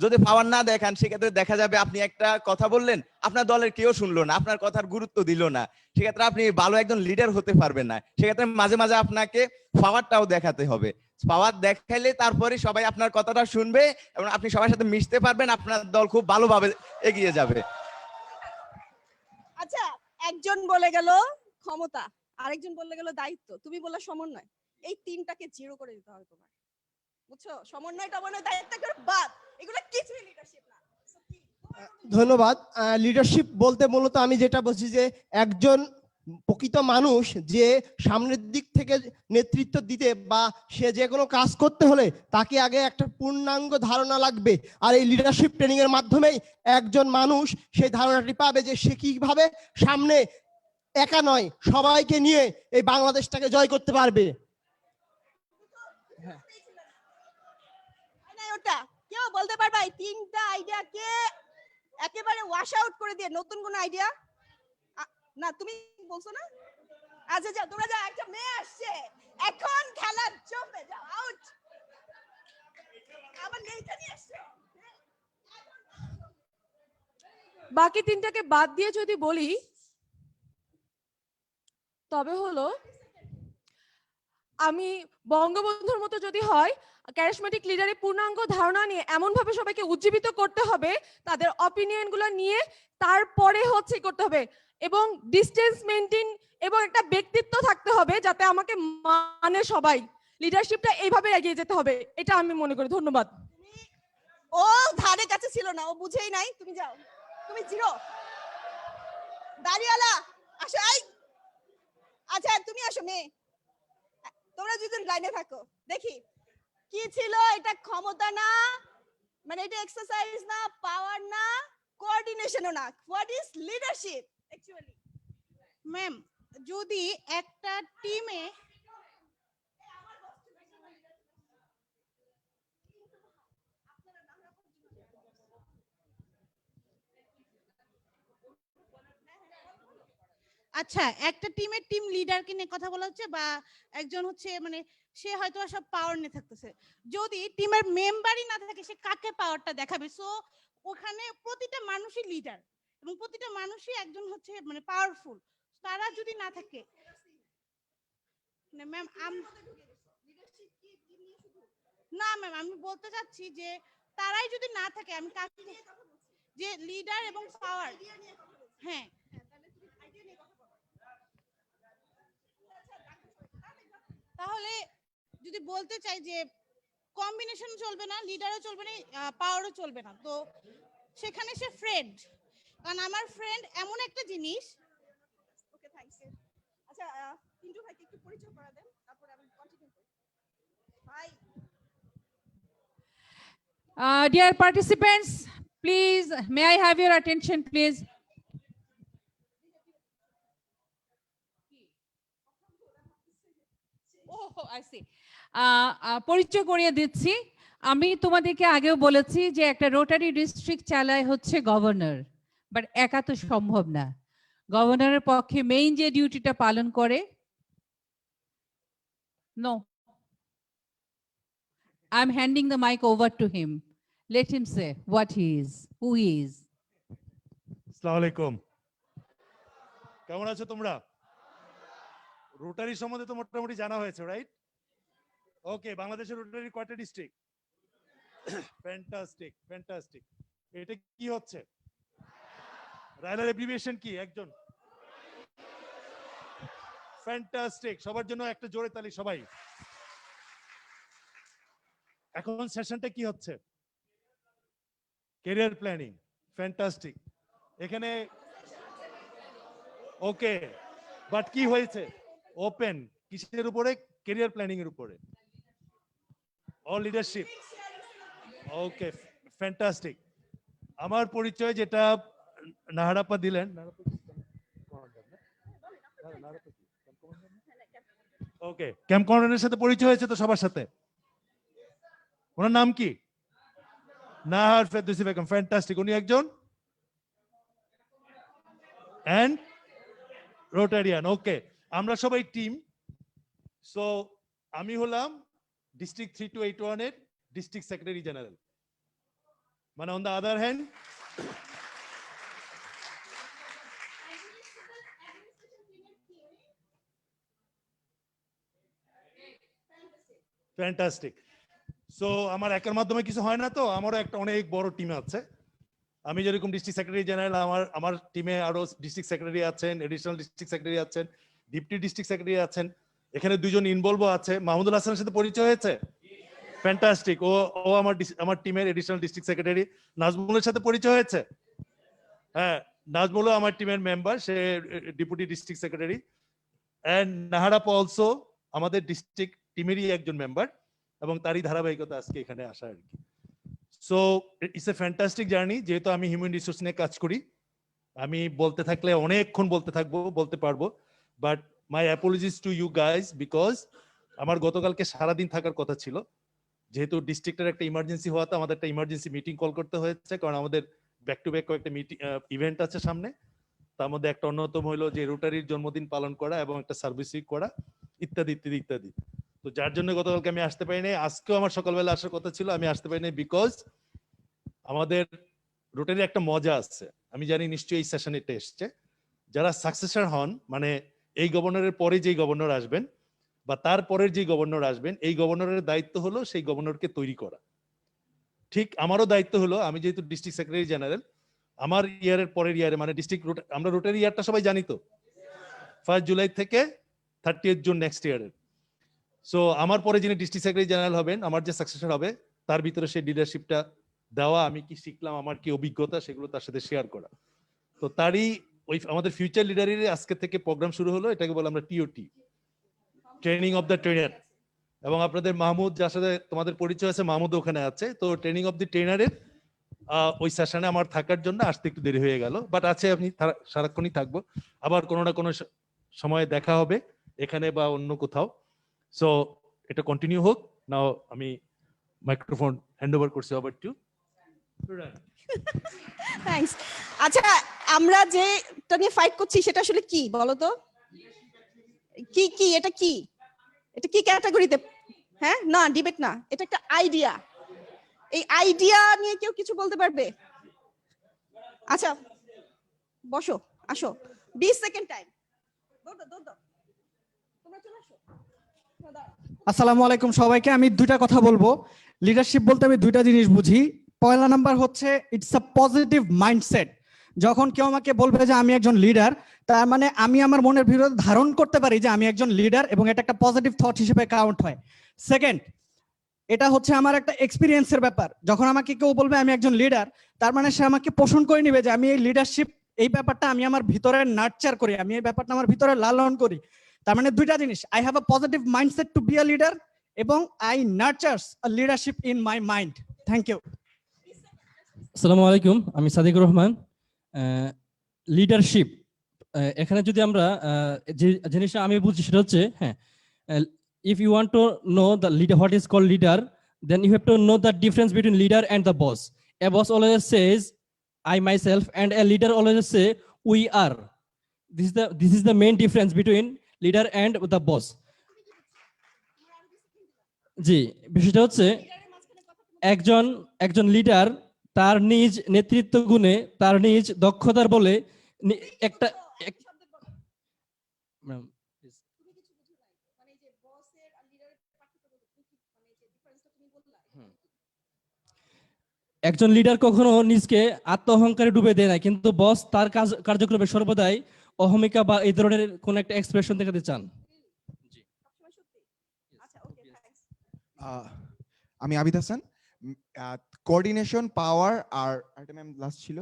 যদি পাওয়ার না দেখান, সেক্ষেত্রে দেখা যাবে আপনি একটা কথা বললেন, আপনার দলের কেউ শুনলো না, আপনার কথার গুরুত্ব দিল না, সেক্ষেত্রে আপনি ভালো একজন লিডার হতে পারবেন না। সেক্ষেত্রে মাঝে মাঝে আপনাকে পাওয়ারটাও দেখাতে হবে। পাওয়ার দেখাইলে তারপরে সবাই আপনার কথাটা শুনবে এবং আপনি সবার সাথে মিশতে পারবেন, আপনার দল খুব ভালোভাবে এগিয়ে যাবে। আচ্ছা একজন বলে গেল ক্ষমতা আরেকজন বলে গেল দায়িত্ব তুমি বললে সমন্বয় এই তিনটাকে জিরো করে দিতে হবে তোমার বুঝছো সমন্বয় টমন্বয় দায়িত্ব করে বাদ এগুলো কিছুই লিডারশিপ না ধন্যবাদ। লিডারশিপ বলতে মূলত আমি যেটা বলছি যে একজন প্রকৃত মানুষ যে সামনের দিক থেকে নেতৃত্ব দিতে বা সে যে কোনো কাজ করতে হলে তাকে আগে একটা পূর্ণাঙ্গ ধারণা লাগবে। আর এই লিডারশিপ ট্রেনিং এর মাধ্যমেই একজন মানুষ সেই ধারণাটি পাবে যে সে কিভাবে সামনে একা নয় সবাইকে নিয়ে এই বাংলাদেশটাকে জয় করতে পারবে। ওটা কেউ বলতে পারবা এই তিনটা আইডিয়াকে একেবারে ওয়াশ আউট করে দিয়ে নতুন কোন আইডিয়া না তুমি বলছো না? আচ্ছা যাও তোমরা যাও, একটা মেয়ে আসছে এখন খেলা জমবে, যাও আউট। আবার মেয়েটা নিয়ে আসছে। বাকি তিনটাকে বাদ দিয়ে যদি বলি তবে হলো আমি বঙ্গবন্ধুর মতো যদি হয় ক্যারিজমেটিক লিডারের পূর্ণাঙ্গ ধারণা নিয়ে এমন ভাবে সবাইকে উজ্জীবিত করতে হবে, তাদের অপিনিয়ন গুলো নিয়ে তারপরে হচ্ছে করতে হবে এবং ডিসটেন্স মেইনটেইন এবং একটা ব্যক্তিত্ব থাকতে হবে যাতে আমাকে মানে সবাই। লিডারশিপটা এইভাবে এগিয়ে যেতে হবে, এটা আমি মনে করি। ধন্যবাদ। ও ধারে কাছে ছিল না, ও বুঝেই নাই। তুমি যাও, তুমি জিরো। দাঁড়িয়ালা আসো। আচ্ছা তুমি আসো মেয়ে, তোমরা দুজন লাইনে থাকো। দেখি কি ছিল এটা, ক্ষমতা না, মানে এটা এক্সারসাইজ না, পাওয়ার না, কোঅর্ডিনেশনও না। What is leadership actually? Ma'am যদি একটা টিমে আচ্ছা একটা টিমের টিম লিডারকে নিয়ে কথা বলা হচ্ছে বা একজন হচ্ছে মানে সে হয়তো সব পাওয়ার নিয়ে থাকতেছে, যদি টিমের মেম্বারই না থাকে সে কাকে পাওয়ারটা দেখাবে? সো ওখানে প্রতিটা মানুষই লিডার এবং প্রতিটা মানুষই একজন হচ্ছে মানে পাওয়ারফুল। তারা যদি না থাকে না ম্যাম না ম্যাম আমি বলতে চাচ্ছি যে তারাই যদি না থাকে আমি কাকে যে লিডার এবং পাওয়ার। হ্যাঁ তাহলে যদি বলতে চাই যে কম্বিনেশন চলবে না, লিডারও চলবে না, পাওয়ারও চলবে না, তো সেখানে সে ফ্রেন্ড। কারণ আমার ফ্রেন্ড এমন একটা জিনিস। Okay thanks. আচ্ছা পিন্টু ভাইকে একটু পরিচয় করা দেন, তারপর আমি কন্টিনিউ করি। ভাই dear participants, please may I have your attention please? I see. পরিচয় করিয়ে দিচ্ছি। আমি তোমাদেরকে আগেও বলেছি যে একটা রোটারি ডিস্ট্রিক্ট চালায় হচ্ছে গভর্নর, বাট একা তো সম্ভব না। গভর্নরের পক্ষে মেইন যে ডিউটিটা পালন করে, no, I am handing the mic over to him. Let him say what he is, who he is. আসসালামু আলাইকুম। কেমন আছো তোমরা? রোটারি সম্বন্ধে তো মোটামুটি জানা হয়েছে, রাইট? ওকে, বাংলাদেশের রোটারি কয়টা ডিস্ট্রিক্ট? Fantastic fantastic. এটা কি হচ্ছে? রায়লার এব্রিভিয়েশন কি একজন? ফ্যান্টাস্টিক, সবার জন্য একটা জোরে তালি সবাই। এখন সেশনটা কি হচ্ছে? Career planning. ফ্যান্টাস্টিক। এখানে ওকে, বাট কি হয়েছে? ওপেন কিসের উপরে? ক্যারিয়ার প্ল্যানিং এর উপরে। All leadership. Okay, fantastic. আমার পরিচয় যেটা নাহারাপ্পা দিলেন, ওকে, ক্যাম্প কমান্ডারের সাথে পরিচয় হয়েছে তো সবার সাথে? ওনার নাম কি? নাহার ফেরদৌসী বেগম। ফ্যান্টাস্টিক। উনি একজন এন্ড রোটারিয়ান। ওকে, আমরা সবাই টিম। সো আমি হলাম ডিস্ট্রিক্ট 3281 এর ডিস্ট্রিক্ট সেক্রেটারি জেনারেল। মানে on the other hand fantastic. So আমার একের মাধ্যমে কিছু হয় না, তো আমারও একটা অনেক বড় টিম আছে। আমি যেরকম ডিস্ট্রিক্ট সেক্রেটারি জেনারেল, আমার টিমে আরো ডিস্ট্রিক্ট সেক্রেটারি আছেন, এডিশনাল ডিস্ট্রিক্ট সেক্রেটারি আছেন, ডিপটি ডিস্ট্রিক্ট সেক্রেটারি আছেন। এখানে দুজন ইনভলভও আছে। মাহমুদুল হাসানের সাথে পরিচয় হয়েছে? ফ্যান্টাস্টিক। ও আমার টিমের এডিশনাল ডিস্ট্রিক্ট সেক্রেটারি। নাজমুলের সাথে পরিচয় হয়েছে? হ্যাঁ, নাজমুলও আমার টিমের মেম্বার, সে ডেপুটি ডিস্ট্রিক্ট সেক্রেটারি। এন্ড নাহারাপ অলসো আমাদের ডিস্ট্রিক্ট টিমেরই একজন মেম্বার, এবং তারই ধারাবাহিকতা আজকে এখানে আসা আর কি। So it's a fantastic journey. যেহেতু আমি হিউম্যান রিসোর্স নিয়ে কাজ করি, আমি বলতে থাকলে অনেকক্ষণ বলতে পারবো, but my apologies to you guys, because আমার গতকালকে সারাদিন থাকার কথা ছিল। যেহেতু ডিস্ট্রিক্টের একটা ইমার্জেন্সি হওয়াতে আমাদের একটা ইমার্জেন্সি মিটিং কল করতে হয়েছে, কারণ আমাদের ব্যাক টু ব্যাক কয়েকটা মিটিং ইভেন্ট আছে সামনে। তার মধ্যে একটা অন্যতম হলো যে রোটারির জন্মদিন পালন করা এবং একটা সার্ভিস উইক করা, ইত্যাদি ইত্যাদি ইত্যাদি। তো যার জন্য গতকালকে আমি আসতে পারিনি। আজকেও আমার সকালবেলা আসার কথা ছিল, আমি আসতে পারিনি বিকজ আমাদের রোটারির একটা মজা আছে। আমি জানি নিশ্চয়ই এই সেশনে এটা এসছে, যারা সাকসেসর হন, মানে এই গভর্নরের পরে যেই গভর্নর আসবেন বা তার পরের যে গভর্নর আসবেন, এই গভর্নরের দায়িত্ব হলো সেই গভর্নরকে তৈরি করা। ঠিক আমারও দায়িত্ব হলো, আমি যেহেতু ডিস্ট্রিক্ট সেক্রেটারি জেনারেল, আমার ইয়ারের পরের ইয়ারে, মানে ডিস্ট্রিক্ট আমরা রোটারি ইয়ারটা সবাই জানি তো, 1 জুলাই থেকে 30 জুন নেক্সট ইয়ারের। সো আমার পরে যিনি ডিস্ট্রিক্ট সেক্রেটারি জেনারেল হবেন, আমার যে সাকসেসর হবে, তার ভিতরে সেই লিডারশিপটা দেওয়া, আমি কি শিখলাম, আমার কি অভিজ্ঞতা, সেগুলো তার সাথে শেয়ার করা। তো তারই ওই আমাদের ফিউচার লিডারের আজকে থেকে প্রোগ্রাম শুরু হলো। এটাকে বলে আমরা টিওটি, ট্রেনিং অফ দ্য ট্রেনার। এবং আপনাদের মাহমুদ, যার সাথে তোমাদের পরিচয় আছে, মাহমুদ ওখানে আছে। তো ট্রেনিং অফ দি ট্রেনারের ওই সেশনে আমার থাকার জন্য আসতে একটু দেরি হয়ে গেল, বাট আছে, আমি সারাক্ষণই থাকবো। আবার কোনো না কোনো সময় দেখা হবে এখানে বা অন্য কোথাও। সো এটা কন্টিনিউ হোক। নাও আমি মাইক্রোফোন হ্যান্ড ওভার করছি ওভার টু। থ্যাঙ্কস। আচ্ছা, আমরা যেটা নিয়ে ফাইট করছি সেটা আসলে কি বলো তো? কি এটা কি? এটা কি ক্যাটাগরিতে? হ্যাঁ, না ডিবেট না, এটা একটা আইডিয়া। এই আইডিয়া নিয়ে কেউ কিছু বলতে পারবে? আচ্ছা বসো, আসো, 20 সেকেন্ড টাইম। আসসালামু আলাইকুম সবাইকে। আমি দুইটা কথা বলবো। লিডারশিপ বলতে আমি দুইটা জিনিস বুঝি। পয়লা নাম্বার হচ্ছে ইটস আ পজিটিভ মাইন্ডসেট। যখন কেউ আমাকে বলবে যে আমি একজন লিডার, তার মানে আমি আমার মনের ভিতরে ধারণ করতে পারি যে আমি একজন লিডার, এবং এটা একটা পজিটিভ থট হিসেবে কাউন্ট হয়। সেকেন্ড, এটা হচ্ছে আমার একটা এক্সপিরিয়েন্সের ব্যাপার। যখন আমাকে কেউ বলবে আমি একজন লিডার, তার মানে সে আমাকে পোষণ করে নিবে যে আমি এই লিডারশিপ, এই ব্যাপারটা আমি আমার ভিতরে নার্চার করি, আমি এই ব্যাপারটা আমার ভিতরে লালন করি। তার মানে দুইটা জিনিস, I have a positive mindset to be a leader, এবং I nurtures a leadership in my mind. Thank you. আসসালামু আলাইকুম, আমি সাদিকুর রহমান। লিডারশিপ, এখানে যদি আমরা যে জিনিসটা আমি বুঝি সেটা হচ্ছে, হ্যাঁ, if you want to know the leader, what is called leader, then you have to know the difference between leader and the boss. A boss always says I myself, and a leader always say we are. This is the main difference between leader and the boss. জি, বিষয়টা হচ্ছে একজন leader তার নিজ নেতৃত্ব গুণে, তার নিজ দক্ষতার বলে একটা একজন লিডার কখনো নিজকে আত্ম অহংকারে ডুবে দেয় না, কিন্তু বস তার কার্যক্রমে সর্বদাই অহমিকা বা এই ধরনের কোন একটা এক্সপ্রেশন দেখাতে চান। আমি আবিদ হাসান। কোঅর্ডিনেশন, পাওয়ার আর একটা ম্যাম লাস্ট ছিল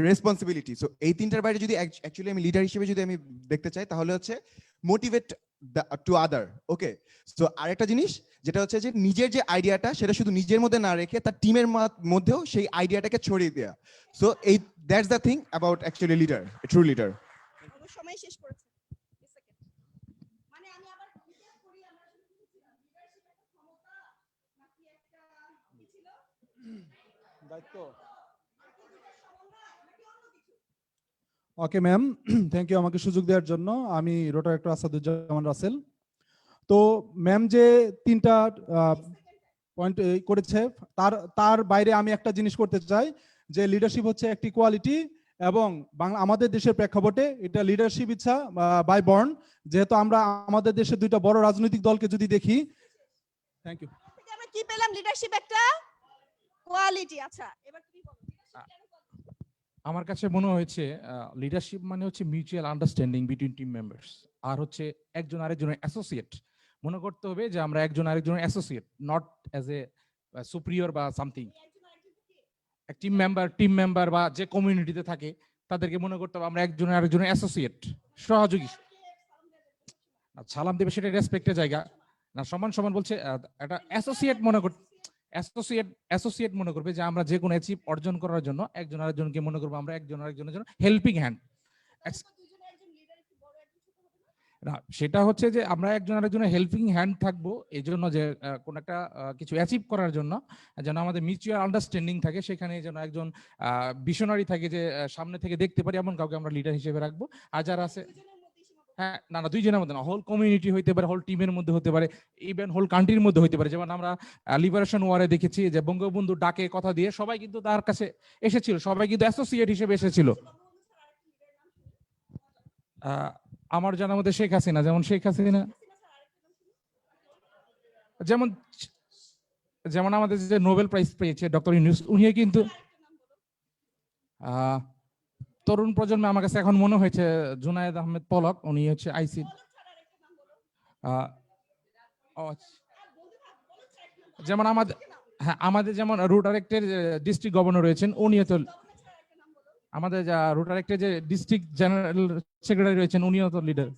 রেসপন্সিবিলিটি। সো এই তিনটার বাইরে যদি অ্যাকচুয়ালি আমি লিডার হিসেবে যদি আমি দেখতে চাই তাহলে হচ্ছে motivate to other. Okay, so আরেকটা জিনিস যেটা হচ্ছে যে নিজের যে আইডিয়াটা সেটা শুধু নিজের মধ্যে না রেখে তার টিমের মধ্যেও সেই আইডিয়াটাকে ছড়িয়ে দেওয়া। সো এই that's the thing about actually leader, true leader. সময় শেষ করেছে। ওকে ম্যাম, থ্যাংক ইউ আমাকে সুযোগ দেওয়ার জন্য। আমি রোটার অ্যাক্টর আসাদুজ্জামান রাসেল। তো ম্যাম যে তিনটা পয়েন্ট করেছে তার বাইরে আমি একটা জিনিস করতে চাই, যে লিডারশিপ হচ্ছে একটি কোয়ালিটি এবং আমাদের দেশের প্রেক্ষাপটে এটা লিডারশিপ ইচ্ছা বাই বর্ন। যেহেতু আমরা আমাদের দেশের দুইটা বড় রাজনৈতিক দলকে যদি দেখি, থ্যাংক ইউ। আমরা কি পেলাম? লিডারশিপ একটা কোয়ালিটি। আচ্ছা, এবার তুমি বলো। আমার কাছে মনে হয়েছে লিডারশিপ মানে হচ্ছে mutual understanding between team members, আর হচ্ছে একজন আরেকজনের অ্যাসোসিয়েট। মনে করতে হবে যে আমরা একজন আরেকজনের associate, not as a superior বা সামথিং। টিম মেম্বার বা যে কমিউনিটিতে থাকে তাদেরকে মনে করতে হবে আমরা একজন আরেকজনের অ্যাসোসিয়েট, সহযোগী। সালাম দেবে সেটা রেসপেক্টের জায়গা না, সমান সমান বলছে একটা অ্যাসোসিয়েট মনে করতে, অ্যাসোসিয়েট মনে করবে যে আমরা যে কোনো অ্যাচিভ অর্জন করার জন্য একজন আরেকজনকে মনে করবো আমরা একজন আরেকজনের জন্য হেল্পিং হ্যান্ড। না, সেটা হচ্ছে যে আমরা একজন আরেকজনের হেল্পিং হ্যান্ড থাকবো এই জন্য যে কোন একটা কিছু অ্যাচিভ করার জন্য যেন আমাদের মিউচুয়াল আন্ডারস্ট্যান্ডিং থাকে, সেখানে যেন একজন ভিশনারি থাকে যে সামনে থেকে দেখতে পারি এমন কাউকে আমরা লিডার হিসেবে রাখবো। আর যারা আছে, হ্যাঁ, না দুইজনের মধ্যে না, হোল কমিউনিটি হইতে পারে, হোল টিমের মধ্যে হতে পারে, ইভেন হোল কান্ট্রির মধ্যে হতে পারে। যেমন আমরা লিবারেশন ওয়ারে দেখেছি যে বঙ্গবন্ধু ডাকে কথা দিয়ে সবাই কিন্তু তার কাছে এসেছিল, সবাই কিন্তু অ্যাসোসিয়েট হিসেবে এসেছিল। আমার জানার মধ্যে শেখ হাসিনা, যেমন আমাদের যে নোবেল প্রাইজ পেয়েছে ডক্টর ইউনূস, উনি কিন্তু তরুণ প্রজন্মে আমার কাছে এখন মনে হয়েছে জুনায়েদ আহমেদ পলক, উনি হচ্ছে আইসি। যেমন আমাদের যেমন রোটারেক্টের ডিস্ট্রিক্ট গভর্নর রয়েছেন, উনিও তো আমাদের রোটারেক্টের যে ডিস্ট্রিক্ট জেনারেল সেক্রেটারি রয়েছেন, উনিও তো লিডার।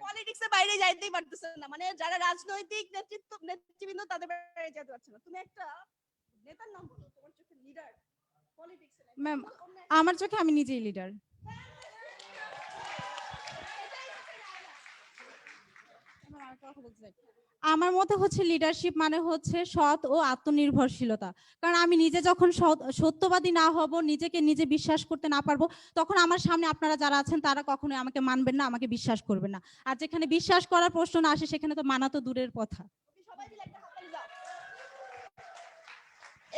পলিটিক্সের বাইরে যাইতেই পারতেছেন না, মানে যারা রাজনৈতিক নেতৃবৃন্দ তাদের বাইরে যেতে পারছে না। তুমি একটা নেতার নাম বলো তোমার চোখে লিডার পলিটিক্সে। ম্যাম, আমার চোখে আমি নিজেই লিডার। আমার মতে হচ্ছে লিডারশিপ মানে হচ্ছে সৎ ও আত্মনির্ভরশীলতা। কারণ আমি নিজে যখন সত্যবাদী না হব, নিজেকে নিজে বিশ্বাস করতে না পারবো, তখন আমার সামনে আপনারা যারা আছেন তারা কখনোই আমাকে মানবেন না, আমাকে বিশ্বাস করবেন না। আর যেখানে বিশ্বাস করার প্রশ্ন না আসে সেখানে তো মানা তো দূরের কথা।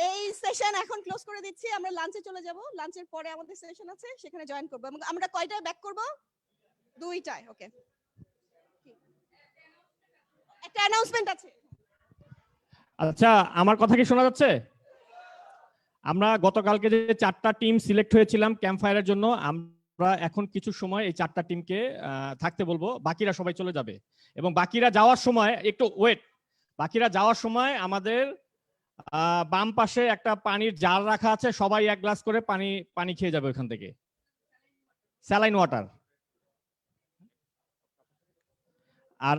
এই সেশন এখন ক্লোজ করে দিচ্ছি, আমরা লাঞ্চে চলে যাব। লাঞ্চের পরে আমাদের সেশন আছে, সেখানে জয়েন করব। এবং আমরা কয়টায় ব্যাক করব? 2টায়। ওকে, একটা অ্যানাউন্সমেন্ট আছে। আচ্ছা, আমার কথা কি শোনা যাচ্ছে? আমরা গতকালকে যে 4টা টিম সিলেক্ট হয়েছিলাম ক্যাম্প ফায়ারের জন্য, আমরা এখন কিছু সময় এই 4টা টিমকে থাকতে বলবো, বাকিরা সবাই চলে যাবে। এবং বাকিরা যাওয়ার সময় একটু ওয়েট, বাকিরা যাওয়ার সময় আমাদের বাম পাশে একটা পানির জার রাখা আছে, সবাই 1 গ্লাস করে পানি খেয়ে যাবে ওখান থেকে, স্যালাইন ওয়াটার। আর